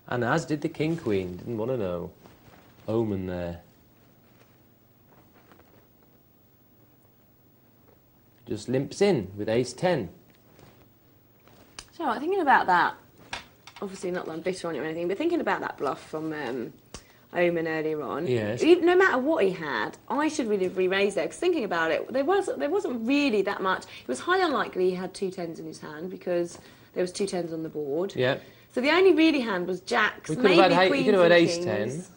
And as did the King Queen. Didn't want to know. Omen there. Just limps in with Ace 10. So, thinking about that, obviously not that I'm bitter on it or anything, but thinking about that bluff from Omen earlier on, yes. No matter what he had, I should really have re-raised there, because thinking about it, there wasn't really that much. It was highly unlikely he had 2 10s in his hand, because there was 2 10s on the board. Yeah. So the only really hand was Jacks, We could maybe have had, Queens you could have had and Ace Kings.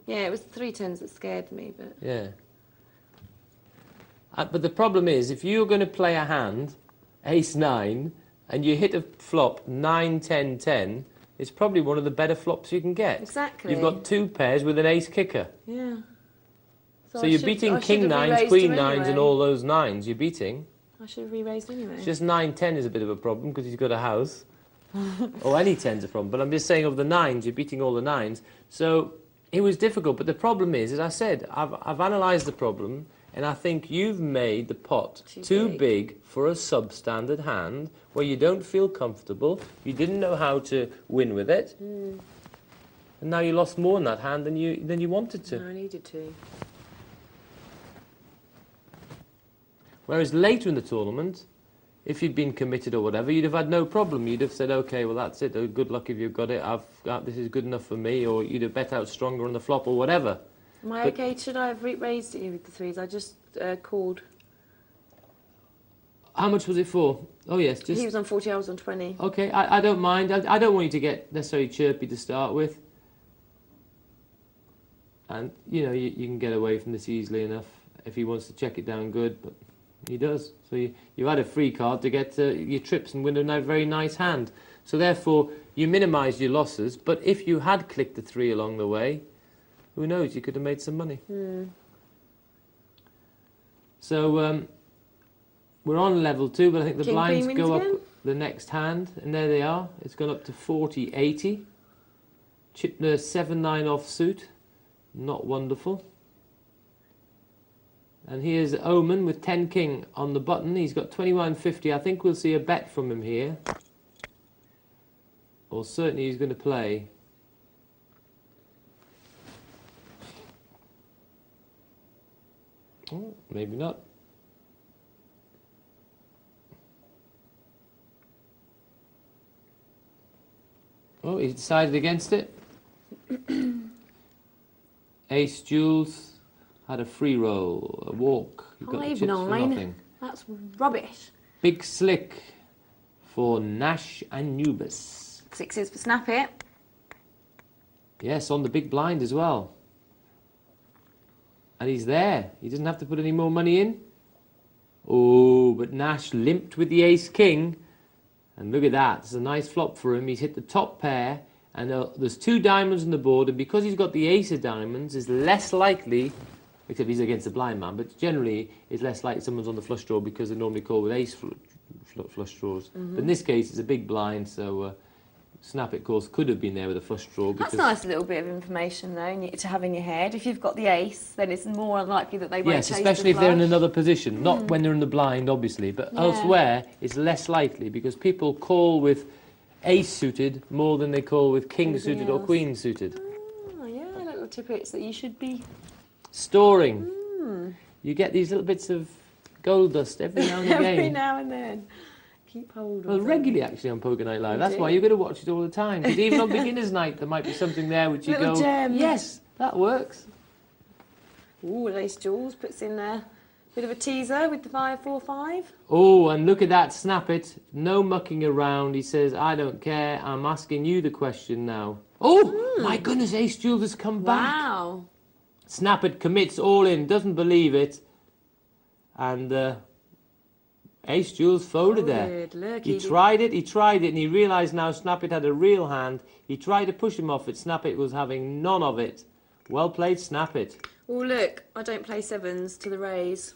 10. Yeah, it was 3 10s that scared me, but... Yeah. But the problem is, if you're going to play a hand, Ace 9, and you hit a flop 9, 10, 10, it's probably one of the better flops you can get. Exactly. You've got 2 pairs with an Ace kicker. Yeah. So you're beating King 9s, Queen 9s, and all those 9s you're beating. I should have re-raised anyway. It's just 9, 10 is a bit of a problem because he's got a house. Or any 10's a problem. But I'm just saying of the 9s, you're beating all the 9s. So it was difficult. But the problem is, as I said, I've analysed the problem, and I think you've made the pot too big for a substandard hand where you don't feel comfortable, you didn't know how to win with it, and now you lost more in that hand than you wanted to. No, I needed to. Whereas later in the tournament, if you'd been committed or whatever, you'd have had no problem. You'd have said, okay, well, that's it. Good luck if you've got it. This is good enough for me. Or you'd have bet out stronger on the flop or whatever. Am I okay? Should I have raised it with the 3s? I just called. How much was it for? Oh, yes. Just... He was on 40, I was on 20. Okay, I don't mind. I don't want you to get necessarily chirpy to start with. And, you know, you can get away from this easily enough if he wants to check it down good, but he does. So you had a free card to get your trips and win a very nice hand. So therefore, you minimised your losses, but if you had clicked the 3 along the way, who knows, you could have made some money. So we're on level 2, but I think the blinds go up the next hand, and there they are. It's gone up to 40-80. Chip Nurse 7-9 off suit. Not wonderful. And here's Omen with 10 king on the button. He's got 21.50. I think we'll see a bet from him here. Or certainly he's going to play. Oh, maybe not. Oh, he's decided against it. Ace Jules had a free roll, a walk. You've got the chips for nothing. That's rubbish. Big slick for Nash and Nubis. Sixes for Snap It. Yes, on the big blind as well. And he's there. He doesn't have to put any more money in. Oh, but Nash limped with the ace-king. And look at that. It's a nice flop for him. He's hit the top pair. And there's 2 diamonds on the board. And because he's got the ace of diamonds, is less likely, except he's against a blind man, but generally it's less likely someone's on the flush draw because they normally call with ace flush draws. But in this case, it's a big blind, so Snap It, of course, could have been there with a flush draw. That's a nice little bit of information, though, to have in your head. If you've got the ace, then it's more unlikely that they won't chase the flush. Yes, especially if they're in another position. Not when they're in the blind, obviously, but elsewhere, it's less likely because people call with ace suited more than they call with king suited or queen suited. Oh, yeah, little tidbits that you should be storing. You get these little bits of gold dust every now and again. Every now and then. Keep hold of them. Regularly actually on Poker Night Live. That's why you're going to watch it all the time. Because even on Beginner's Night there might be something there which you little go, gem. yes, that works. Ooh, Ace Jules puts in there. Bit of a teaser with the 5-4-5. Oh, and look at that, Snap It. No mucking around. He says, I don't care. I'm asking you the question now. Oh, my goodness, Ace Jules has come back. Wow. Snap It commits all in, doesn't believe it. And Ace Jules folded there. Look, he tried it, and he realised now Snap It had a real hand. He tried to push him off it. Snap It was having none of it. Well played, Snap It. Oh, look, I don't play sevens to the raise.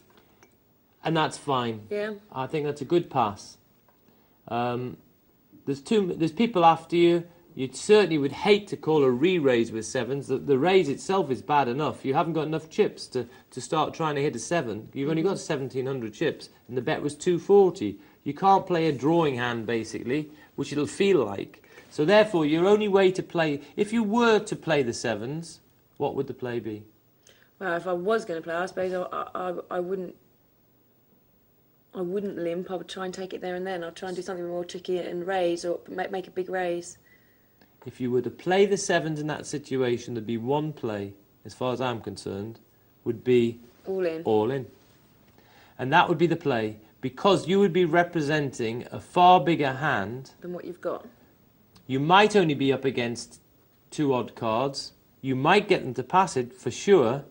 And that's fine. Yeah. I think that's a good pass. There's people after you. You certainly would hate to call a re-raise with sevens. The raise itself is bad enough. You haven't got enough chips to start trying to hit a 7. You've only got 1,700 chips, and the bet was 240. You can't play a drawing hand, basically, which it'll feel like. So therefore, your only way to play, if you were to play the sevens, what would the play be? Well, if I was going to play, I suppose I wouldn't limp. I would try and take it there and then. I'd try and do something more tricky and raise, or make a big raise. If you were to play the sevens in that situation, there'd be one play, as far as I'm concerned, would be all in. All in. And that would be the play, because you would be representing a far bigger hand than what you've got. You might only be up against 2 odd cards. You might get them to pass it, for sure,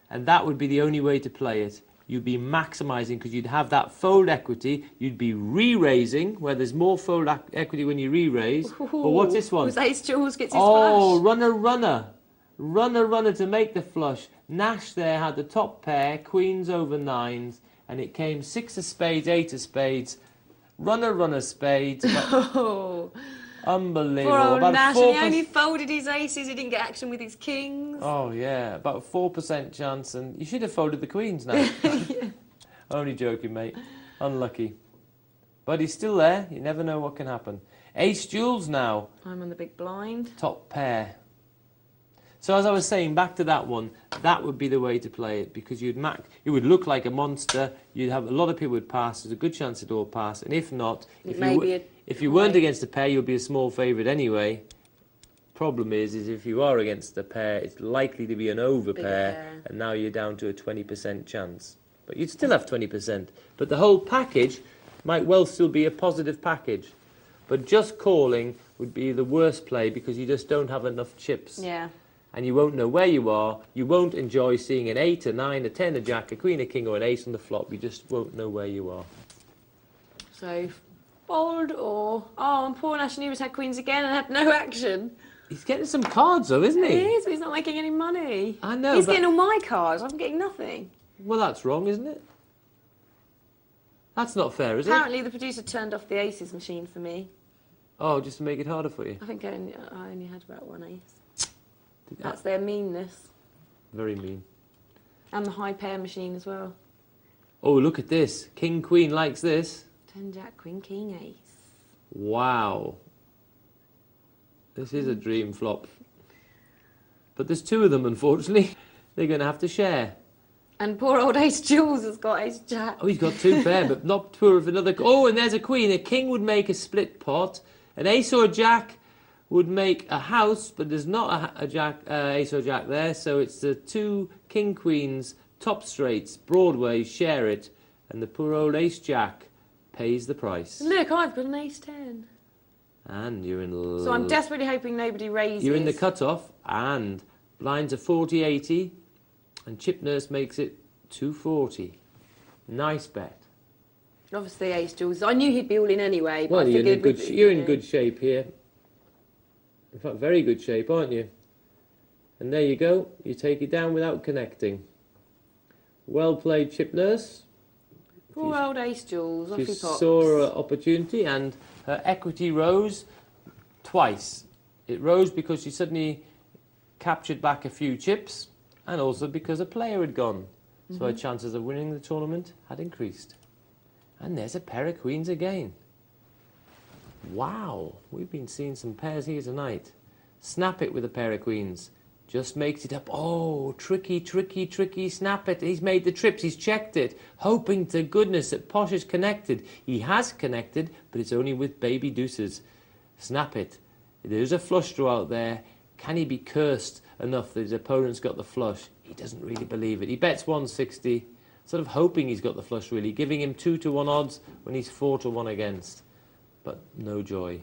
and that would be the only way to play it. You'd be maximising because you'd have that fold equity. You'd be re-raising, where there's more fold equity when you re-raise. But what's this one? Ace Jules gets his flush. flush. Runner to make the flush. Nash there had the top pair, queens over 9s, and it came 6 of spades, 8 of spades, runner spades. Oh. Unbelievable. Poor old About Nash, and he only folded his aces, he didn't get action with his kings. Oh, yeah, about 4% chance, and you should have folded the queens now. Yeah. Only joking, mate. Unlucky. But he's still there. You never know what can happen. Ace Jules now. I'm on the big blind. Top pair. So as I was saying, back to that one, that would be the way to play it, because it would look like a monster. You'd have a lot of people would pass. There's a good chance it'd all pass, and if not, if you weren't against a pair, you'd be a small favourite anyway. Problem is if you are against a pair, it's likely to be an over pair, and now you're down to a 20% chance. But you'd still have 20%. But the whole package might well still be a positive package. But just calling would be the worst play because you just don't have enough chips. Yeah. And you won't know where you are. You won't enjoy seeing an 8, a 9, a 10, a jack, a queen, a king, or an ace on the flop. You just won't know where you are. So, fold or... Oh, and poor Nash Nubis had queens again and had no action. He's getting some cards, though, isn't he? He is, but he's not making any money. I know, He's getting all my cards. I'm getting nothing. Well, that's wrong, isn't it? That's not fair, is it? Apparently, the producer turned off the aces machine for me. Oh, just to make it harder for you? I think I only had about 1 ace. That's their meanness. Very mean. And the high pair machine as well. Oh, look at this. King, queen likes this. 10, jack, queen, king, ace. Wow. This is a dream flop. But there's 2 of them, unfortunately. They're going to have to share. And poor old Ace Jules has got ace jack. Oh, he's got 2 pair, but not poor of another. Oh, and there's a queen. A king would make a split pot. An ace or a jack would make a house, but there's not a jack, ace or jack there, so it's the 2 king queens, top straights, Broadway, share it, and the poor old ace jack pays the price. Look, I've got an ace-10. And you're in... So I'm desperately hoping nobody raises. You're in the cut-off, and blinds are 40-80, and Chip Nurse makes it 240. Nice bet. Obviously, ace Jules. I knew he'd be all in anyway. But Well, I figured you're in good shape here. In fact, very good shape, aren't you? And there you go. You take it down without connecting. Well played, Chip Nurse. Poor old ace Jules. Off She he pops. saw her opportunity, and her equity rose twice. It rose because she suddenly captured back a few chips, and also because a player had gone. So her chances of winning the tournament had increased. And there's a pair of queens again. Wow, we've been seeing some pairs here tonight. Snap it with a pair of queens. Just makes it up. Oh, tricky, tricky, tricky. Snap it. He's made the trips. He's checked it. Hoping to goodness that Posh is connected. He has connected, but it's only with baby deuces. Snap it. There's a flush draw out there. Can he be cursed enough that his opponent's got the flush? He doesn't really believe it. He bets 160, sort of hoping he's got the flush really, giving him 2-1 odds when he's 4-1 against. But no joy.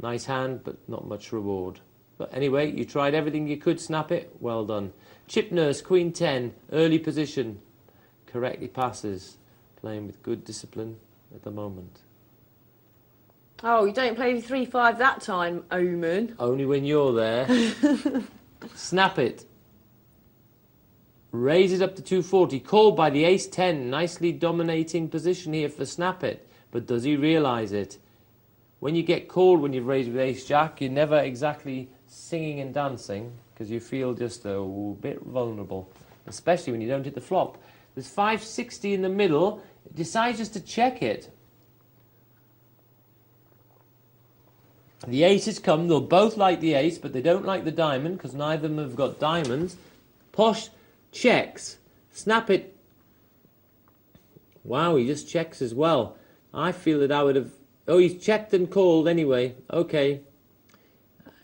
Nice hand, but not much reward. But anyway, you tried everything you could, snap it. Well done. Chip Nurse, Queen 10, early position. Correctly passes. Playing with good discipline at the moment. Oh, you don't play 3-5 that time, Omen. Only when you're there. Snap it. Raise it up to 240. Called by the ace-10. Nicely dominating position here for Snap it. But does he realise it? When you get called when you've raised with ace-jack, you're never exactly singing and dancing because you feel just a bit vulnerable, especially when you don't hit the flop. There's 560 in the middle. It decides just to check it. The ace has come. They'll both like the ace, but they don't like the diamond because neither of them have got diamonds. Posh checks. Snap it. Wow, he just checks as well. I feel that I would have... Oh, he's checked and called anyway. Okay.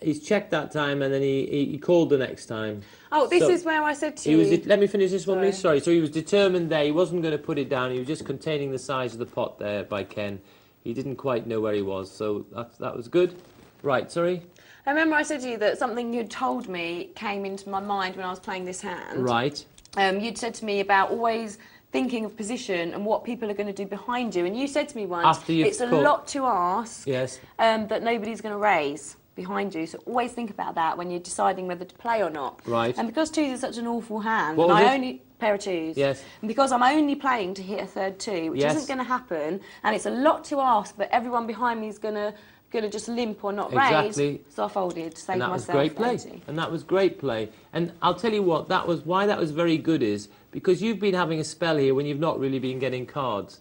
He's checked that time and then he called the next time. Oh, this So is where I said to you... Let me finish this one, Sorry. please. Sorry. So he was determined there. He wasn't going to put it down. He was just containing the size of the pot there by Ken. He didn't quite know where he was. So that was good. Right, sorry. I remember I said to you that something you'd told me came into my mind when I was playing this hand. Right. You'd said to me about always thinking of position and what people are going to do behind you. And you said to me once, it's a lot to ask Yes. that nobody's going to raise behind you. So always think about that when you're deciding whether to play or not. Right. And because twos is such an awful hand, What and was I it? only... Pair of twos. Yes. And because I'm only playing to hit a third two, which Yes. isn't going to happen, and it's a lot to ask, but everyone behind me is going to just limp or not Exactly. raise. So I folded to save And that was myself great play. 80. And that was great play. And I'll tell you what, why that was very good is because you've been having a spell here when you've not really been getting cards.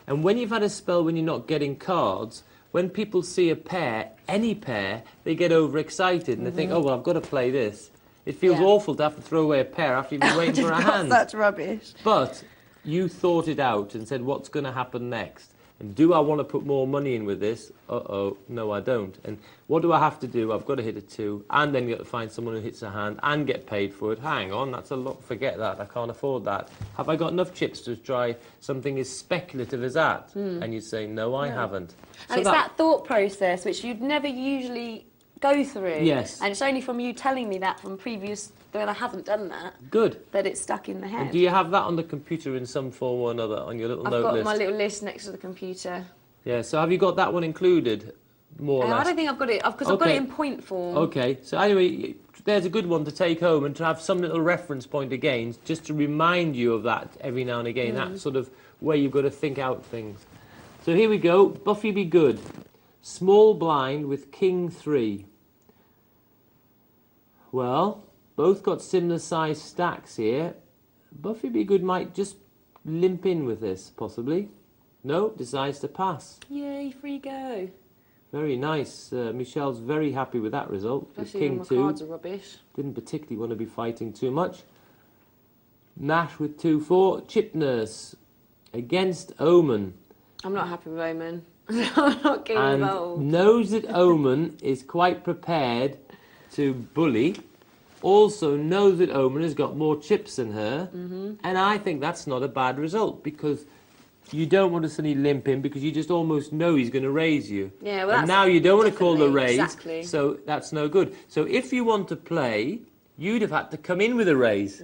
And when you've had a spell when you're not getting cards, when people see a pair, any pair, they get overexcited and they think, oh, well, I've got to play this. It feels Yeah. awful to have to throw away a pair after you've been waiting for a hand. Such rubbish. But you thought it out and said, what's going to happen next? And do I want to put more money in with this? Uh-oh, no, I don't. And what do I have to do? I've got to hit a 2, and then you've got to find someone who hits a hand and get paid for it. Hang on, that's a lot. Forget that. I can't afford that. Have I got enough chips to try something as speculative as that? And you'd say, no, I haven't. And it's that thought process which you'd never usually go through. Yes. And it's only from you telling me that from previous, when I haven't done that, Good. that it's stuck in the head. And do you have that on the computer in some form or another on your little I've note got list? my little list next to the computer. Yeah, so have you got that one included, more or less? I don't think I've got it, because I've got it in point form. Okay, so anyway, there's a good one to take home and to have some little reference point again, just to remind you of that every now and again, that sort of way you've got to think out things. So here we go, Buffy be good. Small blind with King 3. Well, both got similar sized stacks here. Buffy be good might just limp in with this, possibly. No, decides to pass. Yay, free go. Very nice. Michelle's very happy with that result. With Especially when King my 2. cards are rubbish. Didn't particularly want to be fighting too much. Nash with 2-4. Chip Nurse against Omen. I'm not happy with Omen. I'm not getting And involved. knows that Omen is quite prepared to bully. Also knows that Omen has got more chips than her. And I think that's not a bad result because you don't want to suddenly limp in because you just almost know he's going to raise you. Yeah, well, and now you don't want to call the raise, exactly. so that's no good. So if you want to play, you'd have had to come in with a raise.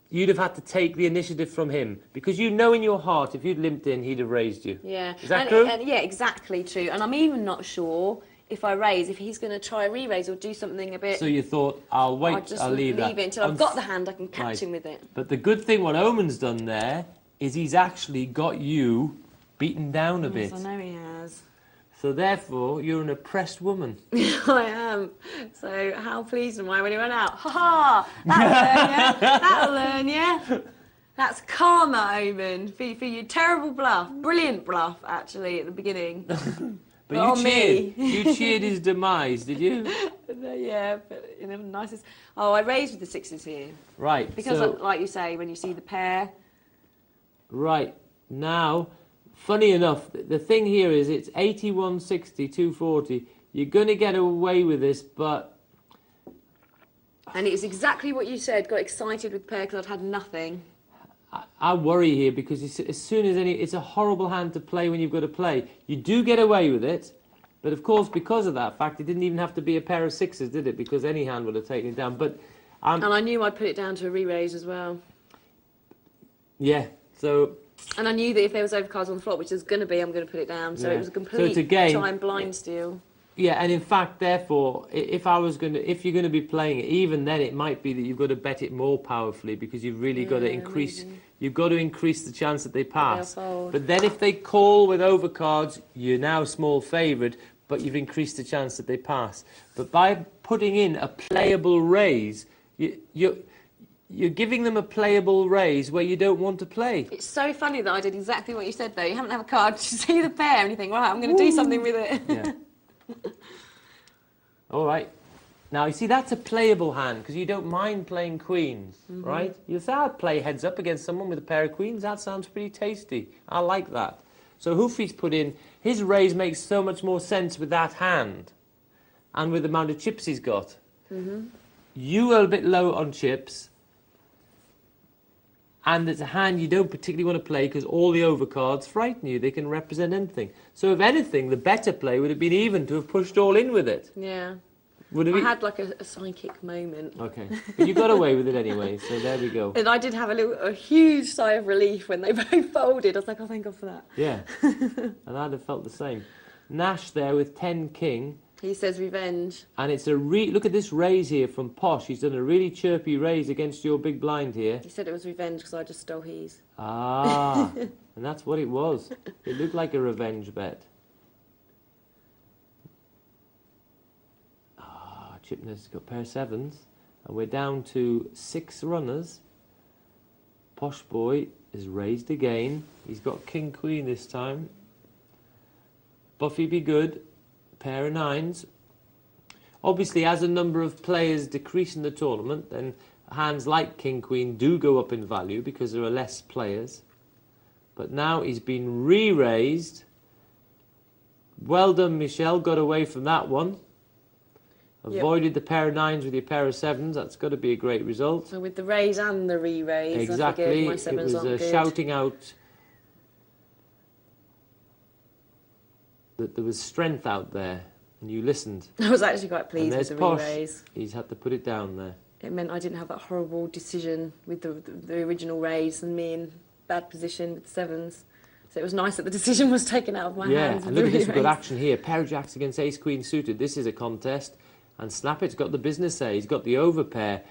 You'd have had to take the initiative from him because you know in your heart if you'd limped in, he'd have raised you. Yeah. Is that true? Yeah, exactly true. And I'm even not sure if I raise, if he's going to try a re-raise or do something a bit... So you thought, I'll wait, I'll leave it until I've got the hand, I can catch him with it. But the good thing what Omen's done there is he's actually got you beaten down a bit. Yes, I know he has. So therefore, you're an oppressed woman. I am. So how pleased am I when he went out? Ha ha! That'll learn you. That'll learn you. That's karma, Omen, for your terrible bluff. Brilliant bluff, actually, at the beginning. But you cheered his demise, did you? Yeah, but in the nicest... Oh, I raised with the sixes here. Right. Because, like you say, when you see the pair... Right. Now, funny enough, the thing here is it's 81, 60, 240. You're going to get away with this, but... And it was exactly what you said. Got excited with pair because I'd had nothing. I worry here because as soon as it's a horrible hand to play when you've got to play. You do get away with it, but of course because of that fact, it didn't even have to be a pair of sixes, did it? Because any hand would have taken it down. But and I knew I'd put it down to a re-raise as well. Yeah. So. And I knew that if there was overcards on the flop, which there's going to be, I'm going to put it down. So it was a complete time blind steal. Yeah, and in fact, therefore, if you're going to be playing it, even then, it might be that you've got to bet it more powerfully because you've really got to increase. Maybe. You've got to increase the chance that they pass. But then, if they call with overcards, you're now small favoured, but you've increased the chance that they pass. But by putting in a playable raise, you're giving them a playable raise where you don't want to play. It's so funny that I did exactly what you said, though. You haven't had a card, you see the pair and you think, right, I'm going to do something with it. Yeah. All right. Now, you see, that's a playable hand because you don't mind playing queens, right? You say, I'd play heads up against someone with a pair of queens. That sounds pretty tasty. I like that. So Hoofy's put in, his raise makes so much more sense with that hand and with the amount of chips he's got. You are a bit low on chips. And it's a hand you don't particularly want to play because all the overcards frighten you. They can represent anything. So if anything, the better play would have been even to have pushed all in with it. Yeah. I had like a psychic moment. Okay. But you got away with it anyway, so there we go. And I did have a huge sigh of relief when they both folded. I was like, oh, thank God for that. Yeah. And I'd have felt the same. Nash there with 10 king. He says revenge. And it's look at this raise here from Posh. He's done a really chirpy raise against your big blind here. He said it was revenge because I just stole his. Ah, and that's what it was. It looked like a revenge bet. Ah, Chipner's got a pair of sevens. And we're down to 6 runners. Posh boy is raised again. He's got king queen this time. Buffy be good. Pair of nines. Obviously, as a number of players decrease in the tournament, then hands like king queen do go up in value because there are less players. But now he's been re-raised. Well done, Michelle. Got away from that one. Avoided the pair of nines with your pair of sevens. That's got to be a great result. So with the raise and the re-raise, exactly. My sevens it was shouting out that there was strength out there, and you listened. I was actually quite pleased with the re-raise. He's had to put it down there. It meant I didn't have that horrible decision with the original raise and me in bad position with sevens. So it was nice that the decision was taken out of my hands. Yeah, and look at this good action here. Pair of jacks against ace queen suited. This is a contest. And Snappet's got the business there. He's got the overpair.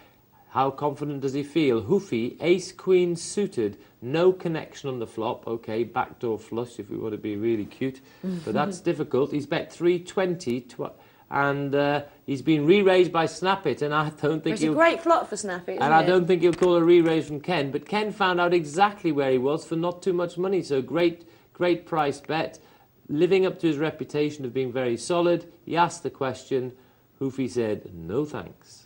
How confident does he feel? Hoofy, ace queen suited. No connection on the flop. OK, backdoor flush if we want to be really cute. But that's difficult. He's bet 320 and he's been re-raised by Snappet, and I don't think it's a great flop for Snappet, and I don't think he'll call a re-raise from Ken. But Ken found out exactly where he was for not too much money. So great price bet. Living up to his reputation of being very solid. He asked the question. Hoofy said, no thanks.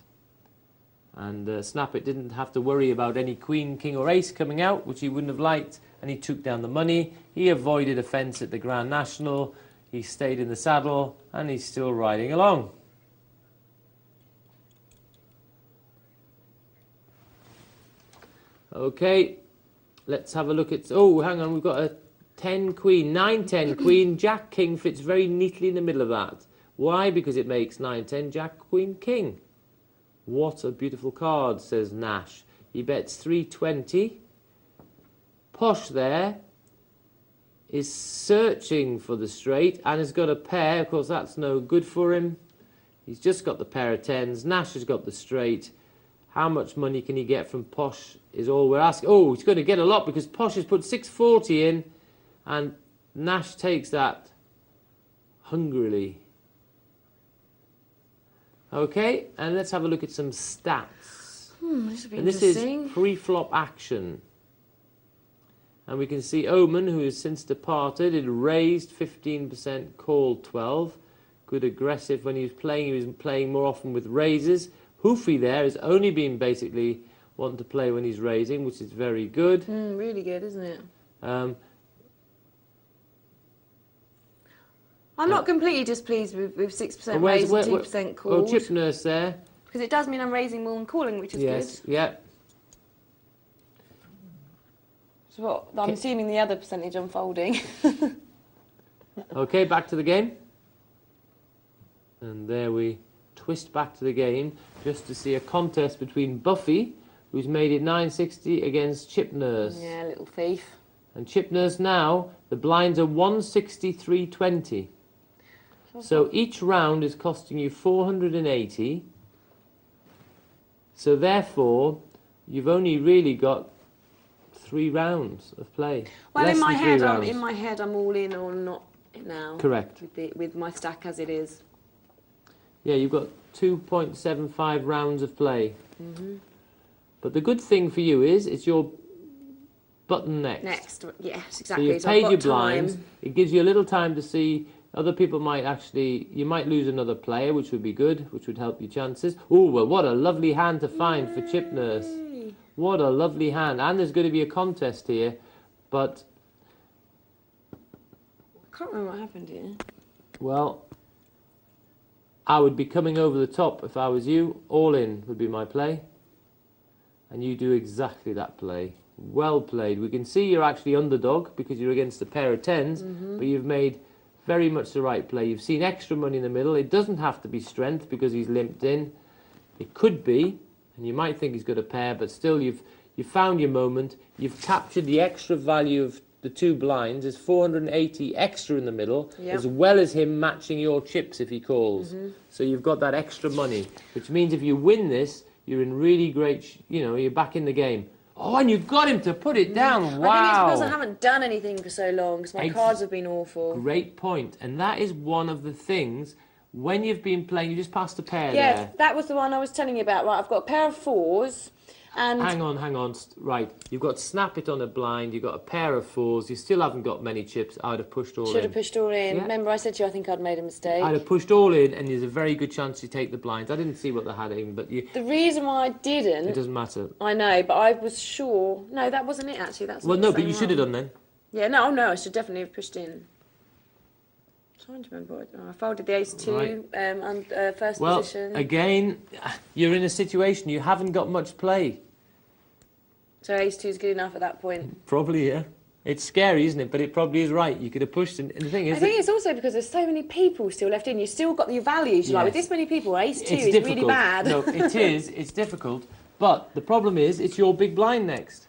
And Snappet didn't have to worry about any queen, king or ace coming out, which he wouldn't have liked, and he took down the money. He avoided a fence at the Grand National. He stayed in the saddle, and he's still riding along. OK, let's have a look at... Oh, hang on, we've got a 10 queen, 9-10 queen, jack king fits very neatly in the middle of that. Why? Because it makes 9-10 jack queen king. What a beautiful card, says Nash. He bets 320. Posh there is searching for the straight and has got a pair. Of course, that's no good for him. He's just got the pair of tens. Nash has got the straight. How much money can he get from Posh is all we're asking. Oh, he's going to get a lot because Posh has put 640 in and Nash takes that hungrily. Okay, and let's have a look at some stats. This will be and this interesting. is pre-flop action. And we can see Oman, who has since departed, it raised 15%, called 12. Good aggressive when he was playing more often with raises. Hoofy there has only been basically wanting to play when he's raising, which is very good. Really good, isn't it? I'm not completely displeased with 6% raised and 2% called. Oh, chip nurse there. Because it does mean I'm raising more than calling, which is Yes, good. yeah. So what? I'm assuming the other percentage unfolding. Okay, back to the game. And there we twist back to the game just to see a contest between Buffy, who's made it 960, against Chip Nurse. Yeah, little thief. And Chip Nurse now, the blinds are 163.20. So each round is costing you 480. So therefore, you've only really got 3 rounds of play. Well, Less in my than 3 head, I'm all in or not now. Correct. With my stack as it is. Yeah, you've got 2.75 rounds of play. But the good thing for you is it's your button next. Next, yes, So exactly. you've paid your blinds. It gives you a little time to see. Other people might actually, you might lose another player, which would be good, which would help your chances. Oh, well, what a lovely hand to find for Chip Nurse. What a lovely hand. And there's going to be a contest here, but... I can't remember what happened here. Well, I would be coming over the top if I was you. All in would be my play. And you do exactly that play. Well played. We can see you're actually underdog because you're against a pair of tens, but you've made very much the right play. You've seen extra money in the middle. It doesn't have to be strength because he's limped in. It could be, and you might think he's got a pair, but still you've found your moment. You've captured the extra value of the 2 blinds. There's 480 extra in the middle, as well as him matching your chips if he calls. So you've got that extra money, which means if you win this, you're in really great, you're back in the game. Oh, and you've got him to put it down. Wow. I think it's because I haven't done anything for so long, because my cards have been awful. Great point. And that is one of the things, when you've been playing, you just passed a pair there. Yes, that was the one I was telling you about. Right, I've got a pair of 4s. And hang on. Right, you've got Snap It on a blind, you've got a pair of 4s, you still haven't got many chips. I would have pushed all in. Should have pushed all in. Yeah. Remember I said to you I think I'd made a mistake? I'd have pushed all in, and there's a very good chance you take the blinds. I didn't see what they had in, but you... The reason why I didn't... It doesn't matter. I know, but I was sure... No, that wasn't it, actually. That's Well, no, but you should have done then. Yeah, no, I should definitely have pushed in. I'm trying to remember what... I folded the ace-2 Right. first well, position. Again, you're in a situation you haven't got much play. So ace-2 is good enough at that point. Probably, yeah. It's scary, isn't it? But it probably is right. You could have pushed, and the thing is... I think it's also because there's so many people still left in. You've still got your values. Like, with this many people, ace-2 is difficult. really bad. No, it is. It's difficult. But the problem is, it's your big blind next.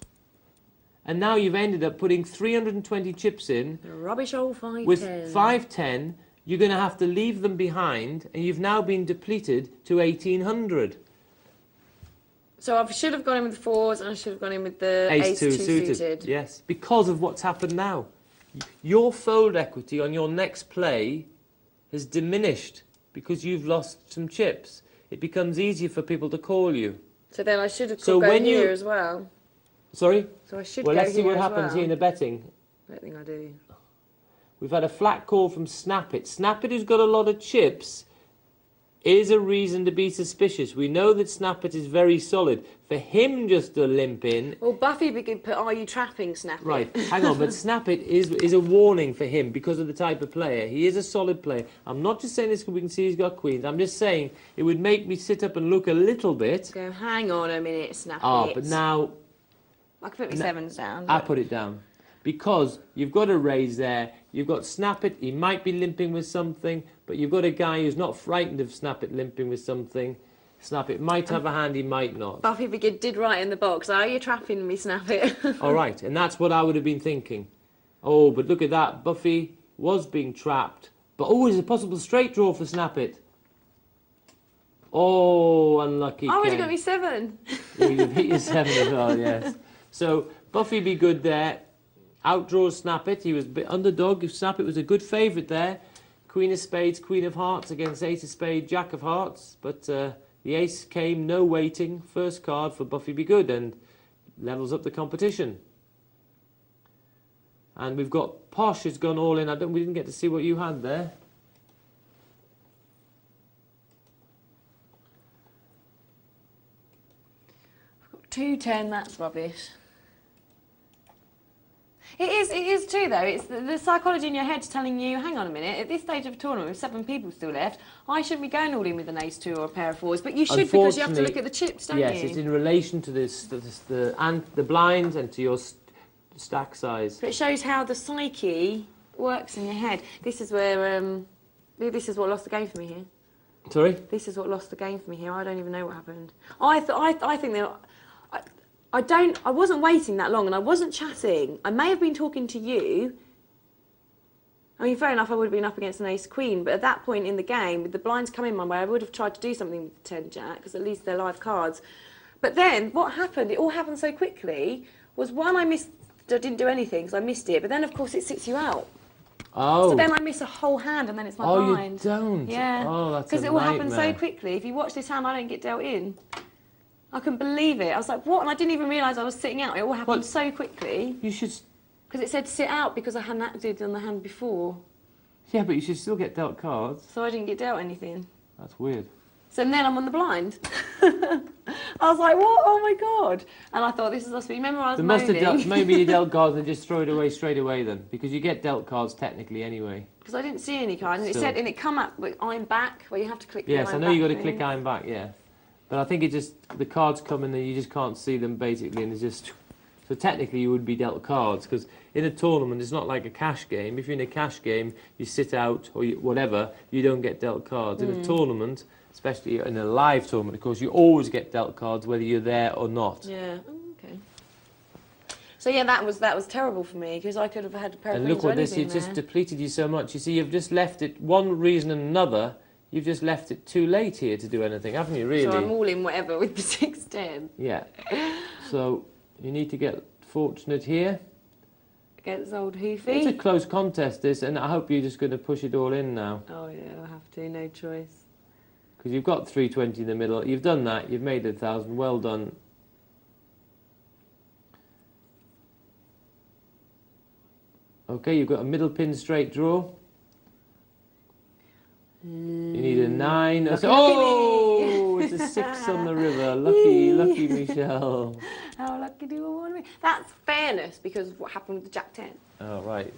And now you've ended up putting 320 chips in. Rubbish old 5-10. With 5-10, you're going to have to leave them behind, and you've now been depleted to 1,800. So I should have gone in with the 4s, and I should have gone in with the ace-2 suited. Yes, because of what's happened now. Your fold equity on your next play has diminished because you've lost some chips. It becomes easier for people to call you. So then I should have gone here as well. Sorry? So I should well, go let's see here what as happens well. here in the betting. I don't think I do. We've had a flat call from Snap It. Snap It, who's got a lot of chips, is a reason to be suspicious. We know that Snap It is very solid. For him just to limp in... Well, Buffy could put, are you trapping Snap It? Right, hang on, but Snap It is a warning for him because of the type of player. He is a solid player. I'm not just saying this because we can see he's got queens. I'm just saying it would make me sit up and look a little bit. Go, hang on a minute, Snap It. Ah, but now I could put my sevens down. I but- put it down. Because you've got a raise there, you've got Snap It, he might be limping with something, but you've got a guy who's not frightened of Snap It limping with something. Snap It might have a hand, he might not. Buffy did write in the box, "Are you trapping me, Snap It?" All right, and that's what I would have been thinking. Oh, but look at that, Buffy was being trapped. But oh, there's a possible straight draw for Snap It. Oh, unlucky. I would have Ken. got me 7. You'd have hit your 7 as well, yes. So Buffy be good there. Outdraws Snap It. He was a bit underdog. Snap It was a good favourite there. Queen of Spades, Queen of Hearts against Ace of Spades, Jack of Hearts. But the ace came, no waiting. First card for Buffy be good and levels up the competition. And we've got Posh has gone all in. We didn't get to see what you had there. I've got 2-10, that's rubbish. It is too, though. It's the psychology in your head's telling you, hang on a minute, at this stage of a tournament with 7 people still left, I shouldn't be going all in with an ace-2 or a pair of 4s. But you should, because you have to look at the chips, don't you? Yes, it's in relation to the blinds and to your stack size. But it shows how the psyche works in your head. This is where, this is what lost the game for me here. Sorry? This is what lost the game for me here. I don't even know what happened. I think that I wasn't waiting that long and I wasn't chatting. I may have been talking to you. I mean, fair enough, I would have been up against an ace-queen, but at that point in the game, with the blinds coming my way, I would have tried to do something with the 10-jack, because at least they're live cards. But then, what happened, it all happened so quickly, was one, I didn't do anything, because I missed it, but then, of course, it sits you out. Oh. So then I miss a whole hand, and then it's my blind. Oh, you don't? Yeah. Oh, that's a because it all happened so nightmare. quickly. If you watch this hand, I don't get dealt in. I couldn't believe it. I was like, what? And I didn't even realise I was sitting out. It all happened so quickly. You should... Because it said sit out because I hadn't acted on the hand before. Yeah, but you should still get dealt cards. So I didn't get dealt anything. That's weird. So then I'm on the blind. I was like, what? Oh my God. And I thought, this is us. Remember I was They must have moaning? dealt, maybe you dealt cards and just throw it away straight away then. Because you get dealt cards technically anyway. Because I didn't see any cards. And it Still. said, and it come up with I'm back, where you have to click the Yes, I I'm know back you got to thing. click I'm back, yeah. But I think it just, the cards come in and you just can't see them basically and it's just... So technically you would be dealt cards because in a tournament it's not like a cash game. If you're in a cash game, you sit out or whatever, you don't get dealt cards. In a tournament, especially in a live tournament, of course, you always get dealt cards whether you're there or not. Yeah, oh, okay. So yeah, that was terrible for me because I could have had a pair of And queens look or what this, anything it just there. depleted you so much. You see, you've just left it, one reason and another, you've just left it too late here to do anything, haven't you, really? So I'm all in whatever with the 6-10. Yeah. So you need to get fortunate here. Against old It's Hoofy. a close contest, this, and I hope you're just going to push it all in now. Oh yeah, I'll have to, no choice. Because you've got 320 in the middle. You've done that. You've made 1,000. Well done. Okay, you've got a middle pin straight draw. You need a 9. Lucky Oh, it's a 6 on the river. Lucky Michelle. How lucky do I want to be? That's fairness because of what happened with the Jack 10. Oh, right.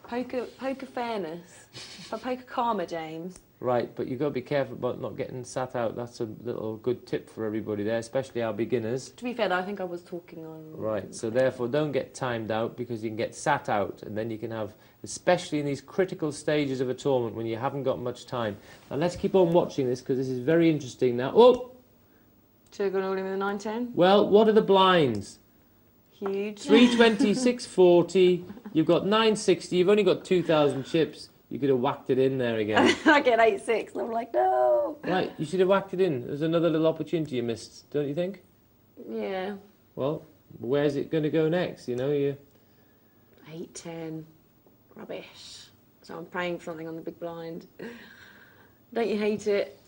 Poker fairness. Poker karma, James. Right, but you've got to be careful about not getting sat out. That's a little good tip for everybody there, especially our beginners. To be fair, though, I think I was talking on... Right, so therefore don't get timed out because you can get sat out and then you can have, especially in these critical stages of a tournament when you haven't got much time. Now let's keep on watching this because this is very interesting now. Oh! Should have gone all in with a 9-10. Well, what are the blinds? Huge. 320, 640, you've got 960, you've only got 2,000 chips. You could have whacked it in there again. I get 8-6 and I'm like, no. Right, you should have whacked it in. There's another little opportunity you missed, don't you think? Yeah. Well, where's it going to go next, you know? 8-10. Rubbish. So I'm praying for something on the big blind. Don't you hate it?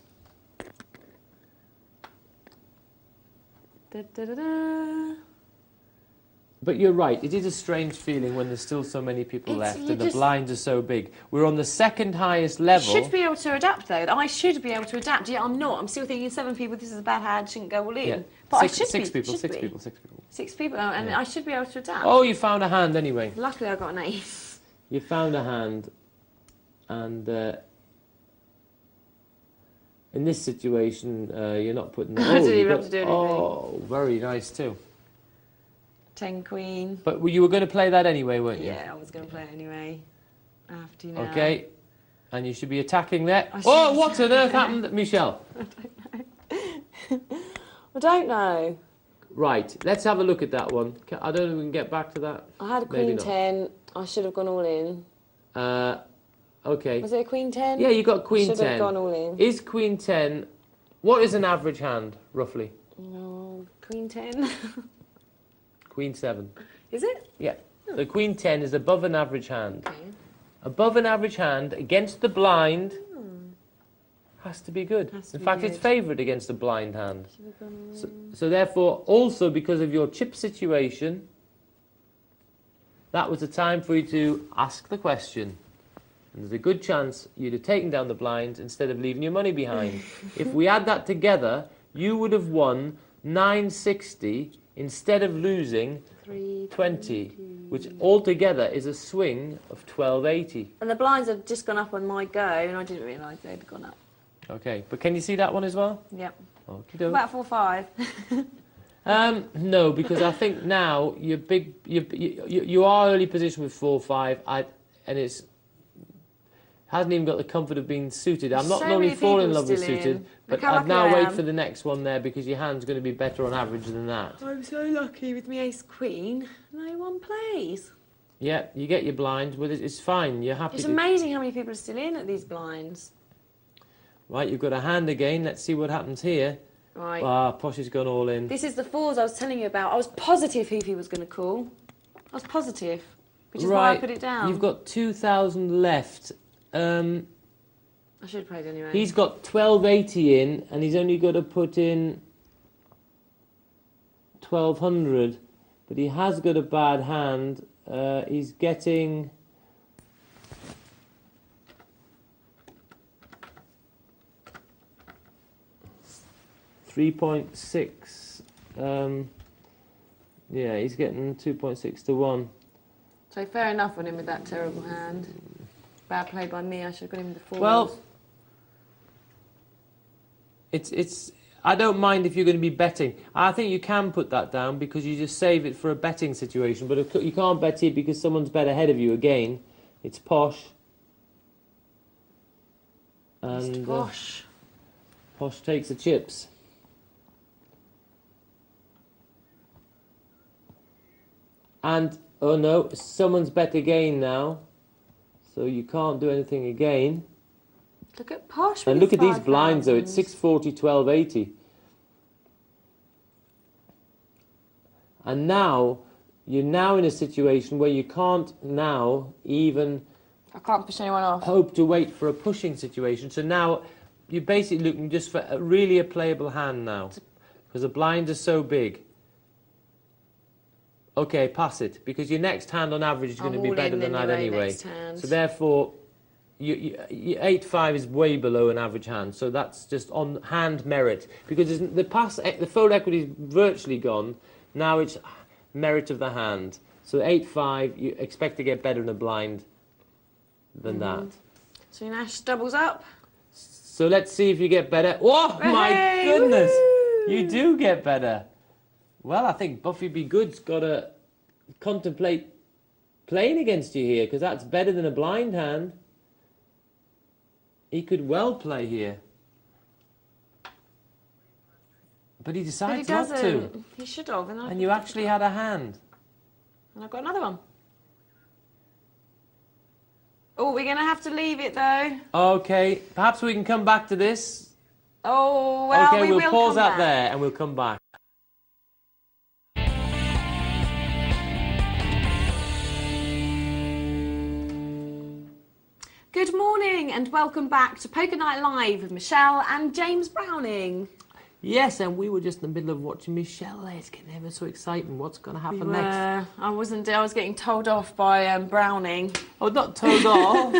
Da, da, da, da. But you're right, it is a strange feeling when there's still so many people left you and the just- blinds are so big. We're on the second highest level. Should be able to adapt though. I should be able to adapt. Yeah, I'm not. I'm still thinking 7 people. This is a bad hand. Shouldn't go all in. Yeah. But Six, I should six be. people, should six be. people, 6 people. 6 people, and Yeah. I should be able to adapt. Oh, you found a hand anyway. Luckily, I got an ace. You found a hand, and in this situation, you're not putting. I didn't you even got- have to do anything. Oh, very nice too. 10 queen. But you were going to play that anyway, weren't you? Yeah, I was going to play it anyway. I have to now. Okay. And you should be attacking there. I Oh, should- what on earth happened, Michelle? I don't know. Right, let's have a look at that one. I don't know if we can get back to that. I had a Maybe queen not. 10. I should have gone all in. Okay. Was it a queen 10? Yeah, you got queen should 10. have gone all in. Is queen 10... What is an average hand, roughly? No, queen 10. Queen 7. Is it? Yeah. The queen 10 is above an average hand. Okay. Above an average hand, against the blind, has to be good. Has to In be fact, good. it's favoured against a blind hand. Should have gone all in. So therefore, also because of your chip situation, that was the time for you to ask the question. And there's a good chance you'd have taken down the blinds instead of leaving your money behind. If we add that together, you would have won 960 instead of losing 320, which altogether is a swing of 1280. And the blinds have just gone up on my go, and I didn't realise they'd gone up. Okay, but can you see that one as well? Yep. Okey-doke. About 4-5. No, because I think now you're big. You are early position with 4-5, and it's hasn't even got the comfort of being suited. I'm not So normally many falling in people love with still suited, in. but Look how I'd lucky now I wait am. for the next one there because your hand's going to be better on average than that. I'm so lucky with my ace queen. No one plays. Yeah, you get your blind, but it's fine. You're happy. It's to... amazing how many people are still in at these blinds. Right, you've got a hand again. Let's see what happens here. Right. Ah, Posh has gone all in. This is the fours I was telling you about. I was positive Fifi was going to call. I was positive, which is why I put it down. You've got 2,000 left. I should have played anyway. He's got 1280 in, and he's only got to put in 1200. But he has got a bad hand. He's getting... .6. Yeah, he's getting 2.6 to 1. So fair enough on him with that terrible hand. Bad play by me. I should have got him the fours. Well, it's. I don't mind if you're going to be betting. I think you can put that down because you just save it for a betting situation. But you can't bet it because someone's bet ahead of you again. It's Posh. And Posh. Posh takes the chips. And, oh no, someone's bet again now. So you can't do anything again. Look at Posh. And with look at these 5,000. blinds though, it's 640, 1280. And now, you're now in a situation where you can't now even I can't push anyone off. hope to wait for a pushing situation. So now, you're basically looking just for really a playable hand now. Because the blinds are so big. Okay, pass it, because your next hand on average is going to be all better in than that anyway. next hand. So therefore, your 8-5 is way below an average hand. So that's just on hand merit, because the fold equity is virtually gone. Now it's merit of the hand. So 8-5, you expect to get better in a blind than that. So Nash doubles up. So let's see if you get better. Oh my Hey, goodness, woo! you do get better. Well, I think Buffy B. Good's got to contemplate playing against you here, because that's better than a blind hand. He could well play here. But he But he decides not to. doesn't. He should have. And you actually had a hand. And I've got another one. Oh, we're going to have to leave it though. Okay, perhaps we can come back to this. Oh, well, Okay, we we'll will pause come that back. there and we'll come back. Good morning and welcome back to Poker Night Live with Michelle and James Browning. Yes, and we were just in the middle of watching Michelle. It's getting ever so exciting. What's going to happen next? I was getting told off by Browning. Oh, not told off.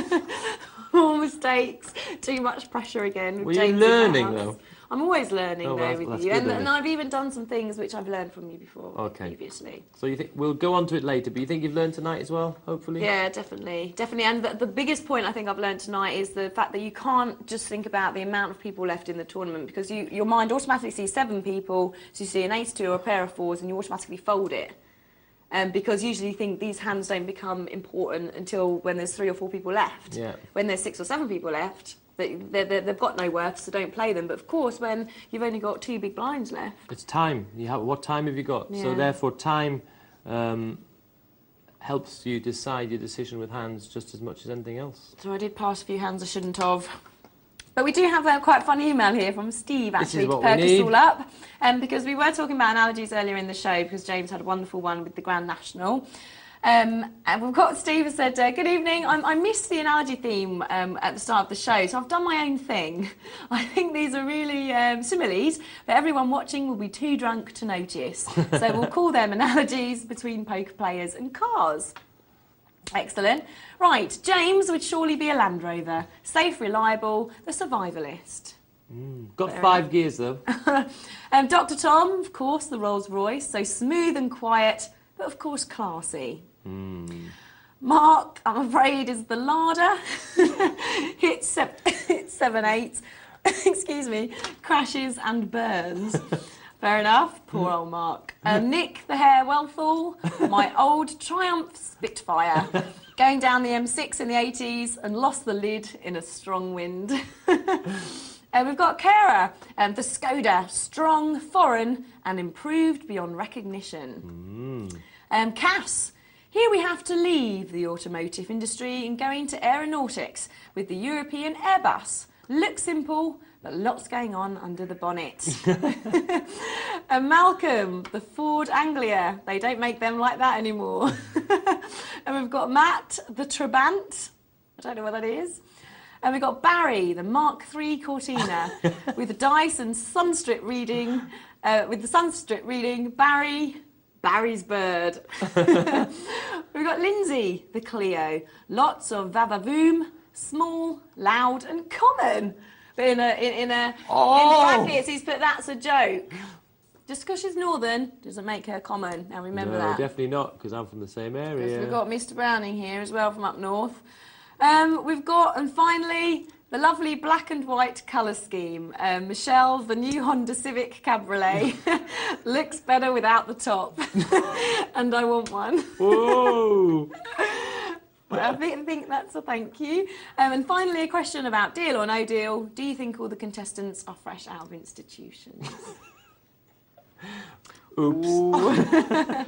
More mistakes, too much pressure again. With Were you James in the learning, house. though? I'm always learning Oh, though that's with good, you, isn't and it? I've even done some things which I've learned from you before. Okay. Previously. So you think we'll go on to it later, but you think you've learned tonight as well, hopefully? Yeah, definitely. And the biggest point I think I've learned tonight is the fact that you can't just think about the amount of people left in the tournament, because your mind automatically sees 7 people, so you see an ace-2 or a pair of 4s, and you automatically fold it. because usually you think these hands don't become important until when there's 3 or 4 people left. Yeah. When there's 6 or 7 people left, they've got no worth, so don't play them. But of course, when you've only got 2 big blinds left, it's time. What time have you got? Yeah. So therefore, time helps you decide your decision with hands just as much as anything else. so I did pass a few hands I shouldn't have. But we do have a quite fun email here from Steve, actually, to perk us all up. Because we were talking about analogies earlier in the show, because James had a wonderful one with the Grand National. And we've got Steve who said, good evening, I missed the analogy theme at the start of the show, so I've done my own thing. I think these are really similes, but everyone watching will be too drunk to notice. So we'll call them analogies between poker players and cars. Excellent. Right, James would surely be a Land Rover. Safe, reliable, the survivalist. Got 5 gears, though. Dr. Tom, of course, the Rolls Royce. So smooth and quiet, but of course classy. Mark, I'm afraid, is the larder. hits 7/8. Excuse me. Crashes and burns. Fair enough. Poor old Mark. Nick, the hair Wellthall, my old Triumph Spitfire, going down the M6 in the 80s and lost the lid in a strong wind. We've got Kara, the Skoda, strong, foreign and improved beyond recognition. Cass, here we have to leave the automotive industry and go into aeronautics with the European Airbus. Looks simple, but lots going on under the bonnet. And Malcolm, the Ford Anglia. They don't make them like that anymore. And we've got Matt, the Trabant. I don't know what that is. And we've got Barry, the Mark III Cortina, with the dice and sunstrip reading. With the sunstrip reading, Barry's bird. We've got Lindsay, the Clio. Lots of vavavoom, small, loud and common. But in brackets, he's put that's a joke. Just because she's northern doesn't make her common. Now remember that. No, definitely not, because I'm from the same area. We've got Mr. Browning here as well from up north. We've got, and finally, the lovely black and white colour scheme. Michelle, the new Honda Civic Cabriolet. Looks better without the top. And I want one. Whoa! I think that's a thank you. And finally, a question about deal or no deal. Do you think all the contestants are fresh out of institutions? Oops.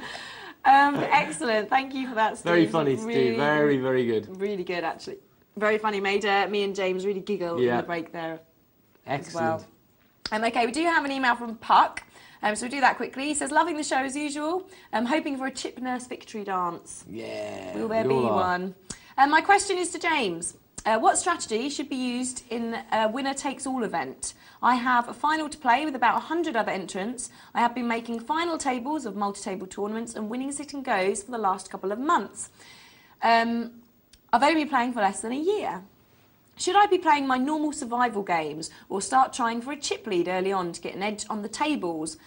Excellent. Thank you for that, Steve. Very funny, Steve. Very, very good. Really good, actually. Very funny. Made me and James really giggle in the break there. Excellent. As well. Okay, we do have an email from Puck. So we'll do that quickly. He says, loving the show as usual. I'm hoping for a chip nurse victory dance. Yeah. Will there be one? My question is to James. What strategy should be used in a winner-takes-all event? I have a final to play with about 100 other entrants. I have been making final tables of multi-table tournaments and winning sit-and-goes for the last couple of months. I've only been playing for less than a year. Should I be playing my normal survival games or start trying for a chip lead early on to get an edge on the tables?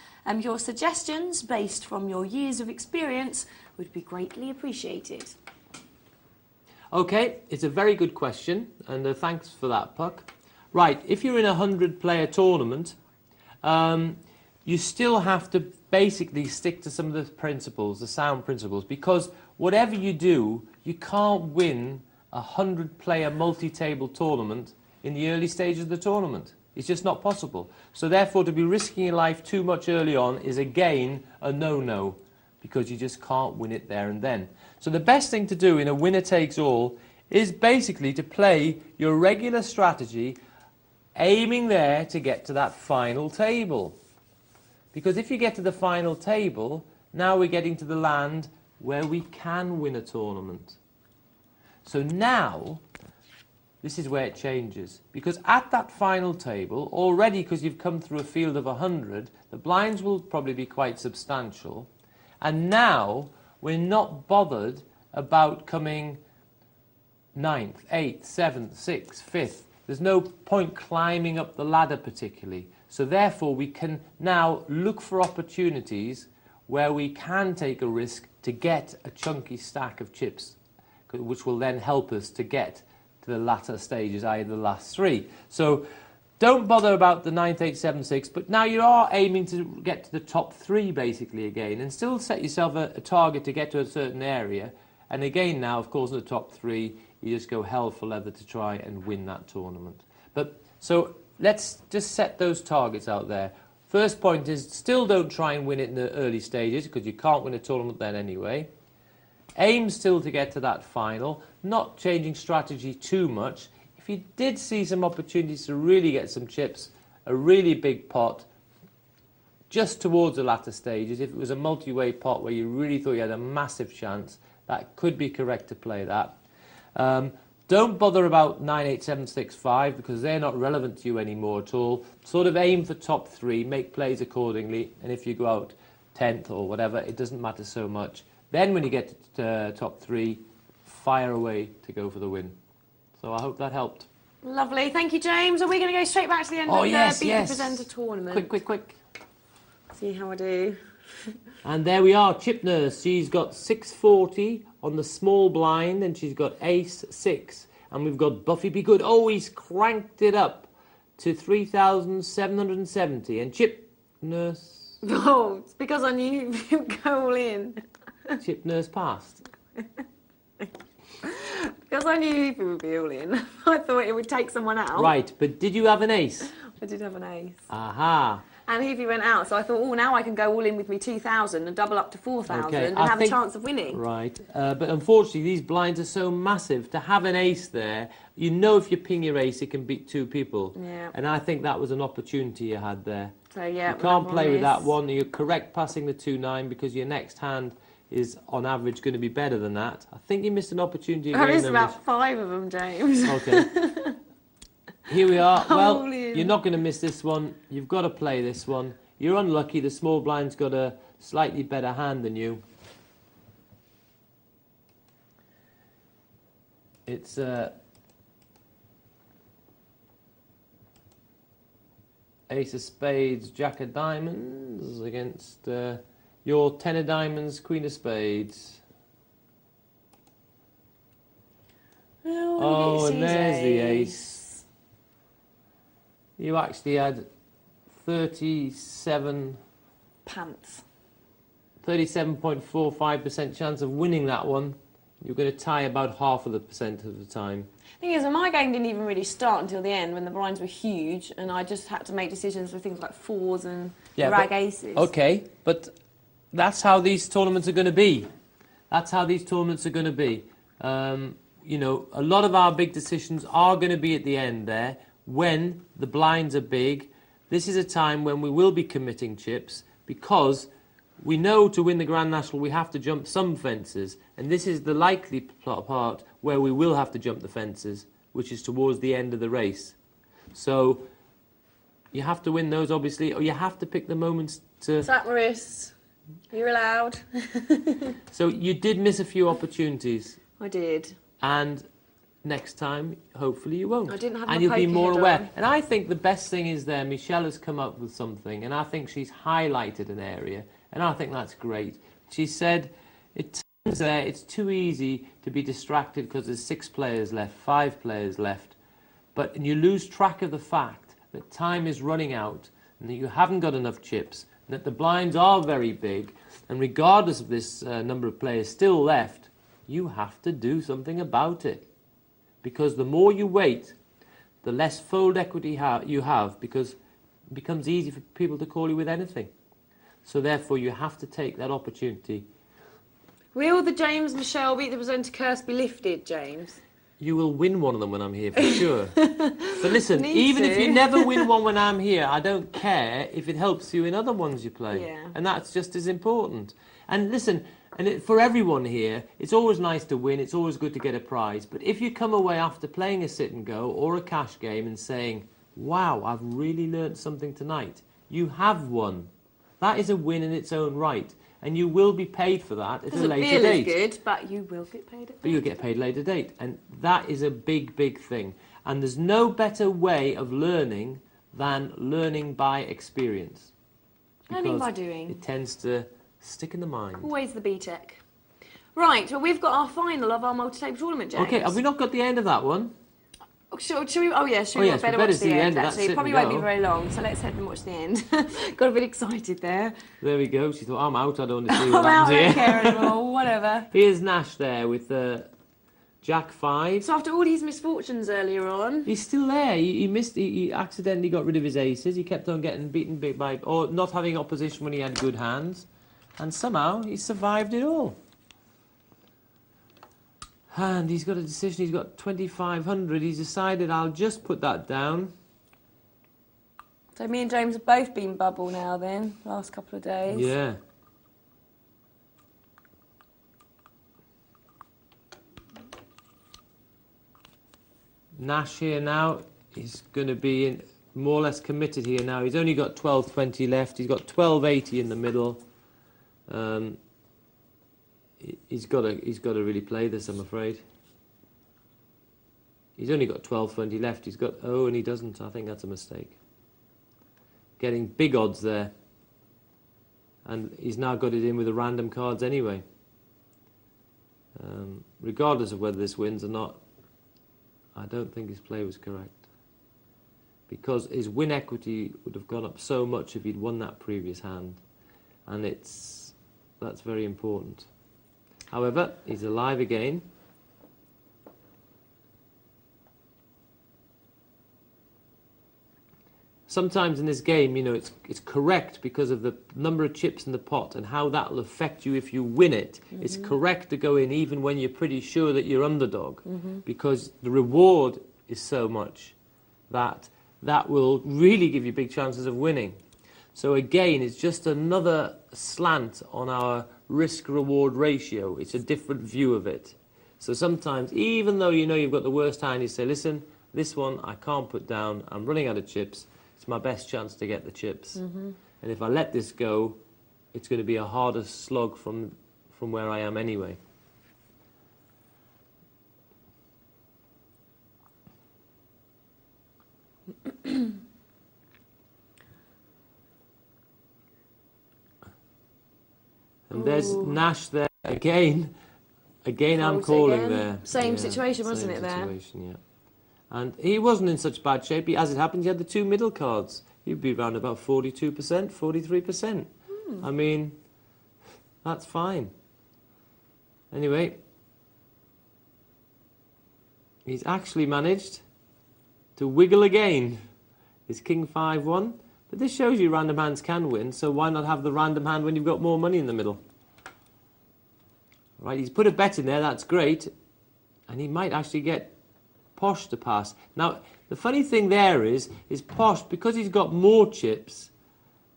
Your suggestions, based from your years of experience, would be greatly appreciated. Okay, it's a very good question, and thanks for that, Puck. Right, if you're in a 100-player tournament, you still have to basically stick to some of the principles, the sound principles, because whatever you do, you can't win a 100-player multi-table tournament in the early stages of the tournament. It's just not possible. So therefore, to be risking your life too much early on is, again, a no-no, because you just can't win it there and then. So the best thing to do in a winner-takes-all is basically to play your regular strategy, aiming there to get to that final table. Because if you get to the final table, now we're getting to the land where we can win a tournament. So now, this is where it changes. Because at that final table, already because you've come through a field of 100, the blinds will probably be quite substantial. And now, we're not bothered about coming 9th, 8th, 7th, 6th, 5th. There's no point climbing up the ladder particularly. So therefore, we can now look for opportunities where we can take a risk to get a chunky stack of chips, which will then help us to get to the latter stages, i.e. the last 3. So Don't bother about the 9th, 8th, 7th, 6th, but now you are aiming to get to the top 3 basically again, and still set yourself a target to get to a certain area. And again now, of course, in the top 3, you just go hell for leather to try and win that tournament. But so let's just set those targets out there. First point is still don't try and win it in the early stages because you can't win a tournament then anyway. Aim still to get to that final, not changing strategy too much. If you did see some opportunities to really get some chips, a really big pot, just towards the latter stages, if it was a multi-way pot where you really thought you had a massive chance, that could be correct to play that. Don't bother about 9, 8, 7, 6, 5 because they're not relevant to you anymore at all. Sort of aim for top 3, make plays accordingly, and if you go out 10th or whatever, it doesn't matter so much. Then when you get to top 3, fire away to go for the win. So I hope that helped. Lovely. Thank you, James. Are we going to go straight back to the end of the Beat the Presenter tournament? Quick. See how I do. And there we are, Chip Nurse. She's got 640 on the small blind, and she's got ace 6. And we've got Buffy Be Good. Oh, he's cranked it up to 3,770. And Chip Nurse... Oh, it's because I knew you'd go all in. Chip Nurse passed. Because I knew he would be all in. I thought it would take someone out. Right, but did you have an ace? I did have an ace. Aha. And Hevie went out, so I thought, oh, now I can go all in with me 2,000 and double up to 4,000 and have a chance of winning. Right, but unfortunately these blinds are so massive. To have an ace there, you know if you ping your ace, it can beat 2 people. Yeah. And I think that was an opportunity you had there. So yeah, you can't play with that one. You're correct passing the 2-9 because your next hand is on average going to be better than that. I think you missed an opportunity. I missed about 5 of them, James. Okay. Here we are. Well, you're not going to miss this one. You've got to play this one. You're unlucky. The small blind's got a slightly better hand than you. It's ace of spades, jack of diamonds against your 10 of diamonds, queen of spades. Oh, and there's the ace. You actually had 37.45% chance of winning that one. You're going to tie about half of the percent of the time. The thing is, my game didn't even really start until the end when the blinds were huge and I just had to make decisions with things like 4s and rag aces. Okay, but that's how these tournaments are going to be. That's how these tournaments are going to be. You know, a lot of our big decisions are going to be at the end there when the blinds are big. This is a time when we will be committing chips because we know to win the Grand National we have to jump some fences, and this is the likely part where we will have to jump the fences, which is towards the end of the race. So you have to win those, obviously, or you have to pick the moments to... Slap my wrist. You're allowed. So you did miss a few opportunities. I did. And next time, hopefully you won't. I didn't have my and you'll be more aware. on. And I think the best thing is there, Michelle has come up with something, and I think she's highlighted an area, and I think that's great. She said, it turns out it's too easy to be distracted because there's 6 players left, 5 players left, but you lose track of the fact that time is running out and that you haven't got enough chips, and that the blinds are very big, and regardless of this number of players still left, you have to do something about it. Because the more you wait, the less fold equity you have, because it becomes easy for people to call you with anything. So therefore, you have to take that opportunity. Will the James Michelle Beat the Presenter curse be lifted, James? You will win one of them when I'm here, for sure. But listen, even if you never win one when I'm here, I don't care if it helps you in other ones you play. Yeah. And that's just as important. And listen, for everyone here, it's always nice to win, it's always good to get a prize, but if you come away after playing a sit and go or a cash game and saying, wow, I've really learnt something tonight, you have won. That is a win in its own right, and you will be paid for that at a later date. Doesn't feel as good, but you will get paid at But you'll get paid later date, and that is a big, big thing. And there's no better way of learning than learning by experience. Learning by doing. It tends to stick in the mind. Always the B-Tech. Right, well, we've got our final of our multi-table tournament, James. Okay, have we not got the end of that one? Should we? Oh yeah, should we yes, better we better watch see the the end? end of that Actually, sit it probably and won't be go. very long. So let's head and watch the end. Got a bit excited there. There we go. She thought, I'm out, I don't want to see I'm what out. I don't happens here. care anymore. Whatever. Here's Nash there with Jack 5. So after all these misfortunes earlier on, He's still there. He missed. He accidentally got rid of his aces. He kept on getting beaten big by, or not having opposition when he had good hands, and somehow he survived it all. And he's got a decision. He's got 2,500. He's decided, I'll just put that down. so me and James have both been bubble now. Then last couple of days. Yeah. Nash here now is going to be in, more or less committed here now. He's only got 12.20 left. He's got 12.80 in the middle. He's got to really play this, I'm afraid. He's only got 12.20 left. He's got, oh, and he doesn't. I think that's a mistake. Getting big odds there. And he's now got it in with the random cards anyway. Regardless of whether this wins or not, I don't think his play was correct. Because his win equity would have gone up so much if he'd won that previous hand. And that's very important. However, he's alive again. Sometimes in this game, you know, it's correct because of the number of chips in the pot and how that will affect you if you win it. It's correct to go in even when you're pretty sure that you're underdog, because the reward is so much that that will really give you big chances of winning. So again, it's just another slant on our risk-reward ratio. It's a different view of it. So sometimes, even though you know you've got the worst hand, you say, listen, this one I can't put down. I'm running out of chips. It's my best chance to get the chips. And if I let this go, it's going to be a harder slog from where I am anyway. And there's Nash there again. Again, I'm calling there. Same situation, wasn't it, there? Situation, yeah. And he wasn't in such bad shape. As it happens, he had the two middle cards. He'd be around about 42%, 43%. I mean, that's fine. Anyway, he's actually managed to wiggle again. His King 5 won. But this shows you random hands can win, so why not have the random hand when you've got more money in the middle? Right, he's put a bet in there, that's great. And he might actually get Posh to pass. Now, the funny thing there is Posh, because he's got more chips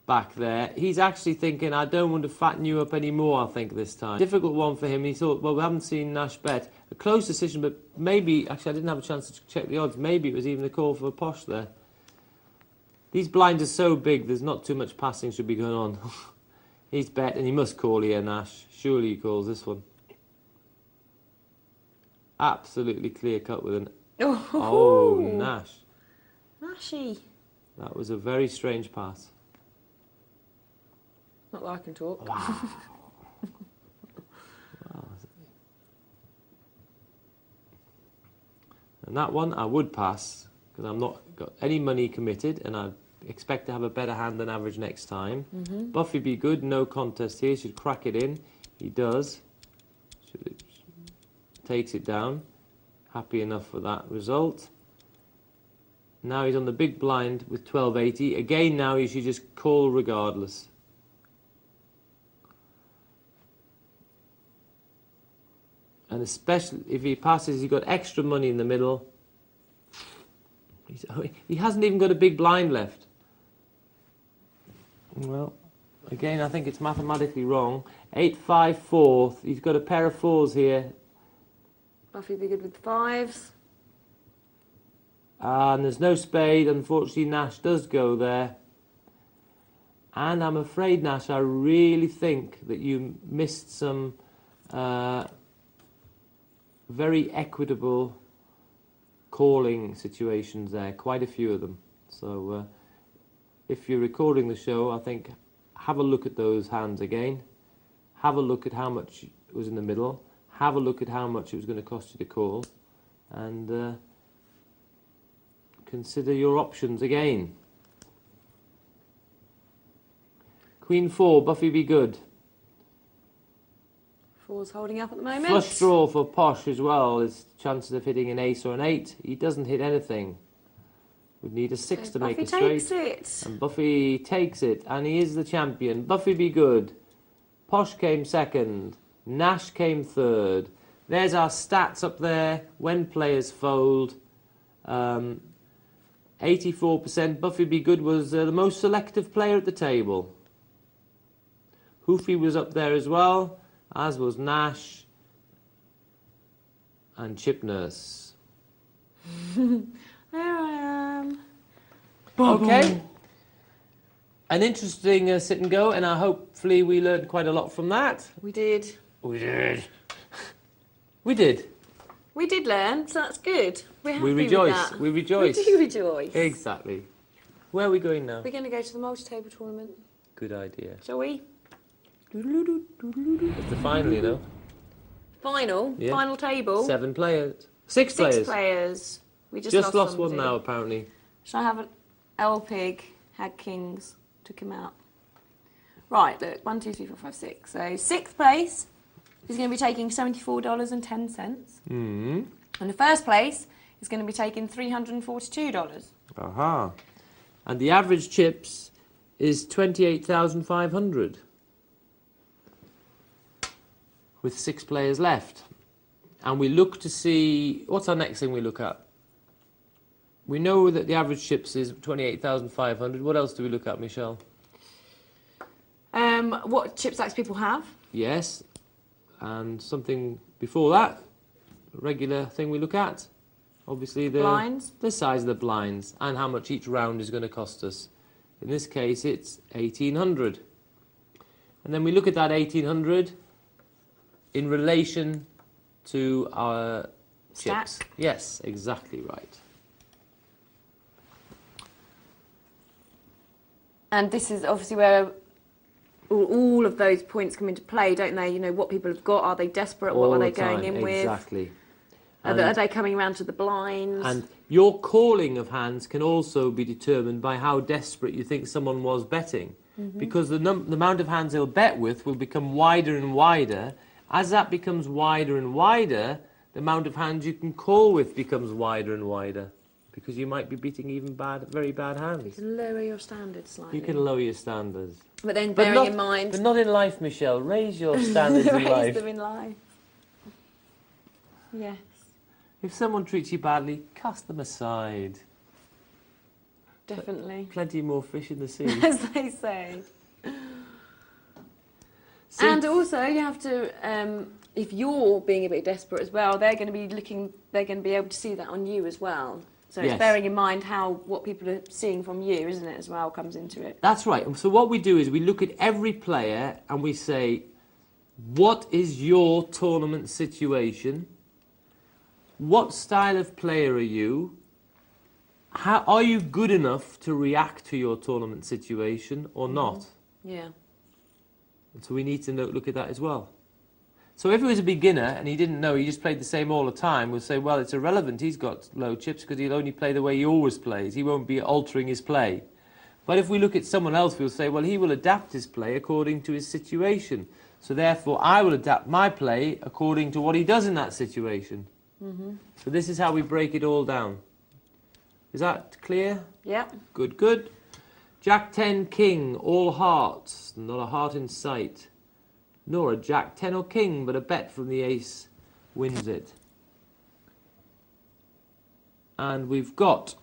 back there, he's actually thinking, I don't want to fatten you up anymore, I think, this time. Difficult one for him. He thought, well, we haven't seen Nash bet. A close decision, but maybe, actually, I didn't have a chance to check the odds. Maybe it was even a call for Posh there. These blinds are so big, there's not too much passing should be going on. He's bet, and he must call here, Nash. Surely he calls this one. Absolutely clear cut with an... Oh, Nash. Nashy. That was a very strange pass. Not that I can talk. Wow. Wow. And that one I would pass, because I'm not got any money committed, and I expect to have a better hand than average next time. Buffy be good, no contest here, should crack it in. He does. Takes it down. Happy enough for that result. Now he's on the big blind with 1280. Again, now you should just call regardless. And especially if he passes, he's got extra money in the middle. He hasn't even got a big blind left. Well, again, I think it's mathematically wrong. 8-5-4. He's got a pair of fours here. Buffy be good with fives. And there's no spade. Unfortunately, Nash does go there. And I'm afraid, Nash, I really think that you missed some very equitable calling situations there, quite a few of them. So if you're recording the show, I think have a look at those hands again. Have a look at how much was in the middle. Have a look at how much it was going to cost you to call. And consider your options again. Queen 4, Buffy be good. 4's holding up at the moment. Flush draw for Posh as well. His chances of hitting an ace or an 8. He doesn't hit anything. Would need a 6 to make a straight. Buffy takes it. And Buffy takes it, and he is the champion. Buffy be good. Posh came second. Nash came third. There's our stats up there when players fold. 84%. Buffy be good was the most selective player at the table. Hoofy was up there as well, as was Nash and Chip Nurse. There I am. Okay. An interesting sit and go, and hopefully we learned quite a lot from that. We did. We did. We did. We did learn, so that's good. We're happy We rejoice. with that. We rejoice. We do rejoice. Exactly. Where are we going now? We're going to go to the multi-table tournament. Good idea. Shall we? It's the final, you know. Final? Yeah. Final table? 7 players. 6 players. 6 players. We Just just lost one somebody. now, apparently. Shall I have an L-Pig? Had kings. Took him out. Right, look. 1, 2, 3, 4, 5, 6. So 6th place is going to be taking $74.10. Mm. And the first place is going to be taking $342. Aha. And the average chips is 28,500. With 6 players left. And we look to see... What's our next thing we look at? We know that the average chips is 28,500. What else do we look at, Michelle? What chip stacks people have? Yes. And something before that, a regular thing we look at. Obviously Blinds. The size of the blinds and how much each round is going to cost us. In this case, it's 1,800. And then we look at that 1,800 in relation to our chips. Stack. Yes, exactly right. And this is obviously where all of those points come into play, don't they? You know, what people have got, are they desperate, All what are they the time, going in with? Exactly. Are they coming around to the blinds? And your calling of hands can also be determined by how desperate you think someone was betting. Because the amount of hands they'll bet with will become wider and wider. As that becomes wider and wider, the amount of hands you can call with becomes wider and wider. Because you might be beating even very bad hands. You can lower your standards slightly. You can lower your standards. But then bearing in mind... But not in life, Michelle. Raise your standards in raise life. them in life. Yes. If someone treats you badly, cast them aside. Definitely. Plenty more fish in the sea. As they say. And also, you have to, if you're being a bit desperate as well, they're going to be looking, they're going to be able to see that on you as well. So it's Yes. bearing in mind what people are seeing from you, isn't it, as well, comes into it. That's right. So what we do is we look at every player and we say, what is your tournament situation? What style of player are you? How, are you good enough to react to your tournament situation or not? Yeah. And so we need to look at that as well. So if he was a beginner and he didn't know, he just played the same all the time, we'll say, well, it's irrelevant. He's got low chips because he'll only play the way he always plays. He won't be altering his play. But if we look at someone else, we'll say, well, he will adapt his play according to his situation. So therefore, I will adapt my play according to what he does in that situation. So this is how we break it all down. Is that clear? Yep. Good, good. Jack 10 King, all hearts, not a heart in sight. Nor a Jack 10 or King, but a bet from the ace wins it. And we've got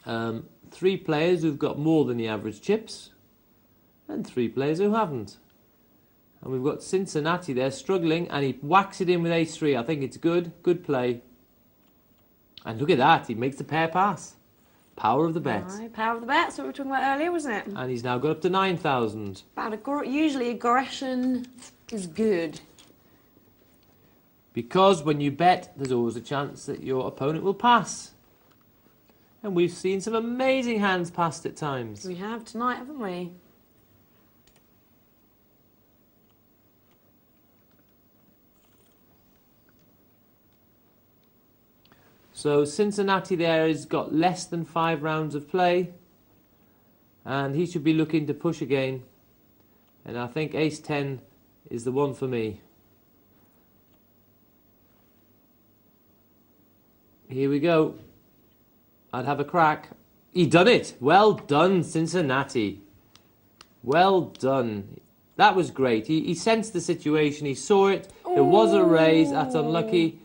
3 players who've got more than the average chips, and 3 players who haven't. And we've got Cincinnati there struggling, and he whacks it in with ace-3. I think it's good. Good play. And look at that. He makes the pair pass. Power of the bet. Right, power of the bet. That's what we were talking about earlier, wasn't it? And he's now got up to 9,000. Usually aggression is good. Because when you bet, there's always a chance that your opponent will pass. And we've seen some amazing hands passed at times. We have tonight, haven't we? So Cincinnati there has got less than 5 rounds of play, and he should be looking to push again. And I think ace-10 is the one for me. Here we go. I'd have a crack. He done it. Well done, Cincinnati. Well done. That was great. He sensed the situation. He saw it. There was a raise. That's unlucky.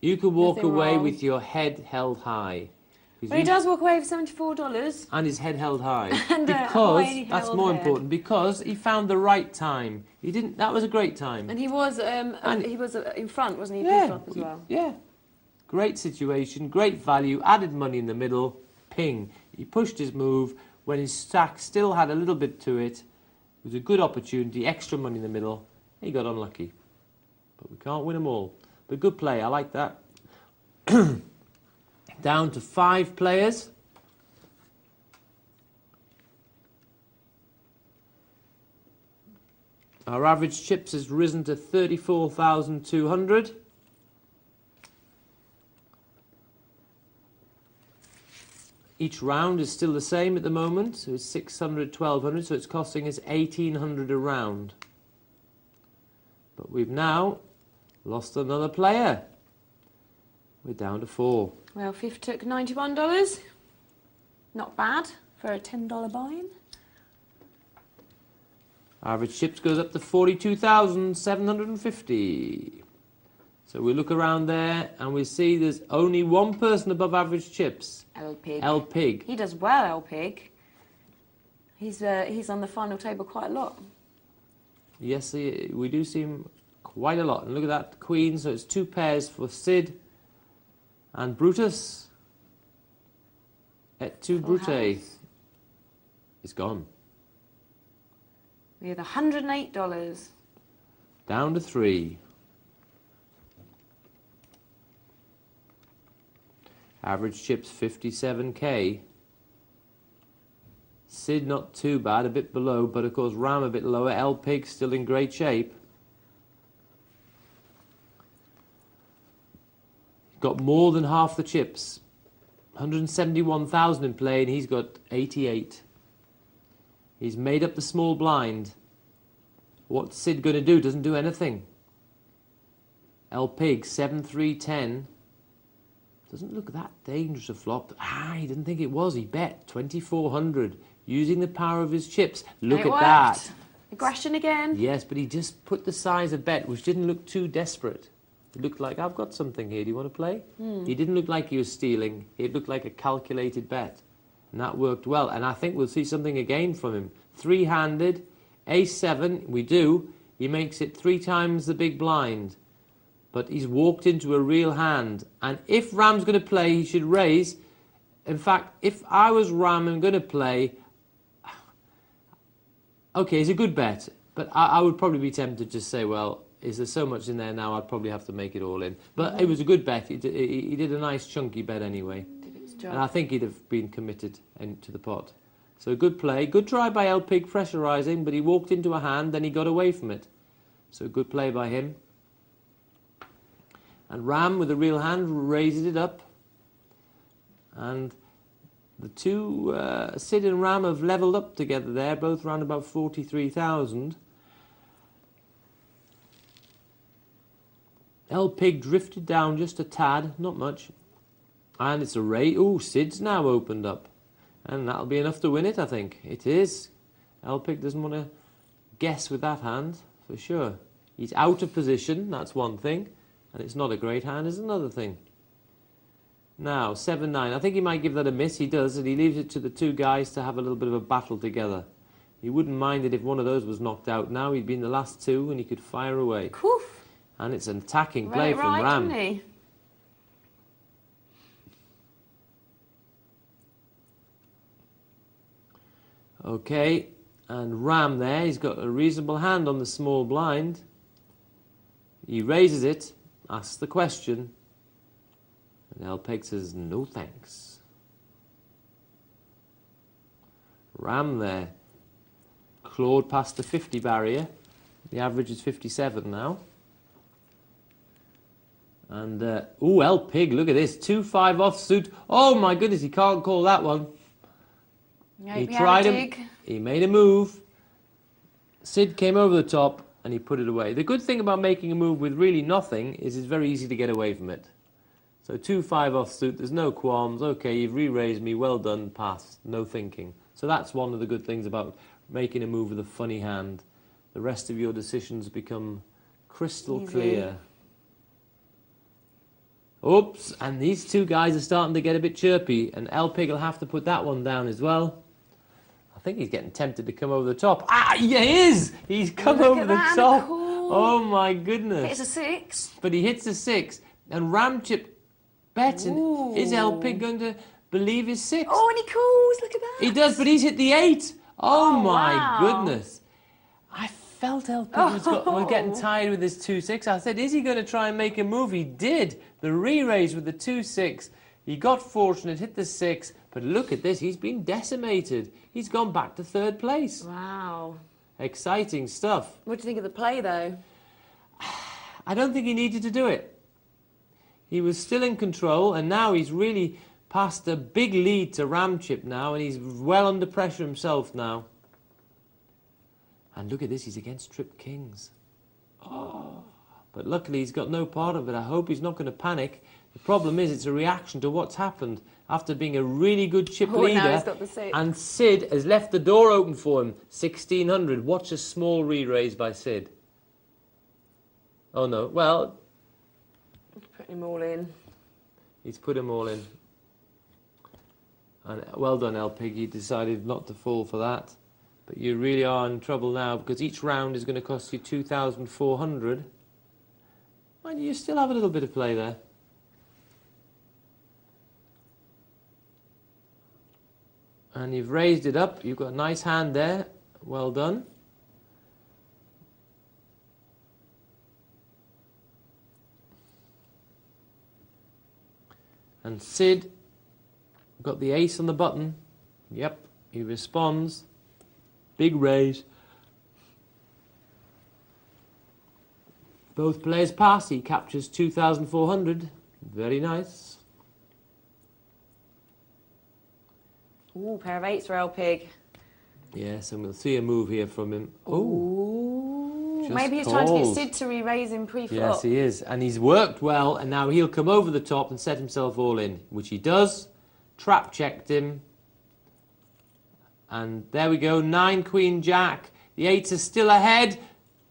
You can walk Nothing away wrong. with your head held high. But he does walk away with $74. And his head held high. And because high that's held more head. important. Because he found the right time. He didn't. That was a great time. And he was in front, wasn't he? Pre-flop as well. Yeah. Great situation. Great value. Added money in the middle. Ping. He pushed his move when his stack still had a little bit to it. It was a good opportunity. Extra money in the middle. He got unlucky. But we can't win them all. But good play. I like that. Down to 5 players. Our average chips has risen to 34,200. Each round is still the same at the moment, so it's 600, 1,200, so it's costing us 1,800 a round. But we've now lost another player. We're down to 4. Well, Fifth took $91. Not bad for a $10 buy-in. Average chips goes up to 42,750. So we look around there and we see there's only one person above average chips. L Pig. L Pig. He does well, L Pig. He's on the final table quite a lot. Yes, we do see him quite a lot. And look at that queen. So it's 2 pairs for Sid and Brutus. Et tu, Full Brute. house. It's gone. We have $108. Down to 3. Average chips 57k. Sid not too bad, a bit below, but of course Ram a bit lower. L Pig still in great shape. Got more than half the chips. 171,000 in play and he's got 88. He's made up the small blind. What's Sid going to do? Doesn't do anything. L Pig 7-3-10. Doesn't look that dangerous a flop. He didn't think it was. He bet 2,400 using the power of his chips. Look It at worked. that. Aggression again. Yes, but he just put the size of bet, which didn't look too desperate. It looked like, I've got something here. Do you want to play? He didn't look like he was stealing. It looked like a calculated bet. And that worked well. And I think we'll see something again from him. 3-handed, ace-7, we do. He makes it 3 times the big blind. But he's walked into a real hand. And if Ram's going to play, he should raise. In fact, if I was Ram and going to play, okay, it's a good bet. But I would probably be tempted to say, well, is there so much in there now, I'd probably have to make it all in. But it was a good bet. He did a nice chunky bet anyway. Did its job. And I think he'd have been committed into the pot. So good play. Good try by L Pig pressurising, but he walked into a hand, then he got away from it. So good play by him. And Ram, with a real hand, raises it up. And the two, Sid and Ram, have levelled up together there, both around about 43,000. L Pig drifted down just a tad, not much. And it's a raise. Ooh, Sid's now opened up. And that'll be enough to win it, I think. It is. L Pig doesn't want to guess with that hand, for sure. He's out of position, that's one thing. And it's not a great hand, is another thing. Now, 7-9. I think he might give that a miss. He does, and he leaves it to the two guys to have a little bit of a battle together. He wouldn't mind it if one of those was knocked out now. He'd been the last two, and he could fire away. Poof. And it's an attacking play Right, from Ram. didn't he? Okay, and Ram there, he's got a reasonable hand on the small blind. He raises it, asks the question, and L Peg says, no thanks. Ram there, clawed past the 50 barrier. The average is 57 now. And, ooh, El Pig, look at this. 2-5 offsuit. Oh, my goodness, he can't call that one. He tried him. He made a move. Sid came over the top and he put it away. The good thing about making a move with really nothing is it's very easy to get away from it. So 2-5 offsuit, there's no qualms. Okay, you've re-raised me, well done, pass. No thinking. So that's one of the good things about making a move with a funny hand. The rest of your decisions become crystal clear. Oops, and these two guys are starting to get a bit chirpy, and El Pig will have to put that one down as well. I think he's getting tempted to come over the top. Ah, he is! He's come over the top. Oh my goodness. It's a 6. But he hits a 6, and Ramchip betting, is El Pig going to believe his 6? Oh, and he calls, look at that. He does, but he's hit the 8. Oh my wow. goodness. I felt El Pig was getting tired with his 2-6. I said, is he going to try and make a move? He did. The re-raise with the 2-6. He got fortunate, hit the 6, but look at this. He's been decimated. He's gone back to 3rd place. Wow. Exciting stuff. What do you think of the play, though? I don't think he needed to do it. He was still in control, and now he's really passed a big lead to Ramchip now, and he's well under pressure himself now. And look at this, he's against Trip Kings. Oh, but luckily he's got no part of it. I hope he's not going to panic. The problem is it's a reaction to what's happened after being a really good chip leader. Now he's got the 6. And Sid has left the door open for him. 1600. Watch a small re-raise by Sid. Oh no, well... Putting him all in. He's put them all in. And well done, El Pig. You decided not to fall for that. But you really are in trouble now because each round is going to cost you 2,400. Mind you still have a little bit of play there. And you've raised it up. You've got a nice hand there. Well done. And Sid got the ace on the button. Yep, he responds. Big raise. Both players pass. He captures 2,400. Very nice. Ooh, pair of 8s for El Pig. Yes, and we'll see a move here from him. Ooh. Just Maybe he's calls. trying to get Sid to re-raise him pre-flop. Yes, he is. And he's worked well, and now he'll come over the top and set himself all in, which he does. Trap checked him. And there we go, 9 Queen Jack. The 8s are still ahead.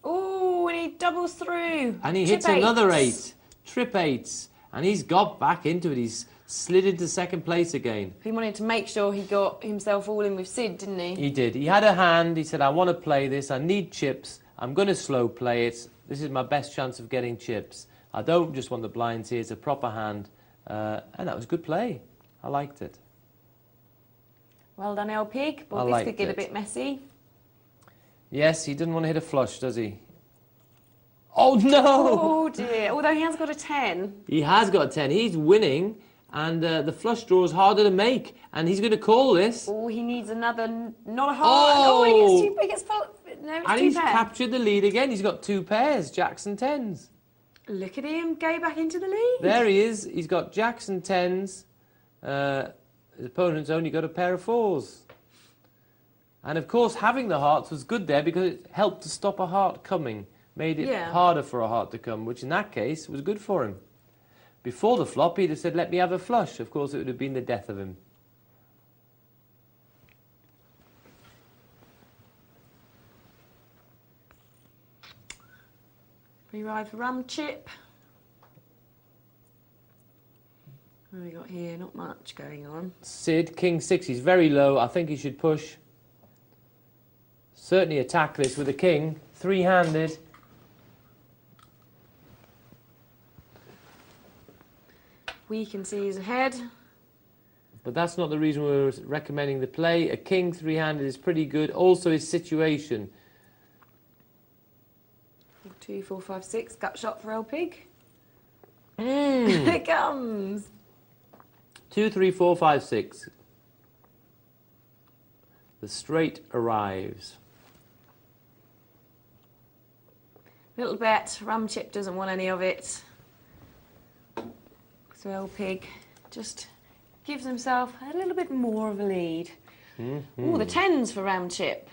Ooh, and he doubles through. And he hits another 8. Trip 8s. And he's got back into it. He's slid into 2nd place again. He wanted to make sure he got himself all in with Sid, didn't he? He did. He had a hand. He said, I want to play this. I need chips. I'm going to slow play it. This is my best chance of getting chips. I don't just want the blinds here. It's a proper hand. And that was good play. I liked it. Well done, El Pig. But this could get a bit messy. Yes, he didn't want to hit a flush, does he? Oh, no! Oh, dear. Although he has got a 10. He has got a 10. He's winning, and the flush draw is harder to make, and he's going to call this. Oh, he needs another, not a heart. Oh, and he gets 2 big. It's no, it's and 2 he's pairs. captured the lead again. He's got 2 pairs, Jacks and 10s. Look at him go back into the lead. There he is. He's got Jacks and 10s. His opponent's only got a pair of 4s. And of course, having the hearts was good there because it helped to stop a heart coming. Made it harder for a heart to come, which in that case was good for him. Before the flop, he'd have said, let me have a flush. Of course, it would have been the death of him. Re-ride for Ramchip. What have we got here? Not much going on. Sid, King 6, he's very low. I think he should push. Certainly attack this with a king. 3-handed. We can see he's ahead. But that's not the reason we're recommending the play. A king 3-handed is pretty good. Also his situation. 2, 4, 5, 6. Gut shot for El Pig. Mm. Here it comes. 2, 3, 4, 5, 6. The straight arrives. Little bet. Ramchip doesn't want any of it. So El Pig just gives himself a little bit more of a lead. Oh, the 10s for round chip.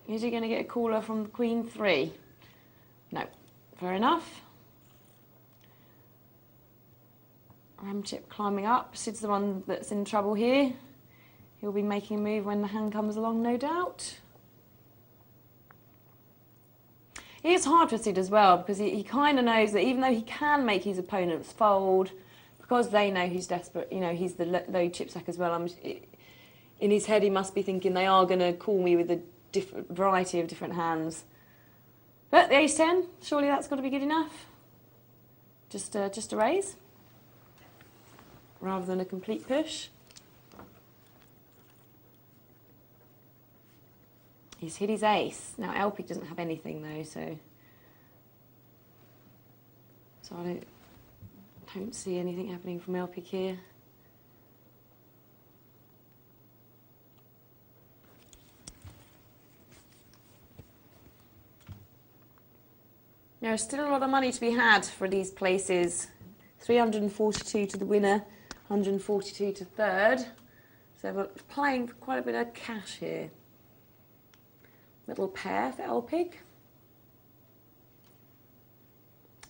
Is he going to get a caller from Queen 3? No. Fair enough. Ram chip climbing up. Sid's the one that's in trouble here. He'll be making a move when the hand comes along, no doubt. It's hard for Sid as well, because he kind of knows that even though he can make his opponents fold, because they know he's desperate, you know, he's the low chip stack as well, in his head he must be thinking they are going to call me with a variety of different hands. But the ace-10, surely that's got to be good enough. Just a raise, rather than a complete push. He's hit his ace. Now El Pig doesn't have anything though, so I don't see anything happening from El Pig here. There's still a lot of money to be had for these places. 342 to the winner, 142 to third. So we're playing for quite a bit of cash here. Little pair for El Pig.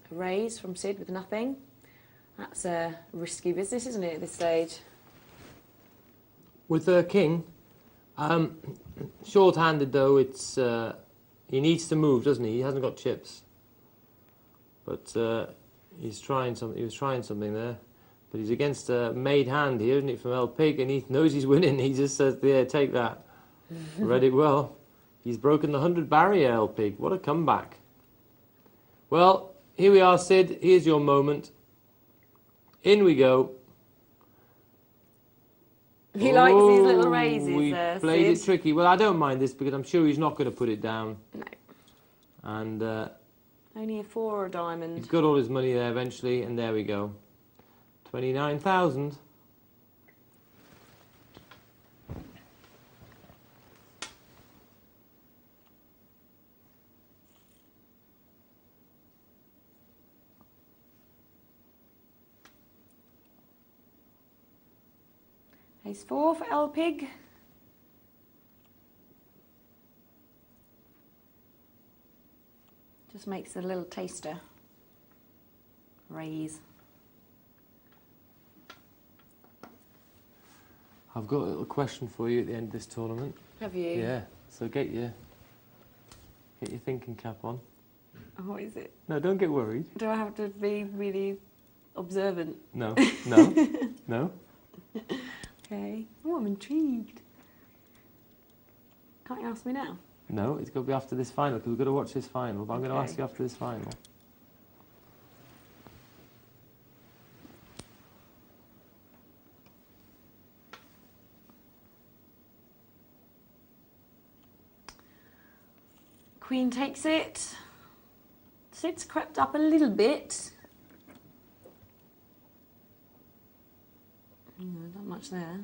A raise from Sid with nothing. That's a risky business, isn't it, at this stage? With the king, short-handed though, it's he needs to move, doesn't he? He hasn't got chips. But he's trying something. He was trying something there. But he's against a made hand here, isn't he, from El Pig, and he knows he's winning. He just says, "There, take that." Read it well. He's broken the 100 barrier, El Pig. What a comeback. Well, here we are, Sid. Here's your moment. In we go. He likes these little raises, we played Sid. it tricky. Well, I don't mind this because I'm sure he's not going to put it down. No. And Only a 4 or a diamond. he's got all his money there eventually, and there we go. 29,000. Ace 4 for El Pig. Just makes a little taster. Raise. I've got a little question for you at the end of this tournament. Have you? Yeah, so get your thinking cap on. Oh, what is it? No, don't get worried. Do I have to be really observant? No, no, no. Okay. Oh, I'm intrigued. Can't you ask me now? No, it's got to be after this final, because we've got to watch this final. But I'm going to Okay. ask you after this final. Queen takes it. Sid's crept up a little bit. Not much there.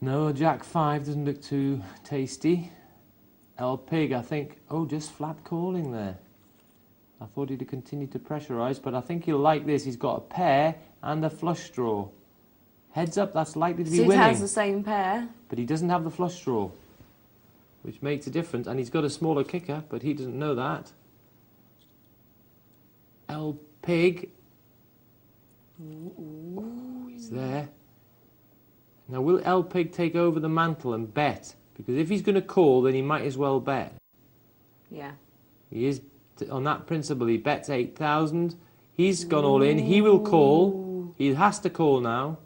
No, Jack 5 doesn't look too tasty. El Pig, I think, oh, just flat calling there. I thought he'd continue to pressurise, but I think he'll like this. He's got a pair and a flush draw. Heads up, that's likely to be Sid winning. has the same pair. But he doesn't have the flush draw, which makes a difference. And he's got a smaller kicker, but he doesn't know that. El Pig. Oh, he's there. Now, will El Pig take over the mantle and bet? Because if he's going to call, then he might as well bet. Yeah. He is, on that principle, he bets 8,000. He's gone all in. He will call. He has to call now.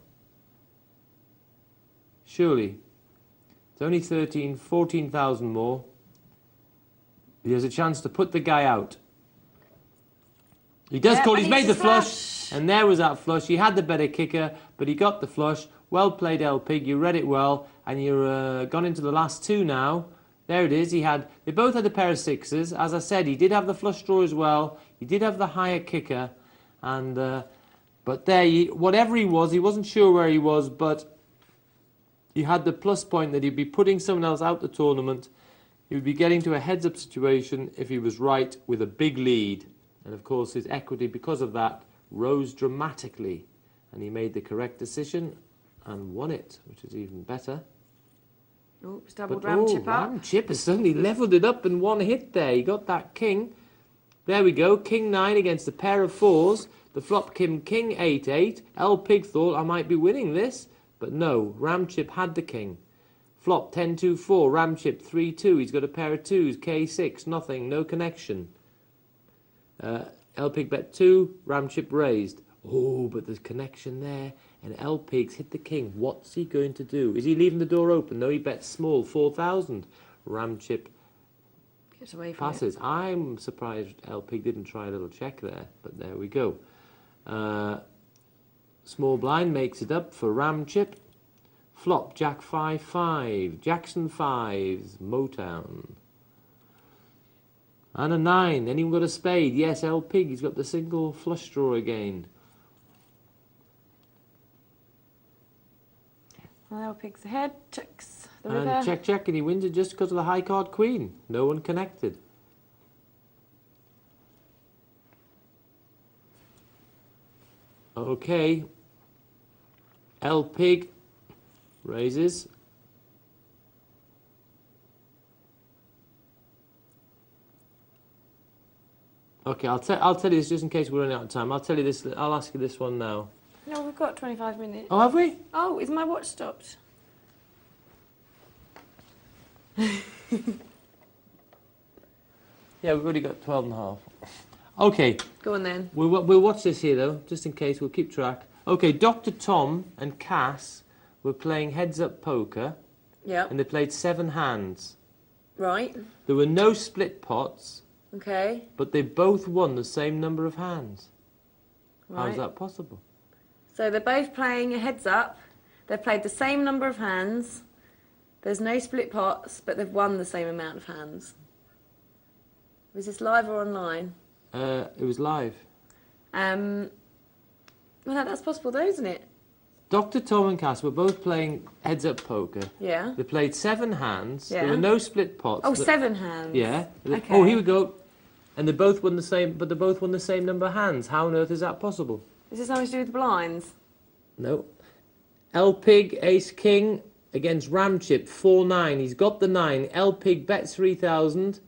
Surely. It's only 14,000 more. He has a chance to put the guy out. He does call. He's made the flush. And there was that flush. He had the better kicker, but he got the flush. Well played, El Pig. You read it well. And you're gone into the last two now. There it is. They both had a pair of sixes. As I said, he did have the flush draw as well. He did have the higher kicker. And but there, whatever he wasn't sure where he was, but he had the plus point that he'd be putting someone else out the tournament. He would be getting to a heads-up situation if he was right with a big lead. And of course, his equity, because of that, rose dramatically, and he made the correct decision and won it, which is even better. Oops, doubled ram chip up. Ram chip has suddenly levelled it up in one hit there. He got that king. There we go, king 9 against a pair of 4s. The flop came king 8-8. L Pig thought I might be winning this, but no, ram chip had the king. Flop 10-2-4, ram chip 3-2. He's got a pair of 2s, k6, nothing, no connection. L Pig bet 2, ram chip raised. Oh, but there's connection there. And L Pig's hit the king. What's he going to do? Is he leaving the door open? No, he bets small, 4,000. Ram chip Gets away from passes. I'm surprised L Pig didn't try a little check there, but there we go. Small blind makes it up for ram chip. Flop, jack 5-5. Jackson 5s, Motown. And a 9. Anyone got a spade? Yes, L Pig. He's got the single flush draw again. Well, Pig's ahead, checks the And river. check, check, and he wins it just because of the high card queen. No one connected. Okay. L Pig raises. Okay, I'll tell you this just in case we're running out of time. I'll tell you this. I'll ask you this one now. No, we've got 25 minutes. Oh, have we? Oh, is my watch stopped? Yeah, we've already got 12 and a half. Okay, Go on then. we'll watch this here though, just in case. We'll keep track. Okay, Dr. Tom and Cass were playing heads-up poker, Yeah. and they played 7 hands. Right. There were no split pots, Okay. but they both won the same number of hands. Right. How's that possible? So they're both playing a heads up. They've played the same number of hands. There's no split pots, but they've won the same amount of hands. Was this live or online? It was live. Well, that's possible though, isn't it? Dr. Tom and Cass were both playing heads-up poker. Yeah. They played 7 hands. Yeah. There were no split pots. Oh, but- 7 hands. Yeah. Okay. Oh, here we go. And they both won the same, but they both won the same number of hands. How on earth is that possible? Is this something to do with the blinds? No. L Pig, Ace King against Ram Chip, 4-9. He's got the 9. L Pig bets 3,000.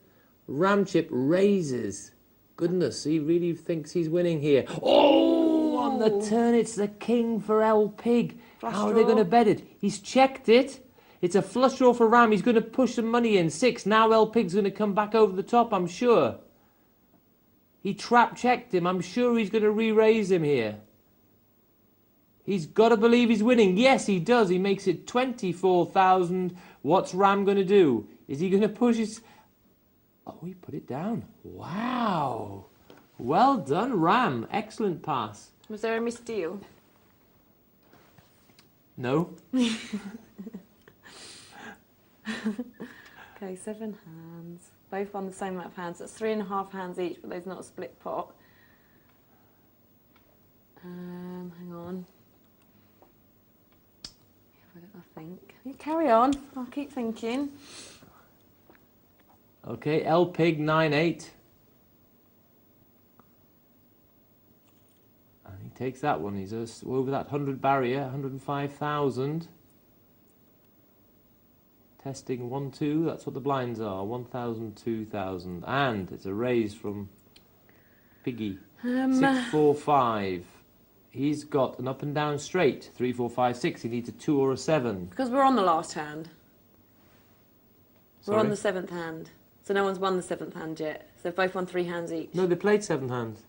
Ram Chip raises. Goodness, he really thinks he's winning here. Oh, on the turn, it's the king for L Pig. Flush How are they draw. going to bet it? He's checked it. It's a flush draw for Ram. He's going to push some money in. 6. Now L Pig's going to come back over the top, I'm sure. He trap checked him. I'm sure he's going to re-raise him here. He's got to believe he's winning. Yes, he does. He makes it 24,000. What's Ram going to do? Is he going to push his... Oh, he put it down. Wow. Well done, Ram. Excellent pass. Was there a missed deal? No. Okay, 7 hands. Both won the same amount of hands. That's 3.5 hands each, but there's not a split pot. Hang on. I think. You carry on. I'll keep thinking. Okay, L Pig 9-8. And he takes that one. He's over that 100 barrier, 105,000. Testing 1-2. That's what the blinds are. 1,000, 2,000. And it's a raise from Piggy. 6-4-5. He's got an up and down straight. 3-4-5-6. He needs a 2 or a 7. Because we're on the last hand. We're Sorry? on the 7th hand. So no one's won the 7th hand yet. So they've both won 3 hands each. No, they played 7 hands.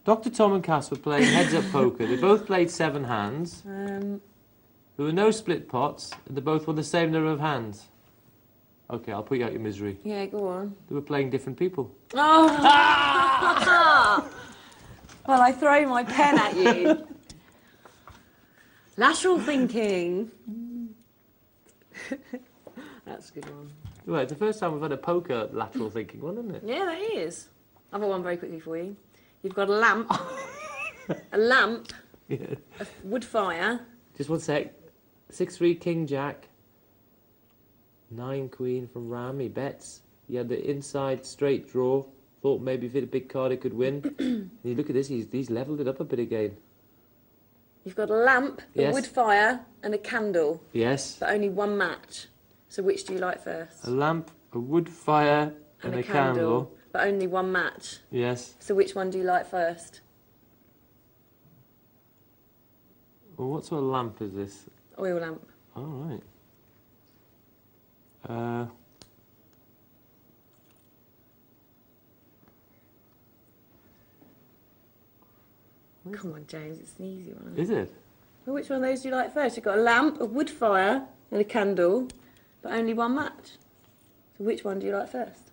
Dr. Tom and Cass were playing heads-up poker. They both played 7 hands. There were no split pots, and they both won the same number of hands. Okay, I'll put you out your misery. Yeah, go on. They were playing different people. Oh! Well, I throw my pen at you. Lateral thinking. That's a good one. Right, it's the first time we've had a poker lateral thinking one, isn't it? Yeah, that is. I've got one very quickly for you. You've got a lamp. A lamp, Yeah. a wood fire. Just one sec. 6-3 King Jack. 9 Queen from Ram. He bets. He had the inside straight draw. Thought maybe if it had a big card it could win. And you look at this, he's levelled it up a bit again. You've got a lamp, a Yes. wood fire, and a candle, Yes. but only one match. So which do you like first? A lamp, a wood fire, and a candle. But only one match. Yes. So which one do you like first? Well, what sort of lamp is this? Oil lamp. All right. Come on, James, it's an easy one. Is it? Well, which one of those do you like first? You've got a lamp, a wood fire, and a candle, but only one match. So which one do you like first?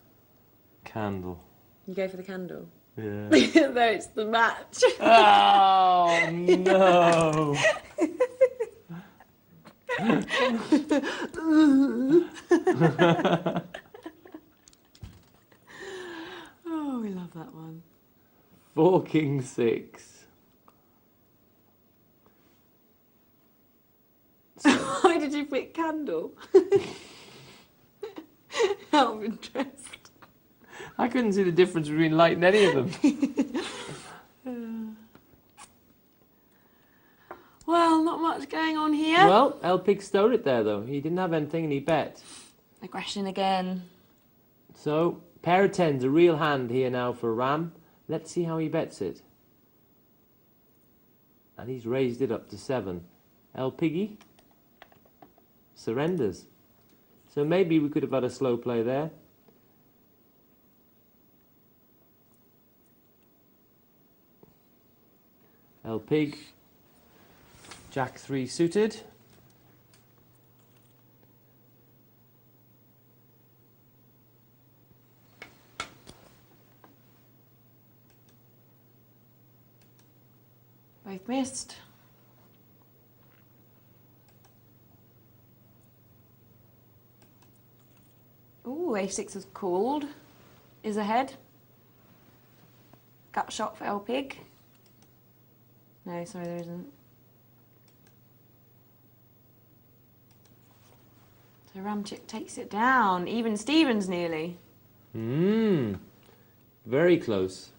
Candle. You go for the candle. Yeah. No, it's the match. Oh no! Oh, we love that one. 4 King 6. Why did you pick candle? Out of interest. I couldn't see the difference between light and any of them. Well, not much going on here. Well, El Pig stowed it there though. He didn't have anything and he bet. Aggression again. So, pair of tens, a real hand here now for Ram. Let's see how he bets it. And he's raised it up to 7. El Piggy surrenders. So maybe we could have had a slow play there. El Pig, Jack 3 suited. Both missed. Ooh, A6 was called. Is ahead. Gut shot for El Pig. No, sorry, there isn't. So Ramchik takes it down. Even Stevens nearly. Very close.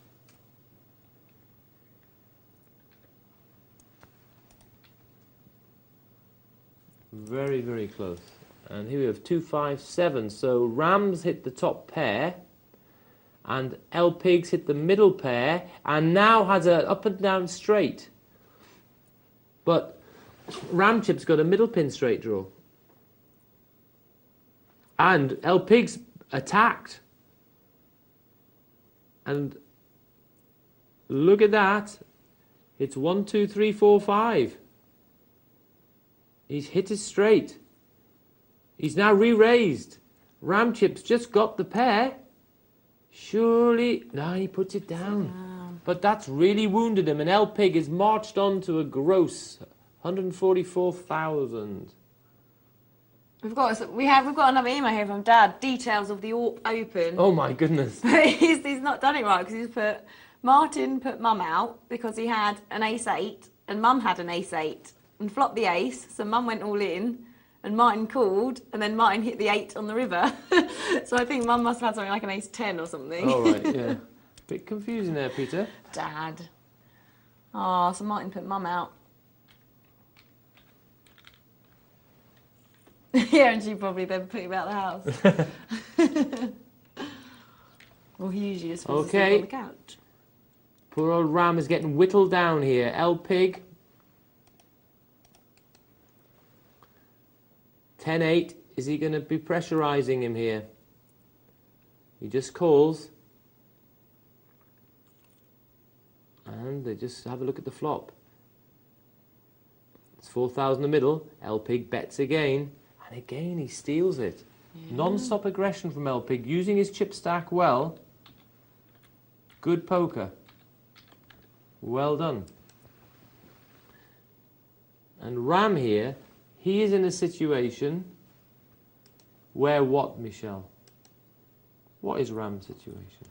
Very, very close. And here we have 2, 5, 7. So Rams hit the top pair. And El Pigs hit the middle pair. And now has a up and down straight. But Ramchip's got a middle pin straight draw. And El Pigs attacked. And look at that. It's 1, 2, 3, 4, 5. He's hit it straight. He's now re-raised. Ramchip's just got the pair. Surely... No, he puts it down. But that's really wounded him. And El Pig is marched on to a gross 144,000. We've got another email here from Dad. Details of the Orpe Open. Oh my goodness. But he's not done it right because Martin put Mum out because he had an ace-8 and Mum had an ace-8 and flopped the ace, so Mum went all in and Martin called and then Martin hit the 8 on the river. So I think Mum must have had something like an ace-10 or something. Oh right, yeah. Bit confusing there, Peter. Dad. Oh, so Martin put Mum out. Yeah, and she probably then put him out the house. Well, he usually just falls asleep on the couch. Poor old Ram is getting whittled down here. El Pig. 10-8. Is he going to be pressurising him here? He just calls. And they just have a look at the flop. It's 4,000 in the middle. El Pig bets again. And again he steals it. Yeah. Non-stop aggression from El Pig. Using his chip stack well. Good poker. Well done. And Ram here, he is in a situation where what, Michelle? What is Ram's situation?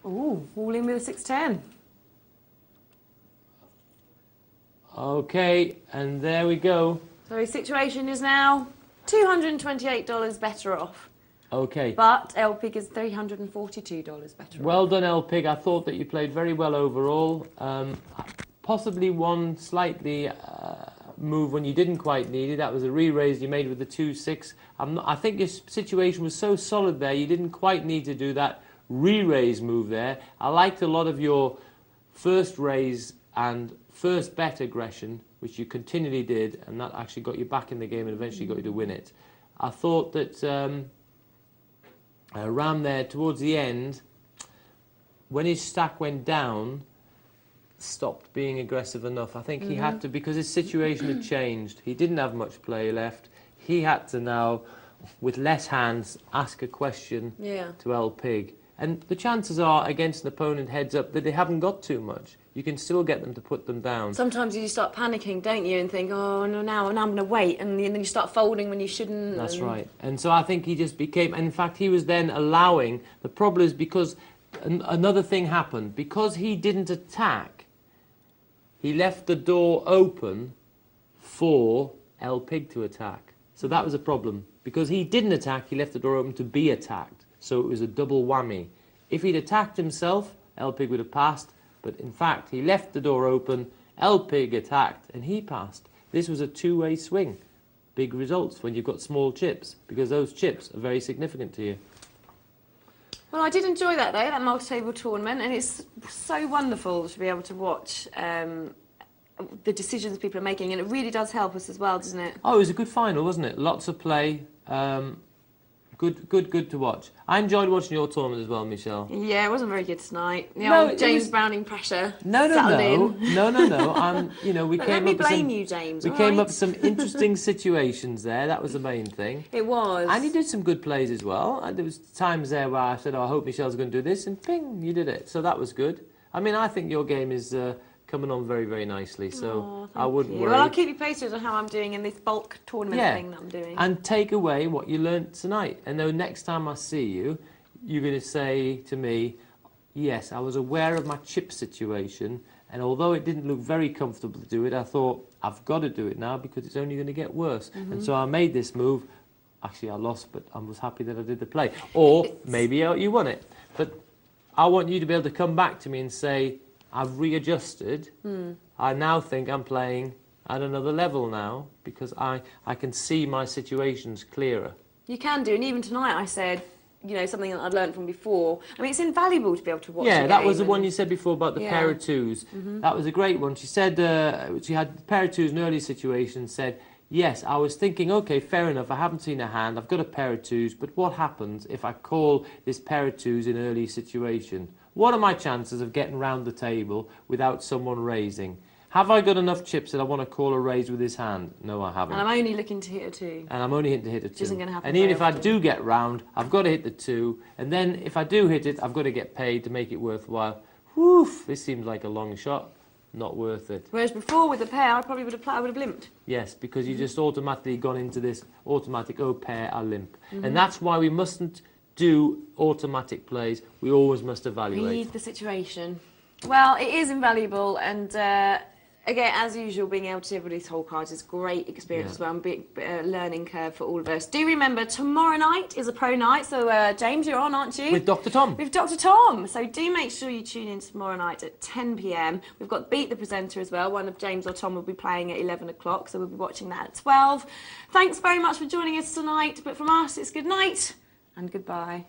Ooh, all in with a 6-10. Okay, and there we go. So his situation is now $228 better off. Okay. But El Pig is $342 better. Well done, El Pig. I thought that you played very well overall. Possibly one slightly move when you didn't quite need it. That was a re-raise you made with the 2-6. I think your situation was so solid there, you didn't quite need to do that re-raise move there. I liked a lot of your first raise and first bet aggression, which you continually did, and that actually got you back in the game and eventually got you to win it. I thought that Ram there towards the end, when his stack went down, stopped being aggressive enough. I think he had to, because his situation had changed. He didn't have much play left. He had to now, with less hands, ask a question to El Pig. And the chances are, against an opponent heads up, that they haven't got too much. You can still get them to put them down. Sometimes you start panicking, don't you, and think, oh, no, now I'm going to wait, and then you start folding when you shouldn't. That's right. And so I think he just became, and in fact, he was then allowing, the problem is because another thing happened. Because he didn't attack, he left the door open for El Pig to attack. So that was a problem. Because he didn't attack, he left the door open to be attacked. So it was a double whammy. If he'd attacked himself, El Pig would have passed. But in fact, he left the door open, El Pig attacked, and he passed. This was a two-way swing. Big results when you've got small chips, because those chips are very significant to you. Well, I did enjoy that, though, that multi-table tournament, and it's so wonderful to be able to watch the decisions people are making, and it really does help us as well, doesn't it? Oh, it was a good final, wasn't it? Lots of play. Good to watch. I enjoyed watching your tournament as well, Michelle. Yeah, it wasn't very good tonight. The No, old James Browning pressure. No. You know, we But came let me up with blame some, you, James. we all came right? up with some interesting situations there. That was the main thing. It was. And you did some good plays as well. And there was times there where I said, oh, I hope Michelle's going to do this, and ping, you did it. So that was good. I mean, I think your game is coming on very, very nicely. So I wouldn't worry. Well, I'll keep you posted on how I'm doing in this bulk tournament thing that I'm doing. And take away what you learnt tonight. And then next time I see you, you're going to say to me, yes, I was aware of my chip situation, and although it didn't look very comfortable to do it, I thought, I've got to do it now because it's only going to get worse. And so I made this move. Actually, I lost, but I was happy that I did the play. Or maybe you won it. But I want you to be able to come back to me and say, I've readjusted. I now think I'm playing at another level now because I can see my situations clearer. You can do, and even tonight I said, you know, something that I'd learned from before. I mean, it's invaluable to be able to watch. Yeah, that was the one you said before about the pair of twos. Mm-hmm. That was a great one. She said she had a pair of twos in early situations. Said, yes, I was thinking, okay, fair enough. I haven't seen a hand. I've got a pair of twos, but what happens if I call this pair of twos in early situation? What are my chances of getting round the table without someone raising? Have I got enough chips that I want to call a raise with his hand? No, I haven't. And I'm only looking to hit a 2. And I'm only hitting to hit a 2. Which isn't going to happen. And even if I often. do get round, I've got to hit the 2. And then if I do hit it, I've got to get paid to make it worthwhile. Woof! This seems like a long shot. Not worth it. Whereas before with the pair, I probably would have limped. Yes, because you just automatically gone into this automatic, oh, pair, I limp. And that's why we mustn't do automatic plays. We always must evaluate. Read the situation. Well, it is invaluable, and again, as usual, being able to see everybody's whole cards is a great experience as well, and big learning curve for all of us. Do remember, tomorrow night is a pro night, so James, you're on, aren't you? With Dr. Tom. With Dr. Tom. So do make sure you tune in tomorrow night at 10 p.m. We've got Beat the Presenter as well. One of James or Tom will be playing at 11 o'clock, so we'll be watching that at 12. Thanks very much for joining us tonight, but from us, it's good night and goodbye.